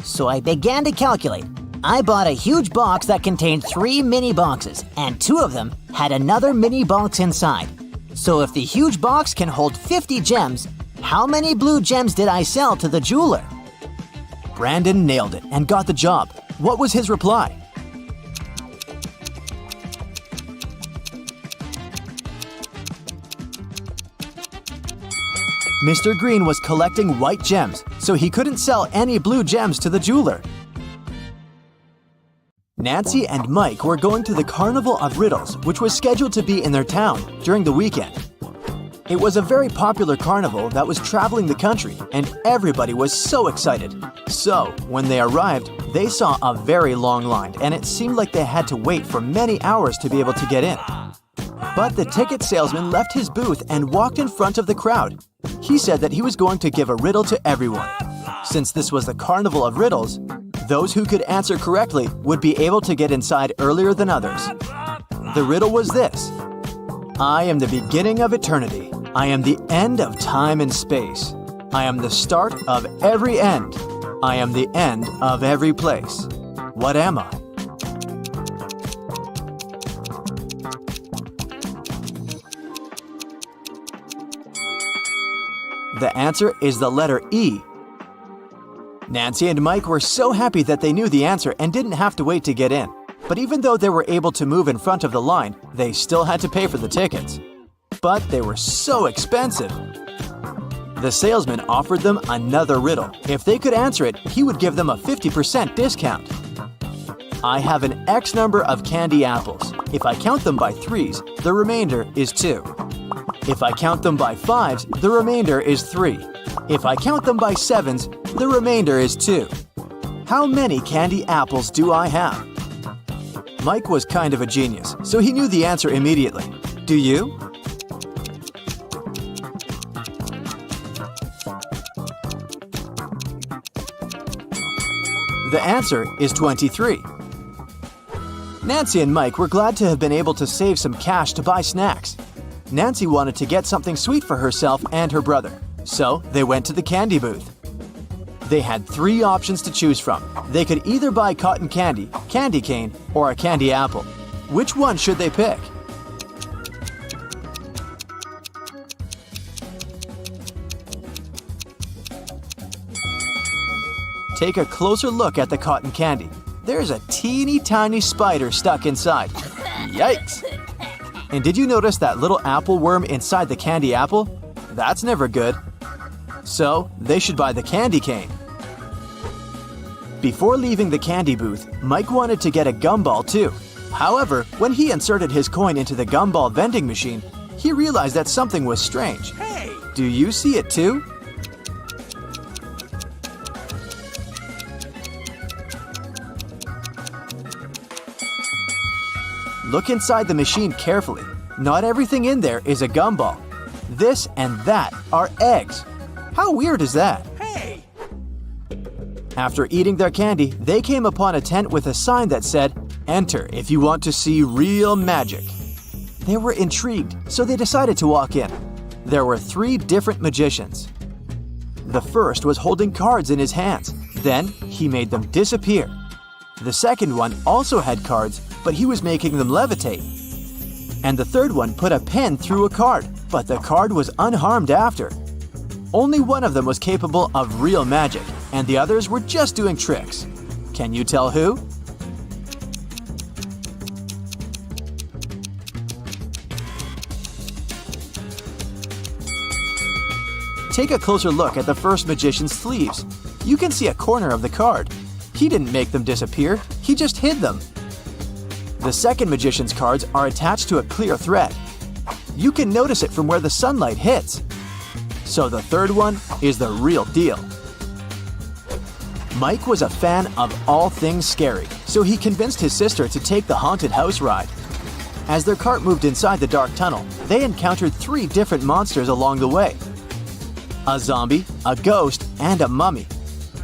F: So I began to calculate. I bought a huge box that contained 3 mini boxes, and 2 of them had another mini box inside. So if the huge box can hold 50 gems, how many blue gems did I sell to the jeweler?
A: Brandon nailed it and got the job. What was his reply? Mr. Green was collecting white gems, so he couldn't sell any blue gems to the jeweler. Nancy and Mike were going to the Carnival of Riddles, which was scheduled to be in their town during the weekend. It was a very popular carnival that was traveling the country, and everybody was so excited. So, when they arrived, they saw a very long line, and it seemed like they had to wait for many hours to be able to get in. But the ticket salesman left his booth and walked in front of the crowd. He said that he was going to give a riddle to everyone. Since this was the Carnival of Riddles, those who could answer correctly would be able to get inside earlier than others. The riddle was this: I am the beginning of eternity. I am the end of time and space. I am the start of every end. I am the end of every place. What am I? The answer is the letter E. Nancy and Mike were so happy that they knew the answer and didn't have to wait to get in. But even though they were able to move in front of the line, they still had to pay for the tickets. But they were so expensive. The salesman offered them another riddle. If they could answer it, he would give them a 50% discount. I have an X number of candy apples. If I count them by 3s, the remainder is 2. If I count them by 5s, the remainder is 3. If I count them by 7s, the remainder is 2. How many candy apples do I have? Mike was kind of a genius, so he knew the answer immediately. Do you? The answer is 23. Nancy and Mike were glad to have been able to save some cash to buy snacks. Nancy wanted to get something sweet for herself and her brother, so they went to the candy booth. They had 3 options to choose from. They could either buy cotton candy, candy cane, or a candy apple. Which one should they pick? Take a closer look at the cotton candy. There's a teeny tiny spider stuck inside. Yikes! And did you notice that little apple worm inside the candy apple? That's never good. So, they should buy the candy cane. Before leaving the candy booth, Mike wanted to get a gumball too. However, when he inserted his coin into the gumball vending machine, he realized that something was strange.
D: Hey!
A: Do you see it too? Look inside the machine carefully. Not everything in there is a gumball. This and that are eggs. How weird is that?
D: Hey!
A: After eating their candy, they came upon a tent with a sign that said, "Enter if you want to see real magic." They were intrigued, so they decided to walk in. There were 3 different magicians. The first was holding cards in his hands. Then he made them disappear. The second one also had cards, but he was making them levitate. And the third one put a pen through a card, but the card was unharmed after. Only one of them was capable of real magic, and the others were just doing tricks. Can you tell who? Take a closer look at the first magician's sleeves. You can see a corner of the card. He didn't make them disappear, he just hid them. The second magician's cards are attached to a clear thread. You can notice it from where the sunlight hits. So the third one is the real deal. Mike was a fan of all things scary, so he convinced his sister to take the haunted house ride. As their cart moved inside the dark tunnel, they encountered 3 different monsters along the way. A zombie, a ghost, and a mummy.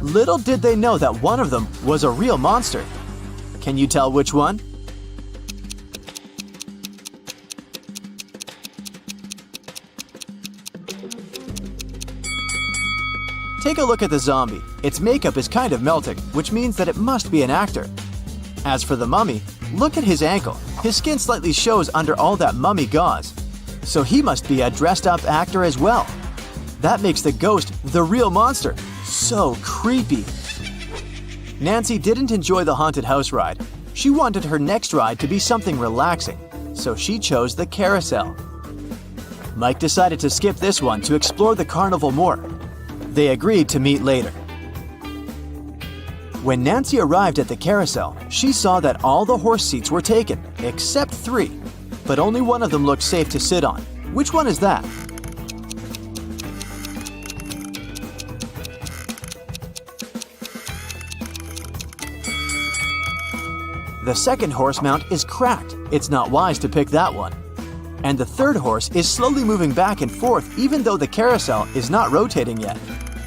A: Little did they know that one of them was a real monster. Can you tell which one? Take a look at the zombie. Its makeup is kind of melting, which means that it must be an actor. As for the mummy, look at his ankle. His skin slightly shows under all that mummy gauze. So he must be a dressed-up actor as well. That makes the ghost the real monster. So creepy. Nancy didn't enjoy the haunted house ride. She wanted her next ride to be something relaxing, so she chose the carousel. Mike decided to skip this one to explore the carnival more. They agreed to meet later. When Nancy arrived at the carousel, she saw that all the horse seats were taken, except 3. But only one of them looked safe to sit on. Which one is that? The second horse mount is cracked. It's not wise to pick that one. And the third horse is slowly moving back and forth even though the carousel is not rotating yet.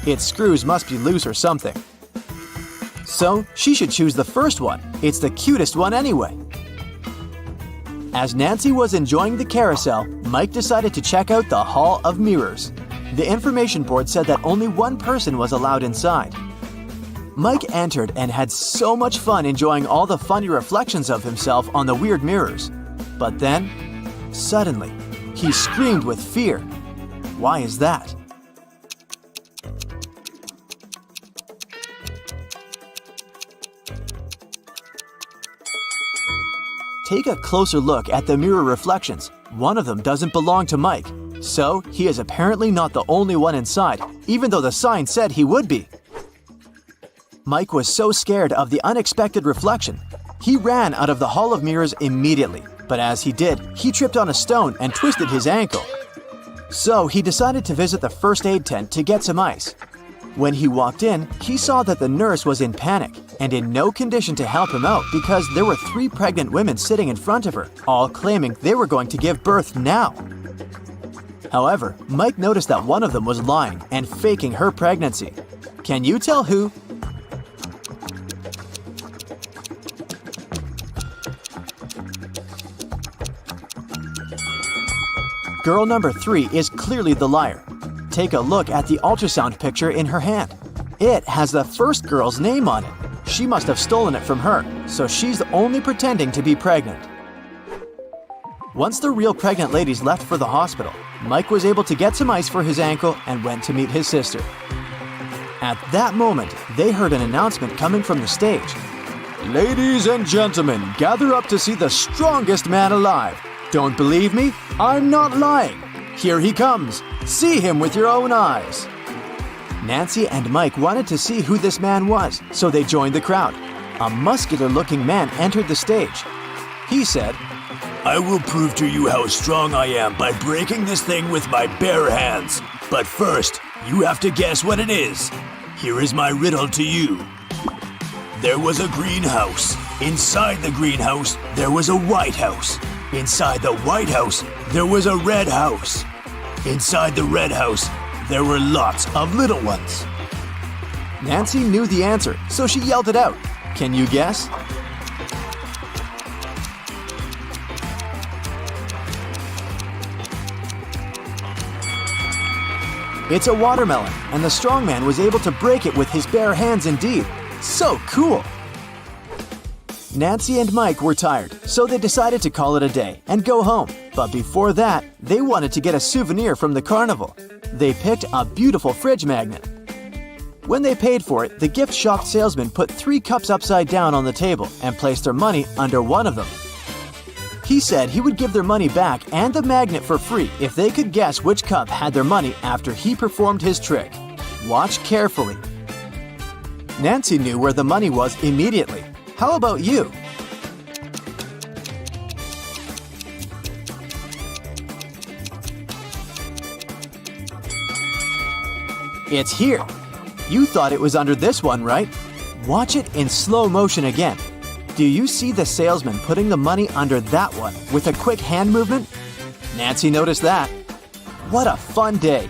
A: Its screws must be loose or something. So she should choose the first one. It's the cutest one anyway. As Nancy was enjoying the carousel, Mike decided to check out the Hall of Mirrors. The information board said that only one person was allowed inside. Mike entered and had so much fun enjoying all the funny reflections of himself on the weird mirrors. But then, suddenly, he screamed with fear. Why is that? Take a closer look at the mirror reflections. One of them doesn't belong to Mike, so he is apparently not the only one inside, even though the sign said he would be. Mike was so scared of the unexpected reflection. He ran out of the Hall of Mirrors immediately, but as he did, he tripped on a stone and twisted his ankle. So he decided to visit the first aid tent to get some ice. When he walked in, he saw that the nurse was in panic and in no condition to help him out because there were 3 pregnant women sitting in front of her, all claiming they were going to give birth now. However, Mike noticed that one of them was lying and faking her pregnancy. Can you tell who? Girl number 3 is clearly the liar. Take a look at the ultrasound picture in her hand. It has the first girl's name on it. She must have stolen it from her, so she's only pretending to be pregnant. Once the real pregnant ladies left for the hospital, Mike was able to get some ice for his ankle and went to meet his sister. At that moment, they heard an announcement coming from the stage. "Ladies and gentlemen, gather up to see the strongest man alive. Don't believe me? I'm not lying. Here he comes. See him with your own eyes." Nancy and Mike wanted to see who this man was, so they joined the crowd. A muscular-looking man entered the stage. He said,
B: I will prove to you how strong I am by breaking this thing with my bare hands. But first, you have to guess what it is. Here is my riddle to you. There was a greenhouse. Inside the greenhouse, there was a white house. Inside the white house, there was a red house. Inside the red house, there were lots of little ones.
A: Nancy knew the answer, so she yelled it out. Can you guess? It's a watermelon, and the strong man was able to break it with his bare hands indeed. So cool! Nancy and Mike were tired, so they decided to call it a day and go home. But before that, they wanted to get a souvenir from the carnival. They picked a beautiful fridge magnet. When they paid for it, the gift shop salesman put 3 cups upside down on the table and placed their money under one of them. He said he would give their money back and the magnet for free if they could guess which cup had their money after he performed his trick. Watch carefully. Nancy knew where the money was immediately. How about you? It's here. You thought it was under this one, right? Watch it in slow motion again. Do you see the salesman putting the money under that one with a quick hand movement? Nancy noticed that. What a fun day!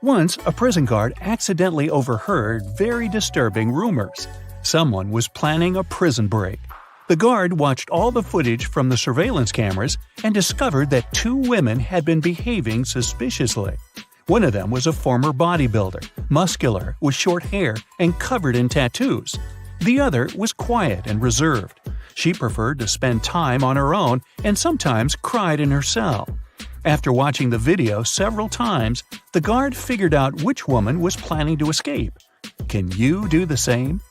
E: Once, a prison guard accidentally overheard very disturbing rumors. Someone was planning a prison break. The guard watched all the footage from the surveillance cameras and discovered that 2 women had been behaving suspiciously. One of them was a former bodybuilder, muscular, with short hair, and covered in tattoos. The other was quiet and reserved. She preferred to spend time on her own and sometimes cried in her cell. After watching the video several times, the guard figured out which woman was planning to escape. Can you do the same?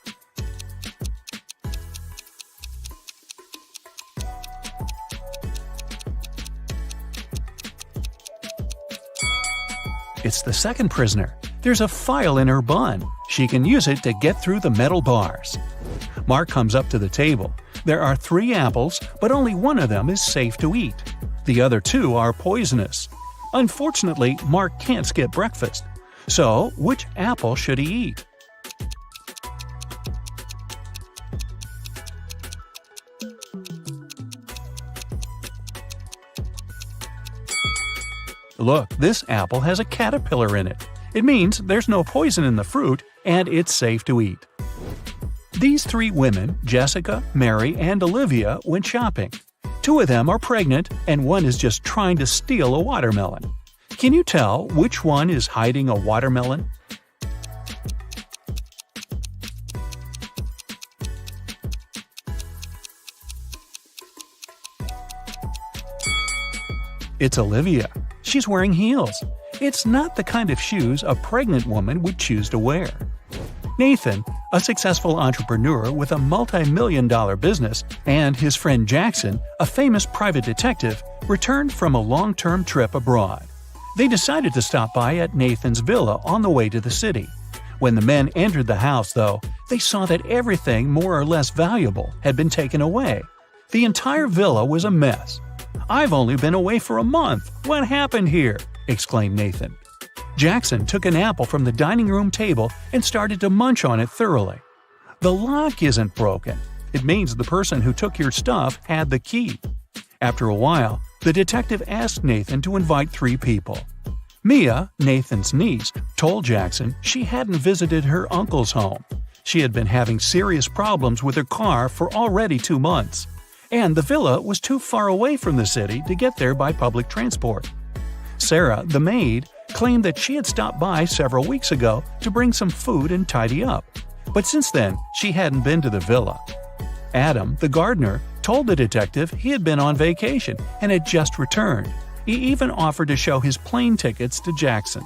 E: It's the second prisoner. There's a file in her bun. She can use it to get through the metal bars. Mark comes up to the table. There are 3 apples, but only one of them is safe to eat. The other 2 are poisonous. Unfortunately, Mark can't skip breakfast. So, which apple should he eat? Look, this apple has a caterpillar in it. It means there's no poison in the fruit and it's safe to eat. These 3 women, Jessica, Mary, and Olivia, went shopping. 2 of them are pregnant and one is just trying to steal a watermelon. Can you tell which one is hiding a watermelon? It's Olivia. She's wearing heels. It's not the kind of shoes a pregnant woman would choose to wear. Nathan, a successful entrepreneur with a multi-million-dollar business, and his friend Jackson, a famous private detective, returned from a long-term trip abroad. They decided to stop by at Nathan's villa on the way to the city. When the men entered the house, though, they saw that everything more or less valuable had been taken away. The entire villa was a mess. "I've only been away for a month. What happened here?" exclaimed Nathan. Jackson took an apple from the dining room table and started to munch on it thoroughly. "The lock isn't broken. It means the person who took your stuff had the key." After a while, the detective asked Nathan to invite 3 people. Mia, Nathan's niece, told Jackson she hadn't visited her uncle's home. She had been having serious problems with her car for already 2 months. And the villa was too far away from the city to get there by public transport. Sarah, the maid, claimed that she had stopped by several weeks ago to bring some food and tidy up, but since then she hadn't been to the villa. Adam, the gardener, told the detective he had been on vacation and had just returned. He even offered to show his plane tickets to Jackson.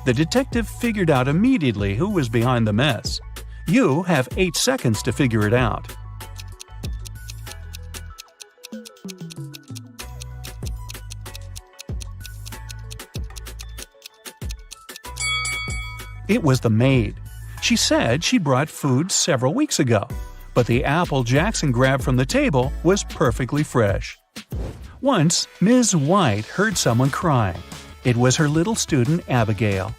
E: The detective figured out immediately who was behind the mess. You have 8 seconds to figure it out. It was the maid. She said she brought food several weeks ago, but the apple Jackson grabbed from the table was perfectly fresh. Once, Ms. White heard someone crying. It was her little student, Abigail.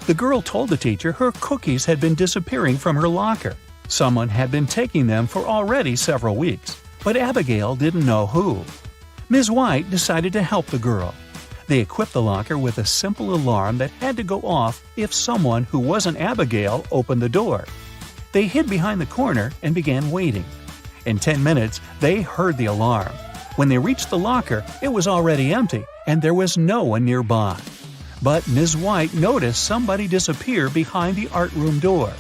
E: The girl told the teacher her cookies had been disappearing from her locker. Someone had been taking them for already several weeks, but Abigail didn't know who. Ms. White decided to help the girl. They equipped the locker with a simple alarm that had to go off if someone who wasn't Abigail opened the door. They hid behind the corner and began waiting. In 10 minutes, they heard the alarm. When they reached the locker, it was already empty and there was no one nearby. But Ms. White noticed somebody disappear behind the art room door.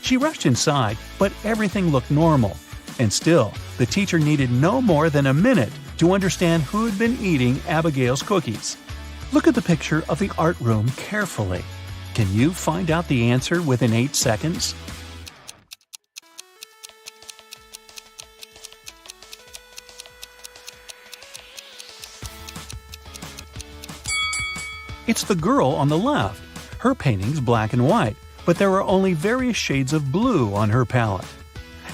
E: She rushed inside, but everything looked normal. And still, the teacher needed no more than a minute to understand who had been eating Abigail's cookies. Look at the picture of the art room carefully. Can you find out the answer within 8 seconds? It's the girl on the left. Her painting's black and white, but there are only various shades of blue on her palette.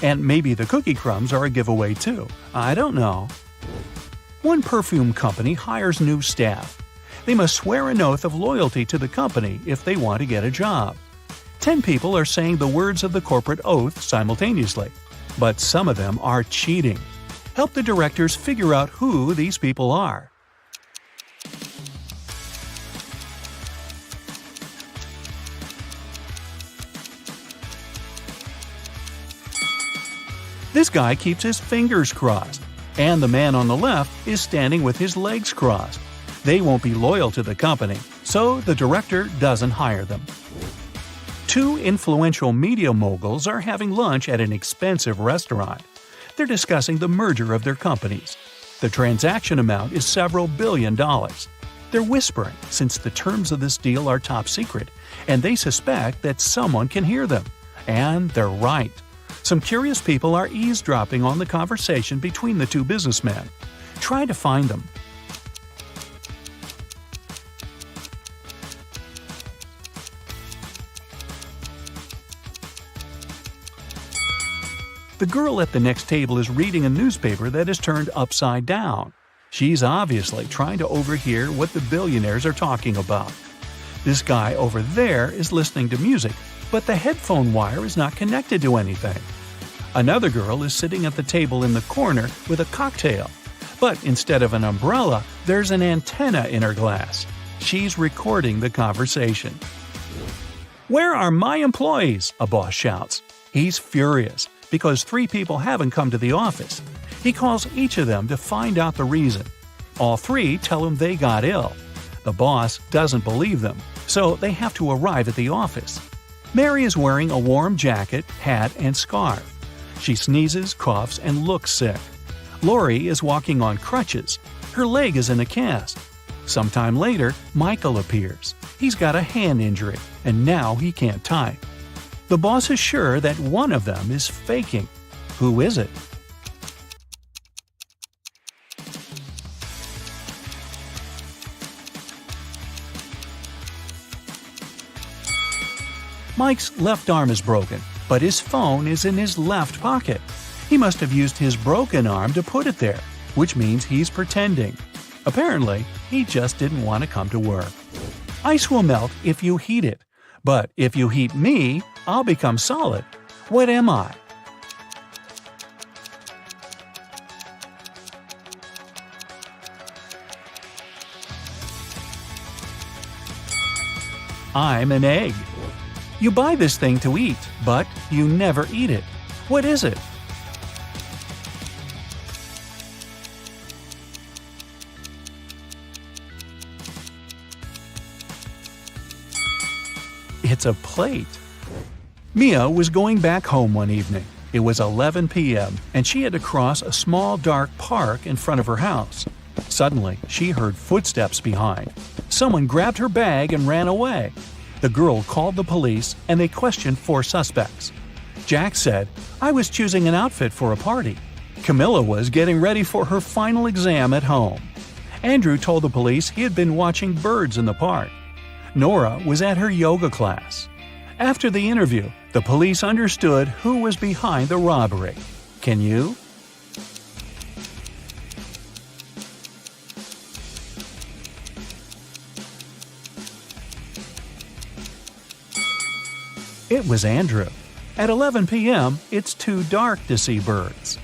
E: And maybe the cookie crumbs are a giveaway too. I don't know. One perfume company hires new staff. They must swear an oath of loyalty to the company if they want to get a job. 10 people are saying the words of the corporate oath simultaneously, but some of them are cheating. Help the directors figure out who these people are. This guy keeps his fingers crossed, and the man on the left is standing with his legs crossed. They won't be loyal to the company, so the director doesn't hire them. 2 influential media moguls are having lunch at an expensive restaurant. They're discussing the merger of their companies. The transaction amount is several billion dollars. They're whispering since the terms of this deal are top secret, and they suspect that someone can hear them. And they're right. Some curious people are eavesdropping on the conversation between the 2 businessmen. Try to find them. The girl at the next table is reading a newspaper that is turned upside down. She's obviously trying to overhear what the billionaires are talking about. This guy over there is listening to music, but the headphone wire is not connected to anything. Another girl is sitting at the table in the corner with a cocktail, but instead of an umbrella, there's an antenna in her glass. She's recording the conversation. "Where are my employees?" a boss shouts. He's furious because 3 people haven't come to the office. He calls each of them to find out the reason. All 3 tell him they got ill. The boss doesn't believe them, so they have to arrive at the office. Mary is wearing a warm jacket, hat, and scarf. She sneezes, coughs, and looks sick. Lori is walking on crutches. Her leg is in a cast. Sometime later, Michael appears. He's got a hand injury, and now he can't type. The boss is sure that one of them is faking. Who is it? Mike's left arm is broken, but his phone is in his left pocket. He must have used his broken arm to put it there, which means he's pretending. Apparently, he just didn't want to come to work. Ice will melt if you heat it, but if you heat me, I'll become solid. What am I? I'm an egg. You buy this thing to eat, but you never eat it. What is it? It's a plate. Mia was going back home one evening. It was 11 p.m., and she had to cross a small dark park in front of her house. Suddenly, she heard footsteps behind. Someone grabbed her bag and ran away. The girl called the police, and they questioned 4 suspects. Jack said, "I was choosing an outfit for a party." Camilla was getting ready for her final exam at home. Andrew told the police he had been watching birds in the park. Nora was at her yoga class. After the interview, the police understood who was behind the robbery. Can you? It was Andrew. At 11 p.m., it's too dark to see birds.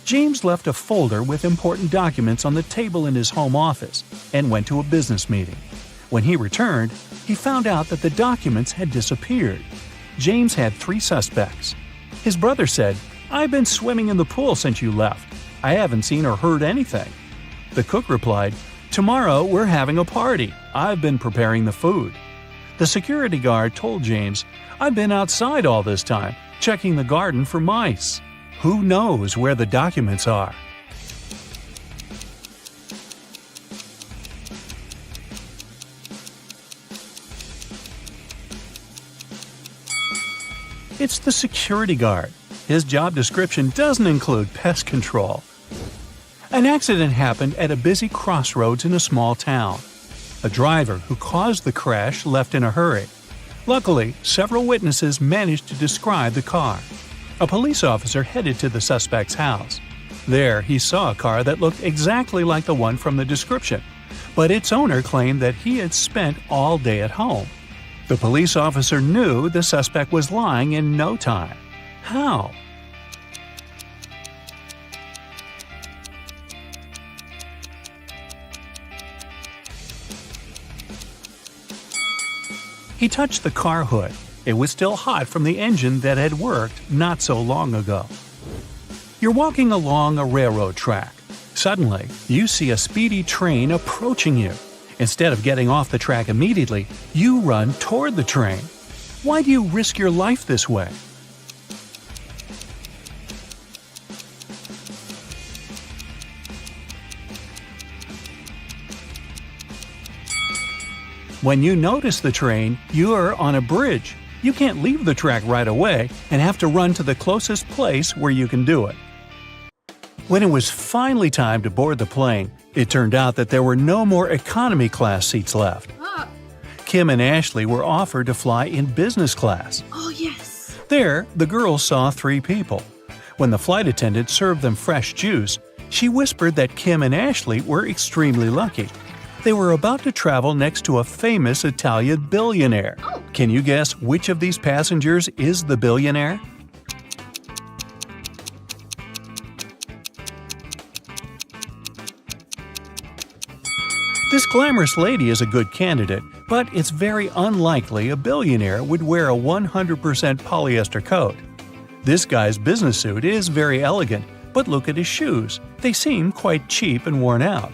E: James left a folder with important documents on the table in his home office and went to a business meeting. When he returned, he found out that the documents had disappeared. James had 3 suspects. His brother said, "I've been swimming in the pool since you left. I haven't seen or heard anything." The cook replied, "Tomorrow we're having a party. I've been preparing the food." The security guard told James, "I've been outside all this time, checking the garden for mice." Who knows where the documents are? It's the security guard. His job description doesn't include pest control. An accident happened at a busy crossroads in a small town. A driver who caused the crash left in a hurry. Luckily, several witnesses managed to describe the car. A police officer headed to the suspect's house. There, he saw a car that looked exactly like the one from the description, but its owner claimed that he had spent all day at home. The police officer knew the suspect was lying in no time. How? He touched the car hood. It was still hot from the engine that had worked not so long ago. You're walking along a railroad track. Suddenly, you see a speedy train approaching you. Instead of getting off the track immediately, you run toward the train. Why do you risk your life this way? When you notice the train, you're on a bridge. You can't leave the track right away and have to run to the closest place where you can do it. When it was finally time to board the plane, it turned out that there were no more economy class seats left. Kim and Ashley were offered to fly in business class.
D: Oh, yes.
E: There, the girls saw 3 people. When the flight attendant served them fresh juice, she whispered that Kim and Ashley were extremely lucky. They were about to travel next to a famous Italian billionaire. Can you guess which of these passengers is the billionaire? This glamorous lady is a good candidate, but it's very unlikely a billionaire would wear a 100% polyester coat. This guy's business suit is very elegant, but look at his shoes. They seem quite cheap and worn out.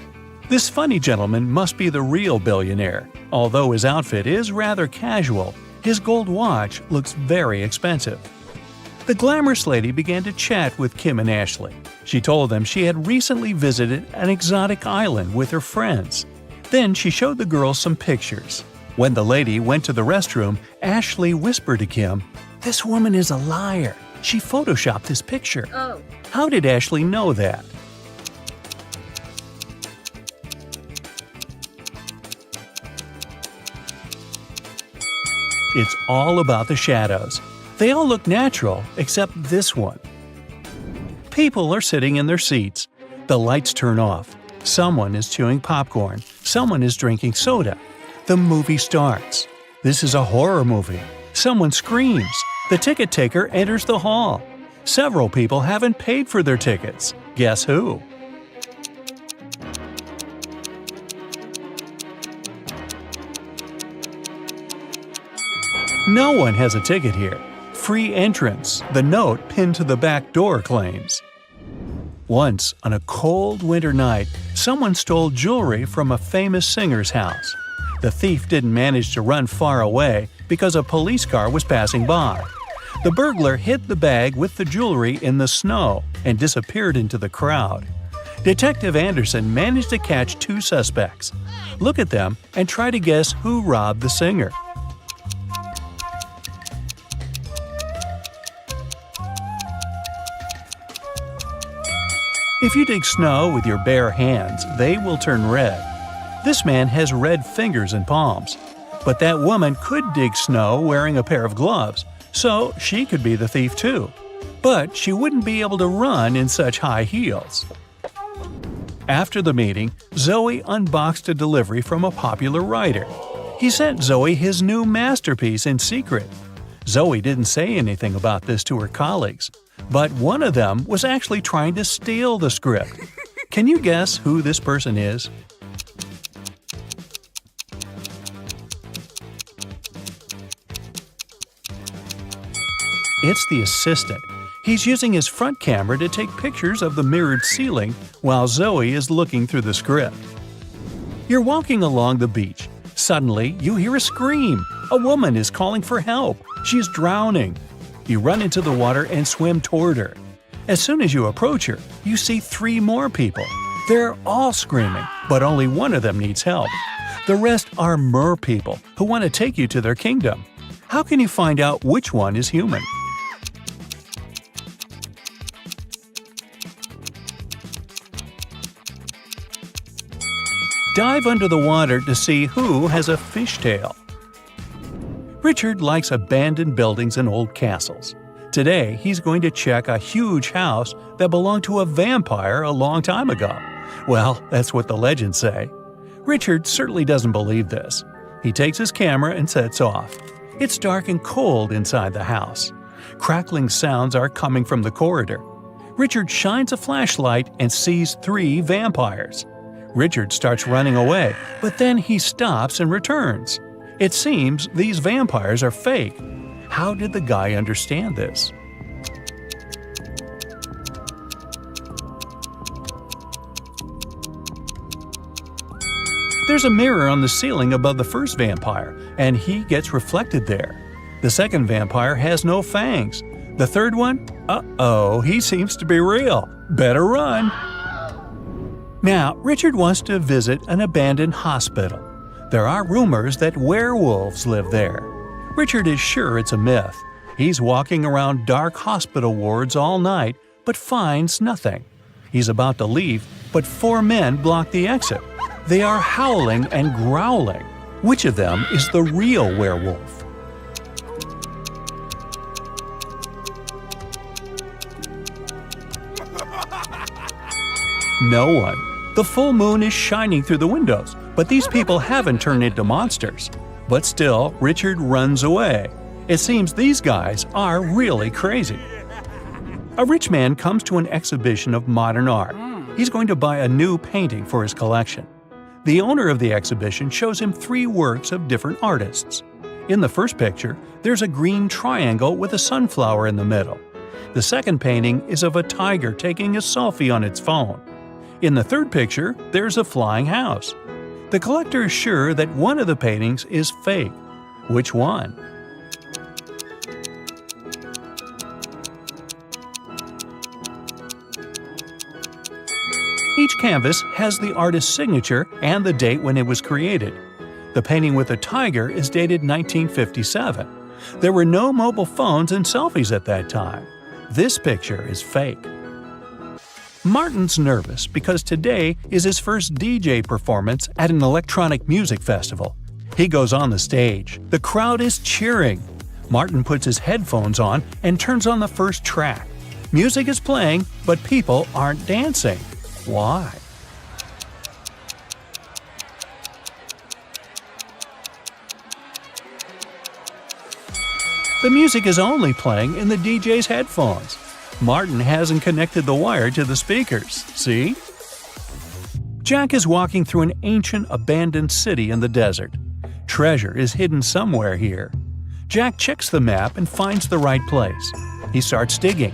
E: This funny gentleman must be the real billionaire. Although his outfit is rather casual, his gold watch looks very expensive. The glamorous lady began to chat with Kim and Ashley. She told them she had recently visited an exotic island with her friends. Then she showed the girls some pictures. When the lady went to the restroom, Ashley whispered to Kim, "This woman is a liar. She photoshopped this picture."
D: Oh.
E: How did Ashley know that? It's all about the shadows. They all look natural, except this one. People are sitting in their seats. The lights turn off. Someone is chewing popcorn. Someone is drinking soda. The movie starts. This is a horror movie. Someone screams. The ticket taker enters the hall. Several people haven't paid for their tickets. Guess who? No one has a ticket here. Free entrance, the note pinned to the back door claims. Once, on a cold winter night, someone stole jewelry from a famous singer's house. The thief didn't manage to run far away. because a police car was passing by. The burglar hid the bag with the jewelry in the snow and disappeared into the crowd. Detective Anderson managed to catch 2 suspects. Look at them and try to guess who robbed the singer. If you dig snow with your bare hands, they will turn red. This man has red fingers and palms. But that woman could dig snow wearing a pair of gloves, so she could be the thief too. But she wouldn't be able to run in such high heels. After the meeting, Zoe unboxed a delivery from a popular writer. He sent Zoe his new masterpiece in secret. Zoe didn't say anything about this to her colleagues, but one of them was actually trying to steal the script. Can you guess who this person is? It's the assistant. He's using his front camera to take pictures of the mirrored ceiling while Zoe is looking through the script. You're walking along the beach. Suddenly, you hear a scream. A woman is calling for help. She's drowning. You run into the water and swim toward her. As soon as you approach her, you see 3 more people. They're all screaming, but only one of them needs help. The rest are mer people who want to take you to their kingdom. How can you find out which one is human? Dive under the water to see who has a fishtail. Richard likes abandoned buildings and old castles. Today, he's going to check a huge house that belonged to a vampire a long time ago. Well, that's what the legends say. Richard certainly doesn't believe this. He takes his camera and sets off. It's dark and cold inside the house. Crackling sounds are coming from the corridor. Richard shines a flashlight and sees 3 vampires. Richard starts running away, but then he stops and returns. It seems these vampires are fake. How did the guy understand this? There's a mirror on the ceiling above the first vampire, and he gets reflected there. The second vampire has no fangs. The third one? Uh-oh, he seems to be real. Better run! Now, Richard wants to visit an abandoned hospital. There are rumors that werewolves live there. Richard is sure it's a myth. He's walking around dark hospital wards all night, but finds nothing. He's about to leave, but 4 men block the exit. They are howling and growling. Which of them is the real werewolf? No one. The full moon is shining through the windows, but these people haven't turned into monsters. But still, Richard runs away. It seems these guys are really crazy. A rich man comes to an exhibition of modern art. He's going to buy a new painting for his collection. The owner of the exhibition shows him 3 works of different artists. In the first picture, there's a green triangle with a sunflower in the middle. The second painting is of a tiger taking a selfie on its phone. In the third picture, there's a flying house. The collector is sure that one of the paintings is fake. Which one? Each canvas has the artist's signature and the date when it was created. The painting with the tiger is dated 1957. There were no mobile phones and selfies at that time. This picture is fake. Martin's nervous because today is his first DJ performance at an electronic music festival. He goes on the stage. The crowd is cheering. Martin puts his headphones on and turns on the first track. Music is playing, but people aren't dancing. Why? The music is only playing in the DJ's headphones. Martin hasn't connected the wire to the speakers, see? Jack is walking through an ancient, abandoned city in the desert. Treasure is hidden somewhere here. Jack checks the map and finds the right place. He starts digging.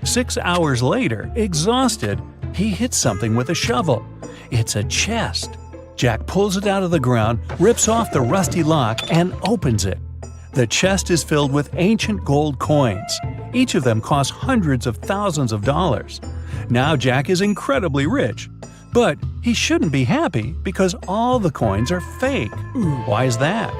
E: 6 hours later, exhausted, he hits something with a shovel. It's a chest. Jack pulls it out of the ground, rips off the rusty lock, and opens it. The chest is filled with ancient gold coins. Each of them costs hundreds of thousands of dollars. Now Jack is incredibly rich. But he shouldn't be happy because all the coins are fake. Why is that?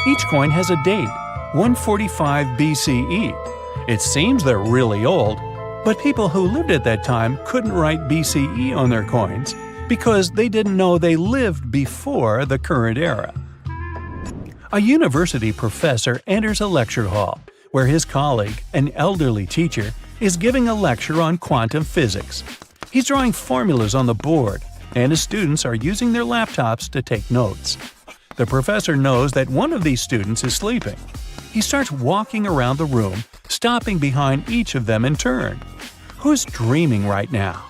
E: Each coin has a date, 145 BCE. It seems they're really old, but people who lived at that time couldn't write BCE on their coins because they didn't know they lived before the current era. A university professor enters a lecture hall where his colleague, an elderly teacher, is giving a lecture on quantum physics. He's drawing formulas on the board, and his students are using their laptops to take notes. The professor knows that one of these students is sleeping. He starts walking around the room, stopping behind each of them in turn. Who's dreaming right now?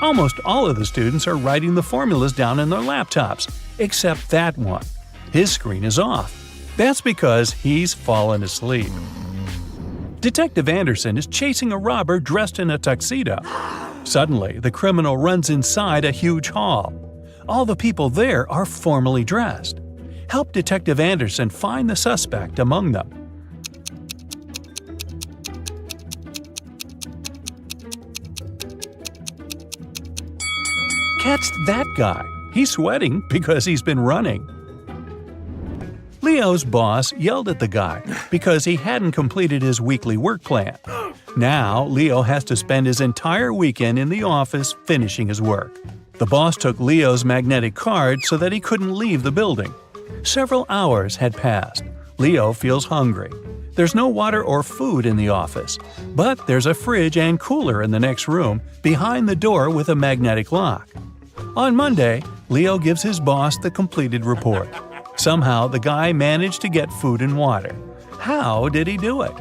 E: Almost all of the students are writing the formulas down in their laptops, except that one. His screen is off. That's because he's fallen asleep. Detective Anderson is chasing a robber dressed in a tuxedo. Suddenly, the criminal runs inside a huge hall. All the people there are formally dressed. Help Detective Anderson find the suspect among them. Catch that guy. He's sweating because he's been running. Leo's boss yelled at the guy because he hadn't completed his weekly work plan. Now, Leo has to spend his entire weekend in the office finishing his work. The boss took Leo's magnetic card so that he couldn't leave the building. Several hours had passed. Leo feels hungry. There's no water or food in the office, but there's a fridge and cooler in the next room behind the door with a magnetic lock. On Monday, Leo gives his boss the completed report. Somehow, the guy managed to get food and water. How did he do it?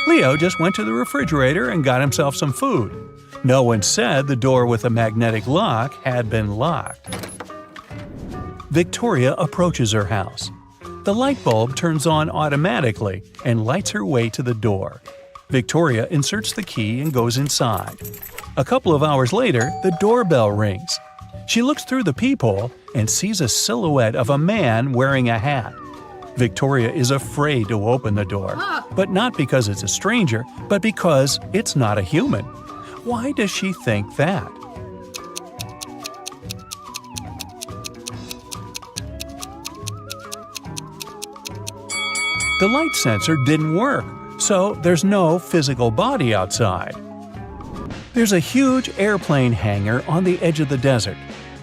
E: Leo just went to the refrigerator and got himself some food. No one said the door with a magnetic lock had been locked. Victoria approaches her house. The light bulb turns on automatically and lights her way to the door. Victoria inserts the key and goes inside. A couple of hours later, the doorbell rings. She looks through the peephole and sees a silhouette of a man wearing a hat. Victoria is afraid to open the door, but not because it's a stranger, but because it's not a human. Why does she think that? The light sensor didn't work, so there's no physical body outside. There's a huge airplane hangar on the edge of the desert.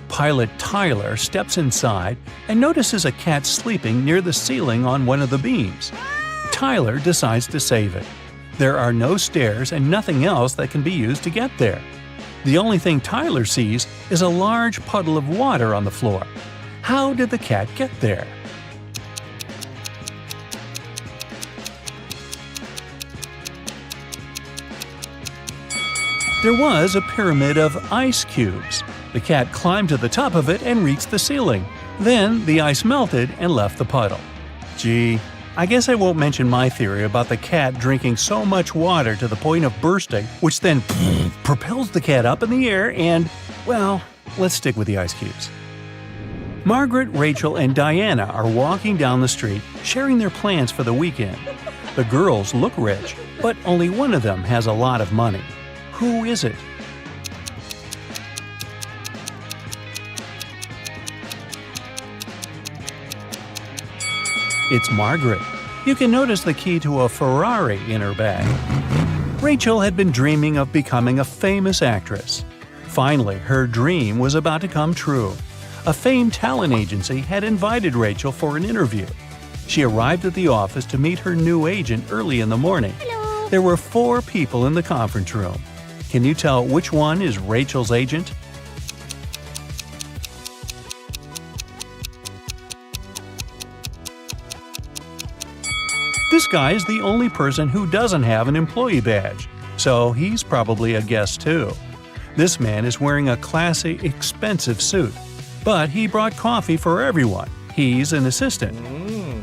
E: Pilot Tyler steps inside and notices a cat sleeping near the ceiling on one of the beams. Tyler decides to save it. There are no stairs and nothing else that can be used to get there. The only thing Tyler sees is a large puddle of water on the floor. How did the cat get there? There was a pyramid of ice cubes. The cat climbed to the top of it and reached the ceiling. Then the ice melted and left the puddle. Gee, I guess I won't mention my theory about the cat drinking so much water to the point of bursting, which then propels the cat up in the air and, well, let's stick with the ice cubes. Margaret, Rachel, and Diana are walking down the street, sharing their plans for the weekend. The girls look rich, but only one of them has a lot of money. Who is it? It's Margaret. You can notice the key to a Ferrari in her bag. Rachel had been dreaming of becoming a famous actress. Finally, her dream was about to come true. A famed talent agency had invited Rachel for an interview. She arrived at the office to meet her new agent early in the morning.
D: Hello.
E: There were 4 people in the conference room. Can you tell which one is Rachel's agent? This guy is the only person who doesn't have an employee badge, so he's probably a guest too. This man is wearing a classy, expensive suit. But he brought coffee for everyone. He's an assistant.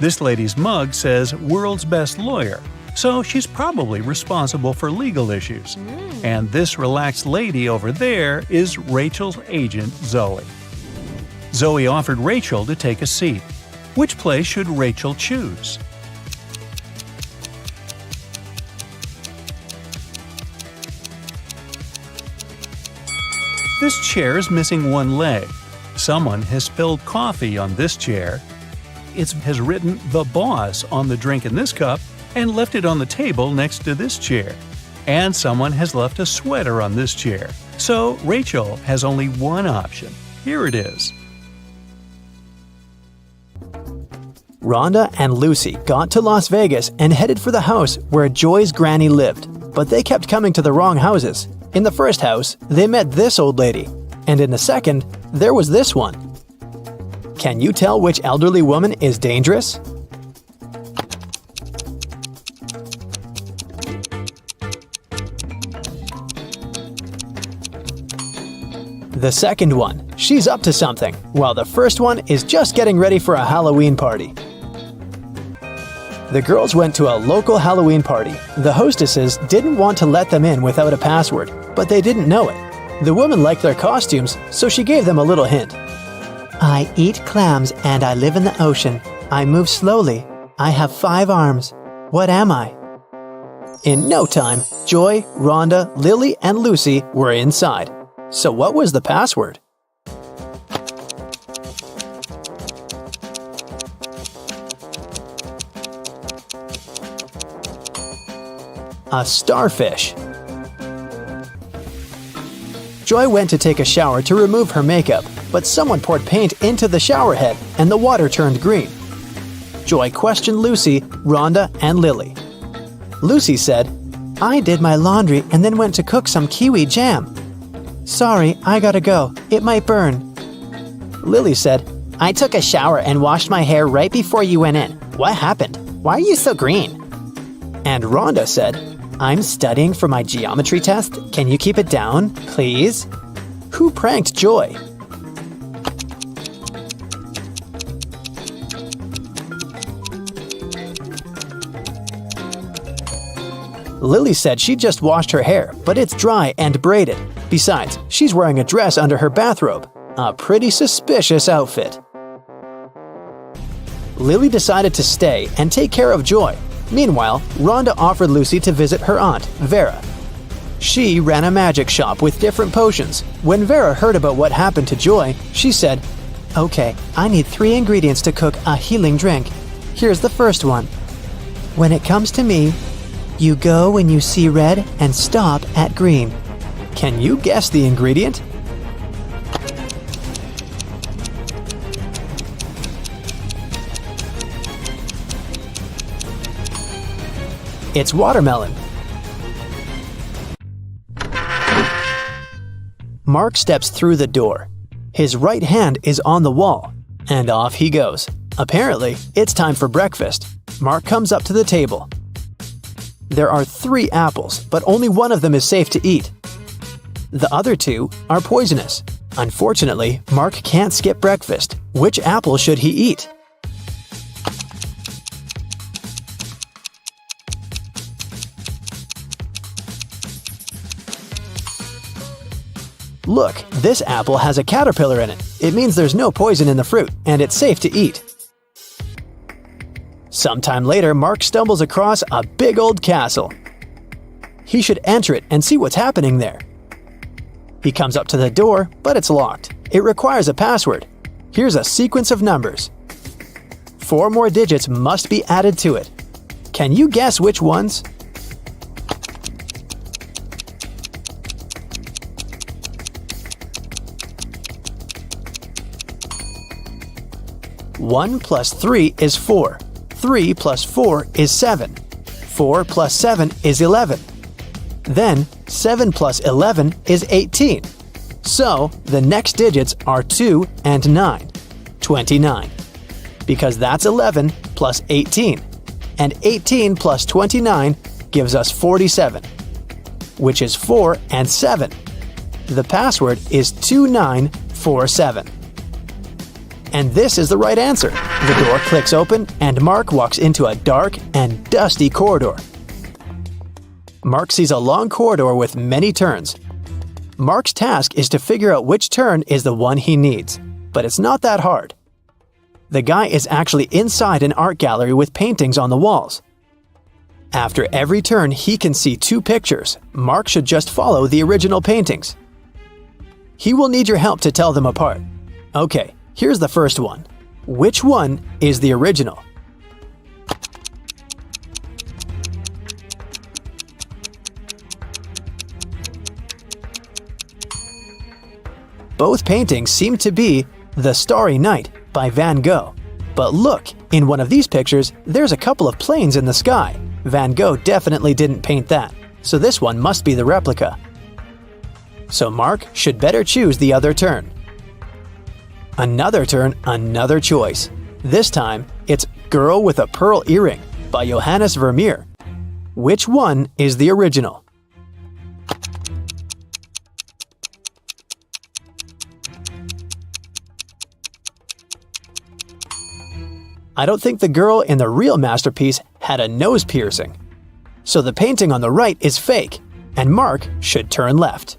E: This lady's mug says "World's Best Lawyer," so she's probably responsible for legal issues. And this relaxed lady over there is Rachel's agent, Zoe. Zoe offered Rachel to take a seat. Which place should Rachel choose? This chair is missing one leg. Someone has spilled coffee on this chair. It has written "The Boss" on the drink in this cup and left it on the table next to this chair. And someone has left a sweater on this chair. So Rachel has only one option. Here it is.
A: Rhonda and Lucy got to Las Vegas and headed for the house where Joy's granny lived, but they kept coming to the wrong houses. In the first house, they met this old lady, and in the second, there was this one. Can you tell which elderly woman is dangerous? The second one, she's up to something, while the first one is just getting ready for a Halloween party. The girls went to a local Halloween party. The hostesses didn't want to let them in without a password, but they didn't know it. The woman liked their costumes, so she gave them a little hint.
C: I eat clams and I live in the ocean. I move slowly. I have 5 arms. What am I?
A: In no time, Joy, Rhonda, Lily, and Lucy were inside. So what was the password? A starfish. Joy went to take a shower to remove her makeup, but someone poured paint into the shower head and the water turned green. Joy questioned Lucy, Rhonda, and Lily. Lucy said,
C: I did my laundry and then went to cook some kiwi jam. Sorry, I gotta go. It might burn.
A: Lily said,
F: I took a shower and washed my hair right before you went in. What happened? Why are you so green?
A: and Rhonda said, I'm studying for my geometry test. Can you keep it down, please? Who pranked Joy? Lily said she just washed her hair, but it's dry and braided. Besides, she's wearing a dress under her bathrobe. A pretty suspicious outfit. Lily decided to stay and take care of Joy. Meanwhile, Rhonda offered Lucy to visit her aunt, Vera. She ran a magic shop with different potions. When Vera heard about what happened to Joy, she said,
C: Okay, I need 3 ingredients to cook a healing drink. Here's the first one. When it comes to me, you go when you see red and stop at green.
A: Can you guess the ingredient? It's watermelon. Mark steps through the door. His right hand is on the wall, and off he goes. Apparently, it's time for breakfast. Mark comes up to the table. There are 3 apples, but only one of them is safe to eat. The other 2 are poisonous. Unfortunately, Mark can't skip breakfast. Which apple should he eat? Look, this apple has a caterpillar in it. It means there's no poison in the fruit, and it's safe to eat. Sometime later, Mark stumbles across a big old castle. He should enter it and see what's happening there. He comes up to the door, but it's locked. It requires a password. Here's a sequence of numbers. 4 more digits must be added to it. Can you guess which ones? One plus 3 is 4. 3 plus 4 is 7. 4 plus 7 is 11. Then 7 plus 11 is 18. So the next digits are 2 and 9. 29. Because that's 11 plus 18. And 18 plus 29 gives us 47. Which is 4 and 7. The password is 2947. And this is the right answer. The door clicks open and Mark walks into a dark and dusty corridor. Mark sees a long corridor with many turns. Mark's task is to figure out which turn is the one he needs, but it's not that hard. The guy is actually inside an art gallery with paintings on the walls. After every turn, he can see 2 pictures. Mark should just follow the original paintings. He will need your help to tell them apart. Okay, here's the first one. Which one is the original? Both paintings seem to be The Starry Night by Van Gogh. But look, in one of these pictures, there's a couple of planes in the sky. Van Gogh definitely didn't paint that, so this one must be the replica. So Mark should better choose the other turn. Another turn, another choice. This time, it's Girl with a Pearl Earring by Johannes Vermeer. Which one is the original? I don't think the girl in the real masterpiece had a nose piercing. So the painting on the right is fake, and Mark should turn left.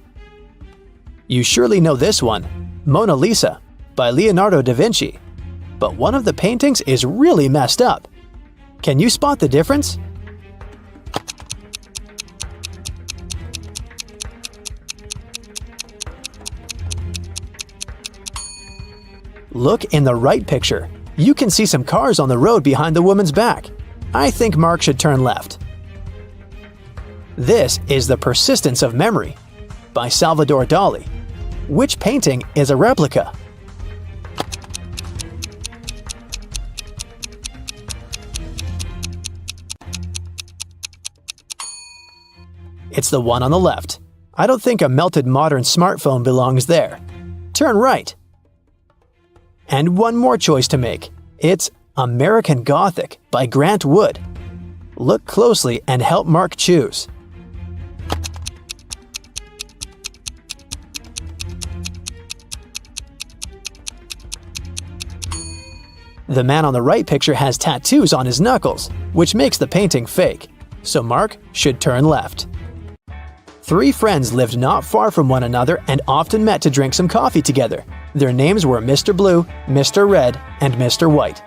A: You surely know this one, Mona Lisa by Leonardo da Vinci. But one of the paintings is really messed up. Can you spot the difference? Look in the right picture. You can see some cars on the road behind the woman's back. I think Mark should turn left. This is The Persistence of Memory by Salvador Dali. Which painting is a replica? It's the one on the left. I don't think a melted modern smartphone belongs there. Turn right. And one more choice to make. It's American Gothic by Grant Wood. Look closely and help Mark choose. The man on the right picture has tattoos on his knuckles, which makes the painting fake, so Mark should turn left. 3 friends lived not far from one another and often met to drink some coffee together. Their names were Mr. Blue, Mr. Red, and Mr. White.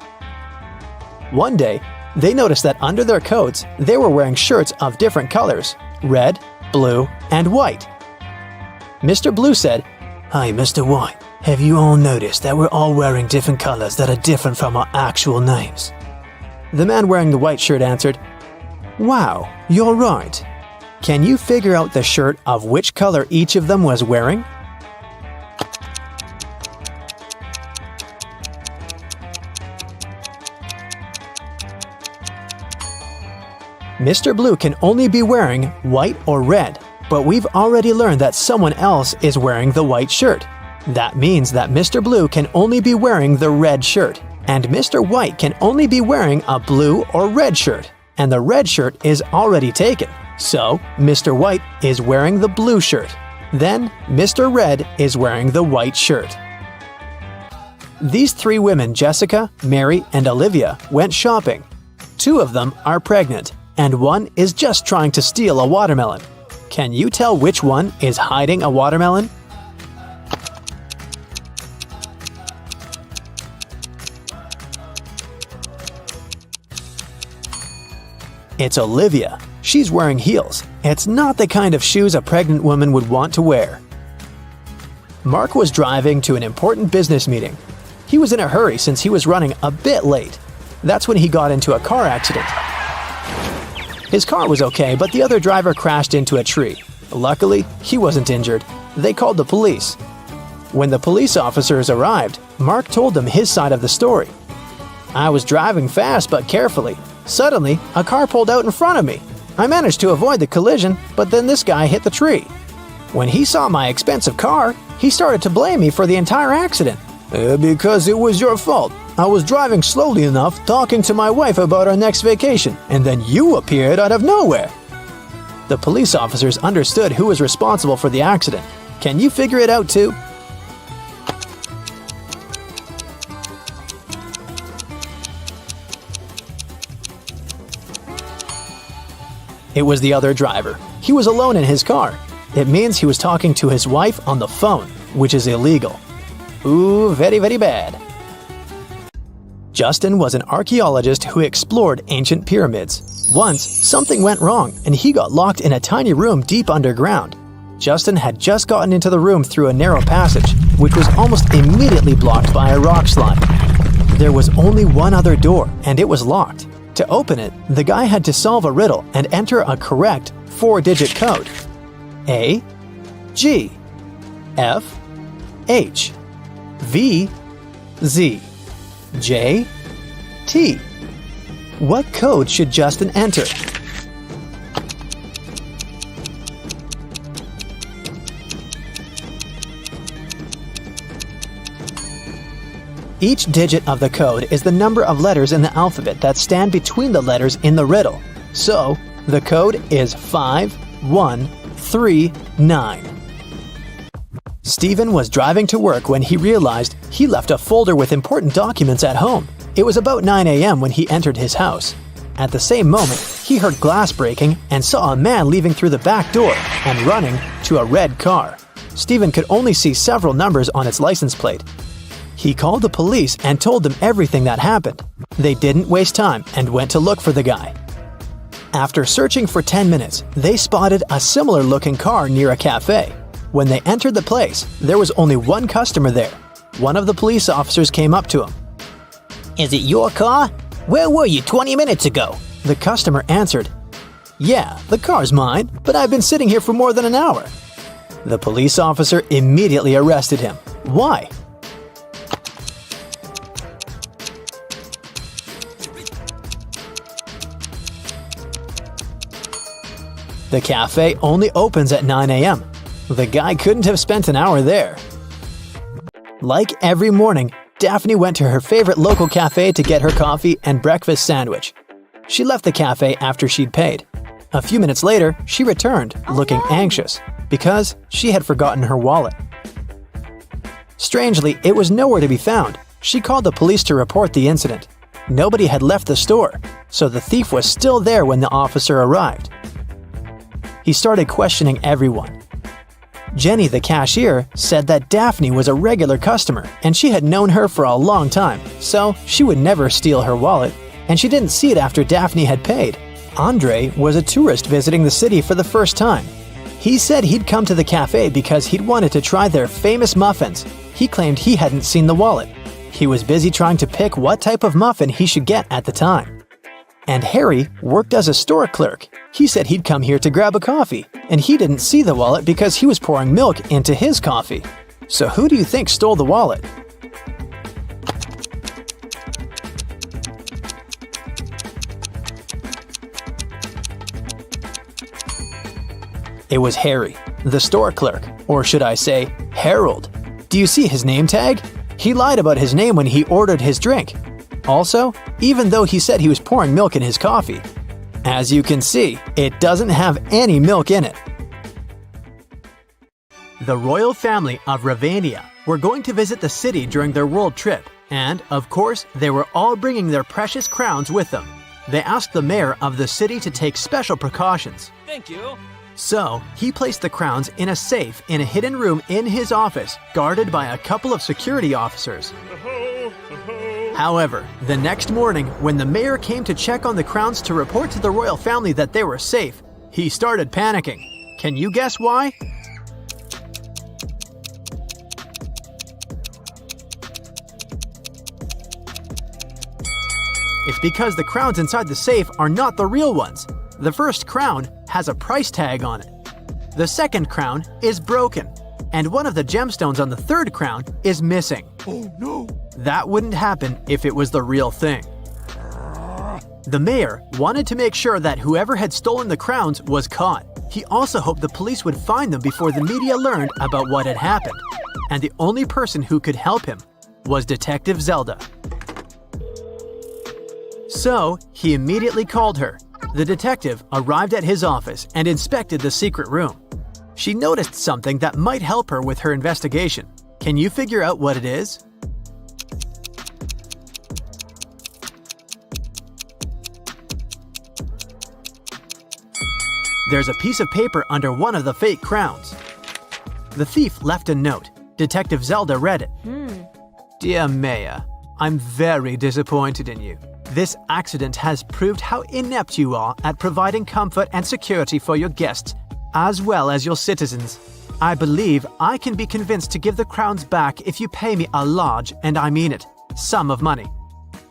A: One day, they noticed that under their coats, they were wearing shirts of different colors: red, blue, and white. Mr. Blue said,
B: "Hi, Mr. White. Have you all noticed that we're all wearing different colors that are different from our actual names?"
A: The man wearing the white shirt answered, "Wow, you're right. Can you figure out the shirt of which color each of them was wearing?" Mr. Blue can only be wearing white or red, but we've already learned that someone else is wearing the white shirt. That means that Mr. Blue can only be wearing the red shirt, and Mr. White can only be wearing a blue or red shirt, and the red shirt is already taken. So, Mr. White is wearing the blue shirt. Then, Mr. Red is wearing the white shirt. These 3 women, Jessica, Mary, and Olivia, went shopping. 2 of them are pregnant, and one is just trying to steal a watermelon. Can you tell which one is hiding a watermelon? It's Olivia. She's wearing heels. It's not the kind of shoes a pregnant woman would want to wear. Mark was driving to an important business meeting. He was in a hurry since he was running a bit late. That's when he got into a car accident. His car was okay, but the other driver crashed into a tree. Luckily, he wasn't injured. They called the police. When the police officers arrived, Mark told them his side of the story. "I was driving fast but carefully. Suddenly, a car pulled out in front of me. I managed to avoid the collision, but then this guy hit the tree. When he saw my expensive car, he started to blame me for the entire accident. Because it was your fault. I was driving slowly enough, talking to my wife about our next vacation, and then you appeared out of nowhere." The police officers understood who was responsible for the accident. Can you figure it out too? It was the other driver. He was alone in his car. It means he was talking to his wife on the phone, which is illegal. Ooh, very, very bad. Justin was an archaeologist who explored ancient pyramids. Once, something went wrong and he got locked in a tiny room deep underground. Justin had just gotten into the room through a narrow passage, which was almost immediately blocked by a rock slide. There was only one other door, and it was locked. To open it, the guy had to solve a riddle and enter a correct 4-digit code. A, G, F, H, V, Z, J, T. What code should Justin enter? Each digit of the code is the number of letters in the alphabet that stand between the letters in the riddle. So, the code is 5139. Stephen was driving to work when he realized he left a folder with important documents at home. It was about 9 a.m. when he entered his house. At the same moment, he heard glass breaking and saw a man leaving through the back door and running to a red car. Stephen could only see several numbers on its license plate. He called the police and told them everything that happened. They didn't waste time and went to look for the guy. After searching for 10 minutes, they spotted a similar-looking car near a cafe. When they entered the place, there was only one customer there. One of the police officers came up to him.
F: Is it your car? Where were you 20 minutes ago?
A: The customer answered, "Yeah, the car's mine, but I've been sitting here for more than an hour." The police officer immediately arrested him. Why? The cafe only opens at 9 a.m. The guy couldn't have spent an hour there. Like every morning, Daphne went to her favorite local cafe to get her coffee and breakfast sandwich. She left the cafe after she'd paid. A few minutes later, she returned, looking anxious, because she had forgotten her wallet. Strangely, it was nowhere to be found. She called the police to report the incident. Nobody had left the store, so the thief was still there when the officer arrived. He started questioning everyone. Jenny, the cashier, said that Daphne was a regular customer and she had known her for a long time, so she would never steal her wallet, and she didn't see it after Daphne had paid. Andre was a tourist visiting the city for the first time. He said he'd come to the cafe because he'd wanted to try their famous muffins. He claimed he hadn't seen the wallet. He was busy trying to pick what type of muffin he should get at the time. And Harry worked as a store clerk. He said he'd come here to grab a coffee, and he didn't see the wallet because he was pouring milk into his coffee. So who do you think stole the wallet? It was Harry, the store clerk, or should I say, Harold. Do you see his name tag? He lied about his name when he ordered his drink. Also, even though he said he was pouring milk in his coffee, as you can see, it doesn't have any milk in it. The royal family of Ravania were going to visit the city during their world trip, and, of course, they were all bringing their precious crowns with them. They asked the mayor of the city to take special precautions.
D: Thank you.
A: So, he placed the crowns in a safe in a hidden room in his office, guarded by a couple of security officers. However, the next morning, when the mayor came to check on the crowns to report to the royal family that they were safe, he started panicking. Can you guess why? It's because the crowns inside the safe are not the real ones. The first crown has a price tag on it. The second crown is broken, and one of the gemstones on the third crown is missing. Oh no! That wouldn't happen if it was the real thing. The mayor wanted to make sure that whoever had stolen the crowns was caught. He also hoped the police would find them before the media learned about what had happened. And the only person who could help him was Detective Zelda. So, he immediately called her. The detective arrived at his office and inspected the secret room. She noticed something that might help her with her investigation. Can you figure out what it is? There's a piece of paper under one of the fake crowns. The thief left a note. Detective Zelda read it. Dear Maya, I'm very disappointed in you. This accident has proved how inept you are at providing comfort and security for your guests, as well as your citizens. I believe I can be convinced to give the crowns back if you pay me a large, and I mean it, sum of money.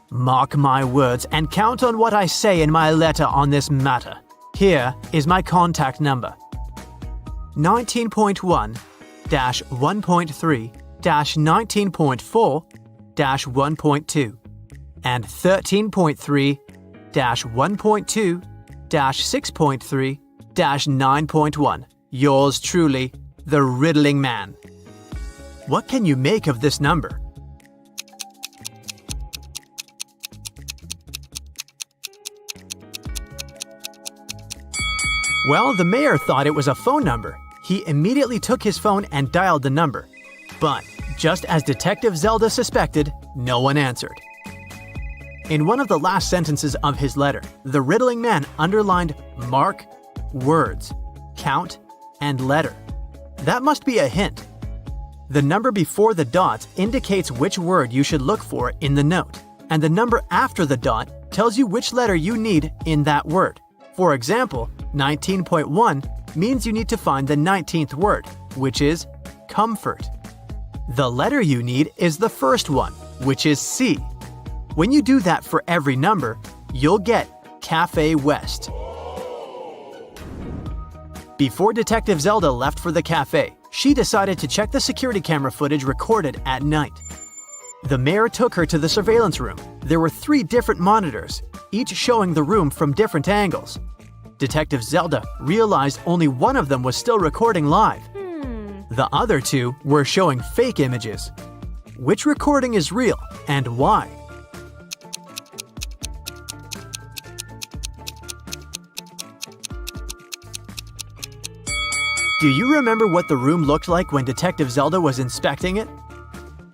A: Mark my words and count on what I say in my letter on this matter. Here is my contact number. 19.1-1.3-19.4-1.2 and 13.3-1.2-6.3-9.1. Yours truly, the Riddling Man. What can you make of this number? Well, the mayor thought it was a phone number. He immediately took his phone and dialed the number. But, just as Detective Zelda suspected, no one answered. In one of the last sentences of his letter, the Riddling Man underlined mark, words, count, and letter. That must be a hint. The number before the dot indicates which word you should look for in the note, and the number after the dot tells you which letter you need in that word. For example, 19.1 means you need to find the 19th word, which is comfort. The letter you need is the first one, which is C. When you do that for every number, you'll get Cafe West. Before Detective Zelda left for the cafe, she decided to check the security camera footage recorded at night. The mayor took her to the surveillance room. There were 3 different monitors, each showing the room from different angles. Detective Zelda realized only one of them was still recording live. The other 2 were showing fake images. Which recording is real and why? Do you remember what the room looked like when Detective Zelda was inspecting it?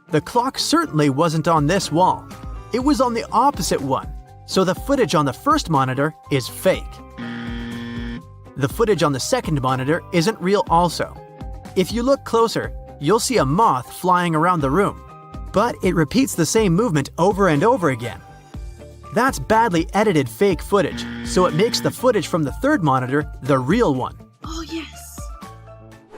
A: The clock certainly wasn't on this wall. It was on the opposite one, so the footage on the first monitor is fake. The footage on the second monitor isn't real also. If you look closer, you'll see a moth flying around the room, but it repeats the same movement over and over again. That's badly edited fake footage, so it makes the footage from the third monitor the real one.
D: Oh, yes.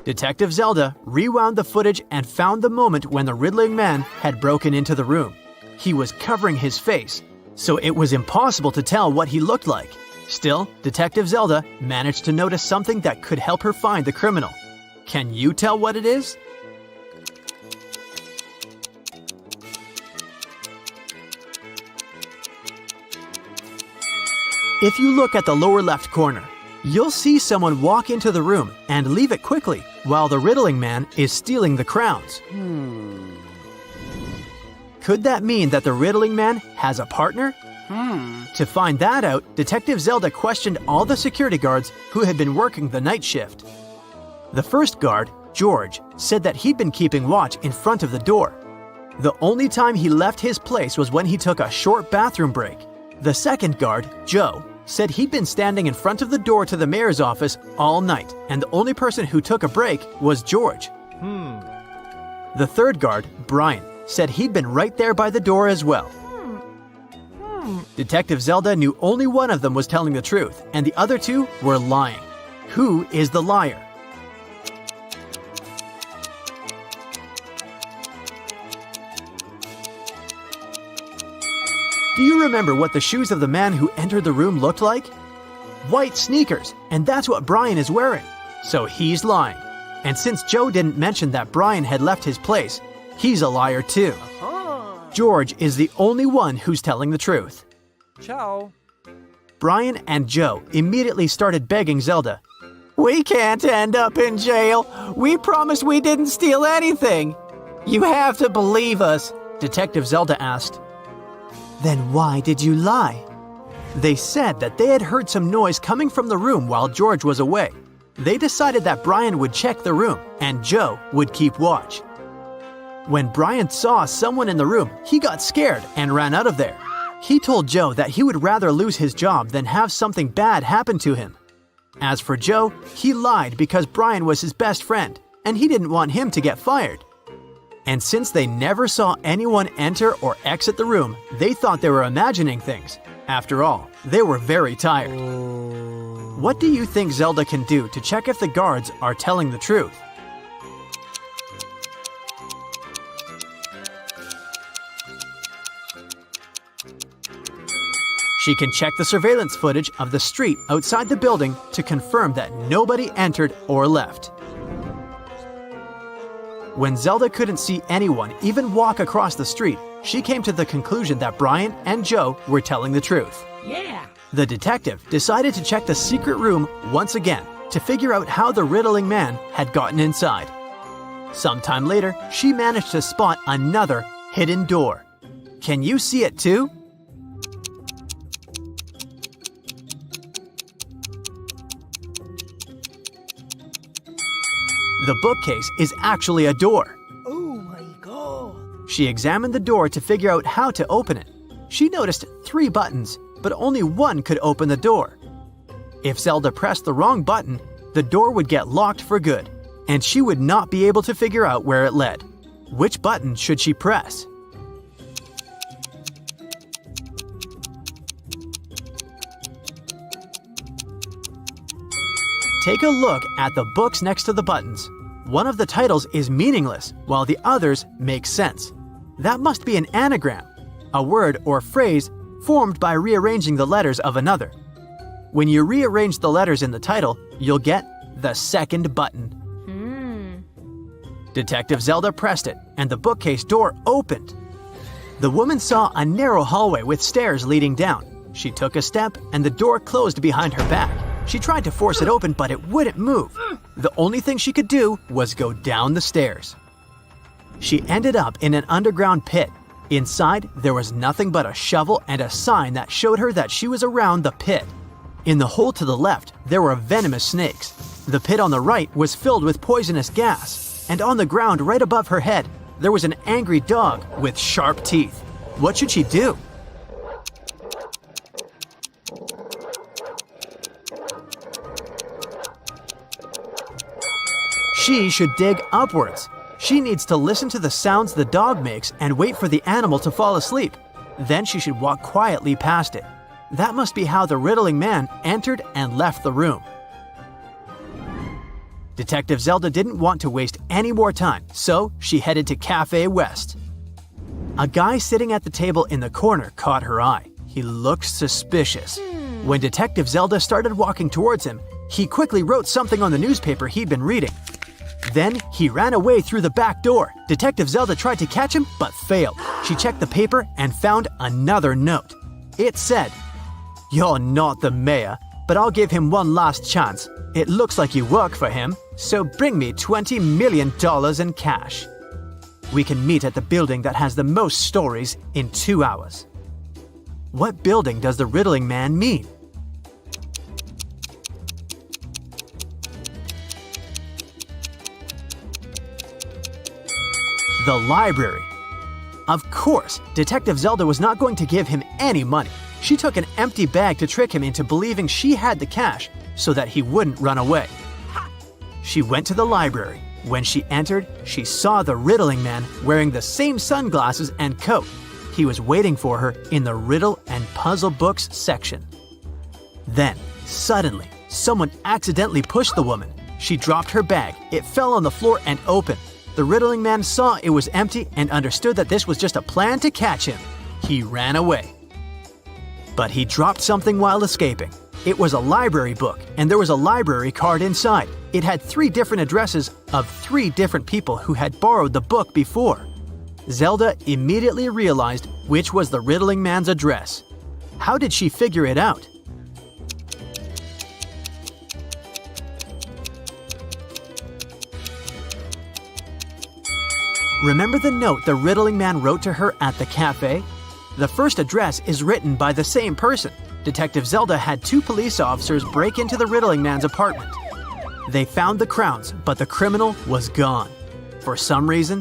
A: Detective Zelda rewound the footage and found the moment when the Riddling Man had broken into the room. He was covering his face, so it was impossible to tell what he looked like. Still, Detective Zelda managed to notice something that could help her find the criminal. Can you tell what it is? If you look at the lower left corner, you'll see someone walk into the room and leave it quickly while the Riddling Man is stealing the crowns. Could that mean that the Riddling Man has a partner? To find that out, Detective Zelda questioned all the security guards who had been working the night shift. The first guard, George, said that he'd been keeping watch in front of the door. The only time he left his place was when he took a short bathroom break. The second guard, Joe, said he'd been standing in front of the door to the mayor's office all night, and the only person who took a break was George. The third guard, Brian, said he'd been right there by the door as well. Detective Zelda knew only one of them was telling the truth, and the other 2 were lying. Who is the liar? Do you remember what the shoes of the man who entered the room looked like? White sneakers, and that's what Brian is wearing. So he's lying. And since Joe didn't mention that Brian had left his place, he's a liar too. George is the only one who's telling the truth.
G: Ciao.
A: Brian and Joe immediately started begging Zelda. We can't end up in jail. We promised we didn't steal anything. You have to believe us, Detective Zelda asked. Then why did you lie? They said that they had heard some noise coming from the room while George was away. They decided that Brian would check the room and Joe would keep watch. When Brian saw someone in the room, he got scared and ran out of there. He told Joe that he would rather lose his job than have something bad happen to him. As for Joe, he lied because Brian was his best friend and he didn't want him to get fired. And since they never saw anyone enter or exit the room, they thought they were imagining things. After all, they were very tired. What do you think Zelda can do to check if the guards are telling the truth? She can check the surveillance footage of the street outside the building to confirm that nobody entered or left. When Zelda couldn't see anyone even walk across the street, she came to the conclusion that Brian and Joe were telling the truth.
D: Yeah.
A: The detective decided to check the secret room once again to figure out how the riddling man had gotten inside. Sometime later, she managed to spot another hidden door. Can you see it too? The bookcase is actually a door.
D: Oh my god.
A: She examined the door to figure out how to open it. She noticed 3 buttons, but only one could open the door. If Zelda pressed the wrong button, the door would get locked for good, and she would not be able to figure out where it led. Which button should she press? Take a look at the books next to the buttons. One of the titles is meaningless, while the others make sense. That must be an anagram, a word or phrase formed by rearranging the letters of another. When you rearrange the letters in the title, you'll get the second button. Detective Zelda pressed it, and the bookcase door opened. The woman saw a narrow hallway with stairs leading down. She took a step, and the door closed behind her back. She tried to force it open, but it wouldn't move. The only thing she could do was go down the stairs. She ended up in an underground pit. Inside, there was nothing but a shovel and a sign that showed her that she was around the pit. In the hole to the left, there were venomous snakes. The pit on the right was filled with poisonous gas. And on the ground right above her head, there was an angry dog with sharp teeth. What should she do? She should dig upwards. She needs to listen to the sounds the dog makes and wait for the animal to fall asleep. Then she should walk quietly past it. That must be how the riddling man entered and left the room. Detective Zelda didn't want to waste any more time, so she headed to Cafe West. A guy sitting at the table in the corner caught her eye. He looked suspicious. When Detective Zelda started walking towards him, he quickly wrote something on the newspaper he'd been reading. Then he ran away through the back door. Detective Zelda tried to catch him, but failed. She checked the paper and found another note. It said, "You're not the mayor, but I'll give him one last chance. It looks like you work for him, so bring me $20 million in cash. We can meet at the building that has the most stories in 2 hours." What building does the riddling man mean? The library. Of course, Detective Zelda was not going to give him any money. She took an empty bag to trick him into believing she had the cash so that he wouldn't run away. She went to the library. When she entered, she saw the riddling man wearing the same sunglasses and coat. He was waiting for her in the riddle and puzzle books section. Then, suddenly, someone accidentally pushed the woman. She dropped her bag. It fell on the floor and opened. The riddling man saw it was empty and understood that this was just a plan to catch him. He ran away. But he dropped something while escaping. It was a library book, and there was a library card inside. It had 3 different addresses of 3 different people who had borrowed the book before. Zelda immediately realized which was the riddling man's address. How did she figure it out? Remember the note the riddling man wrote to her at the cafe? The first address is written by the same person. Detective Zelda had 2 police officers break into the riddling man's apartment. They found the crowns, but the criminal was gone. For some reason,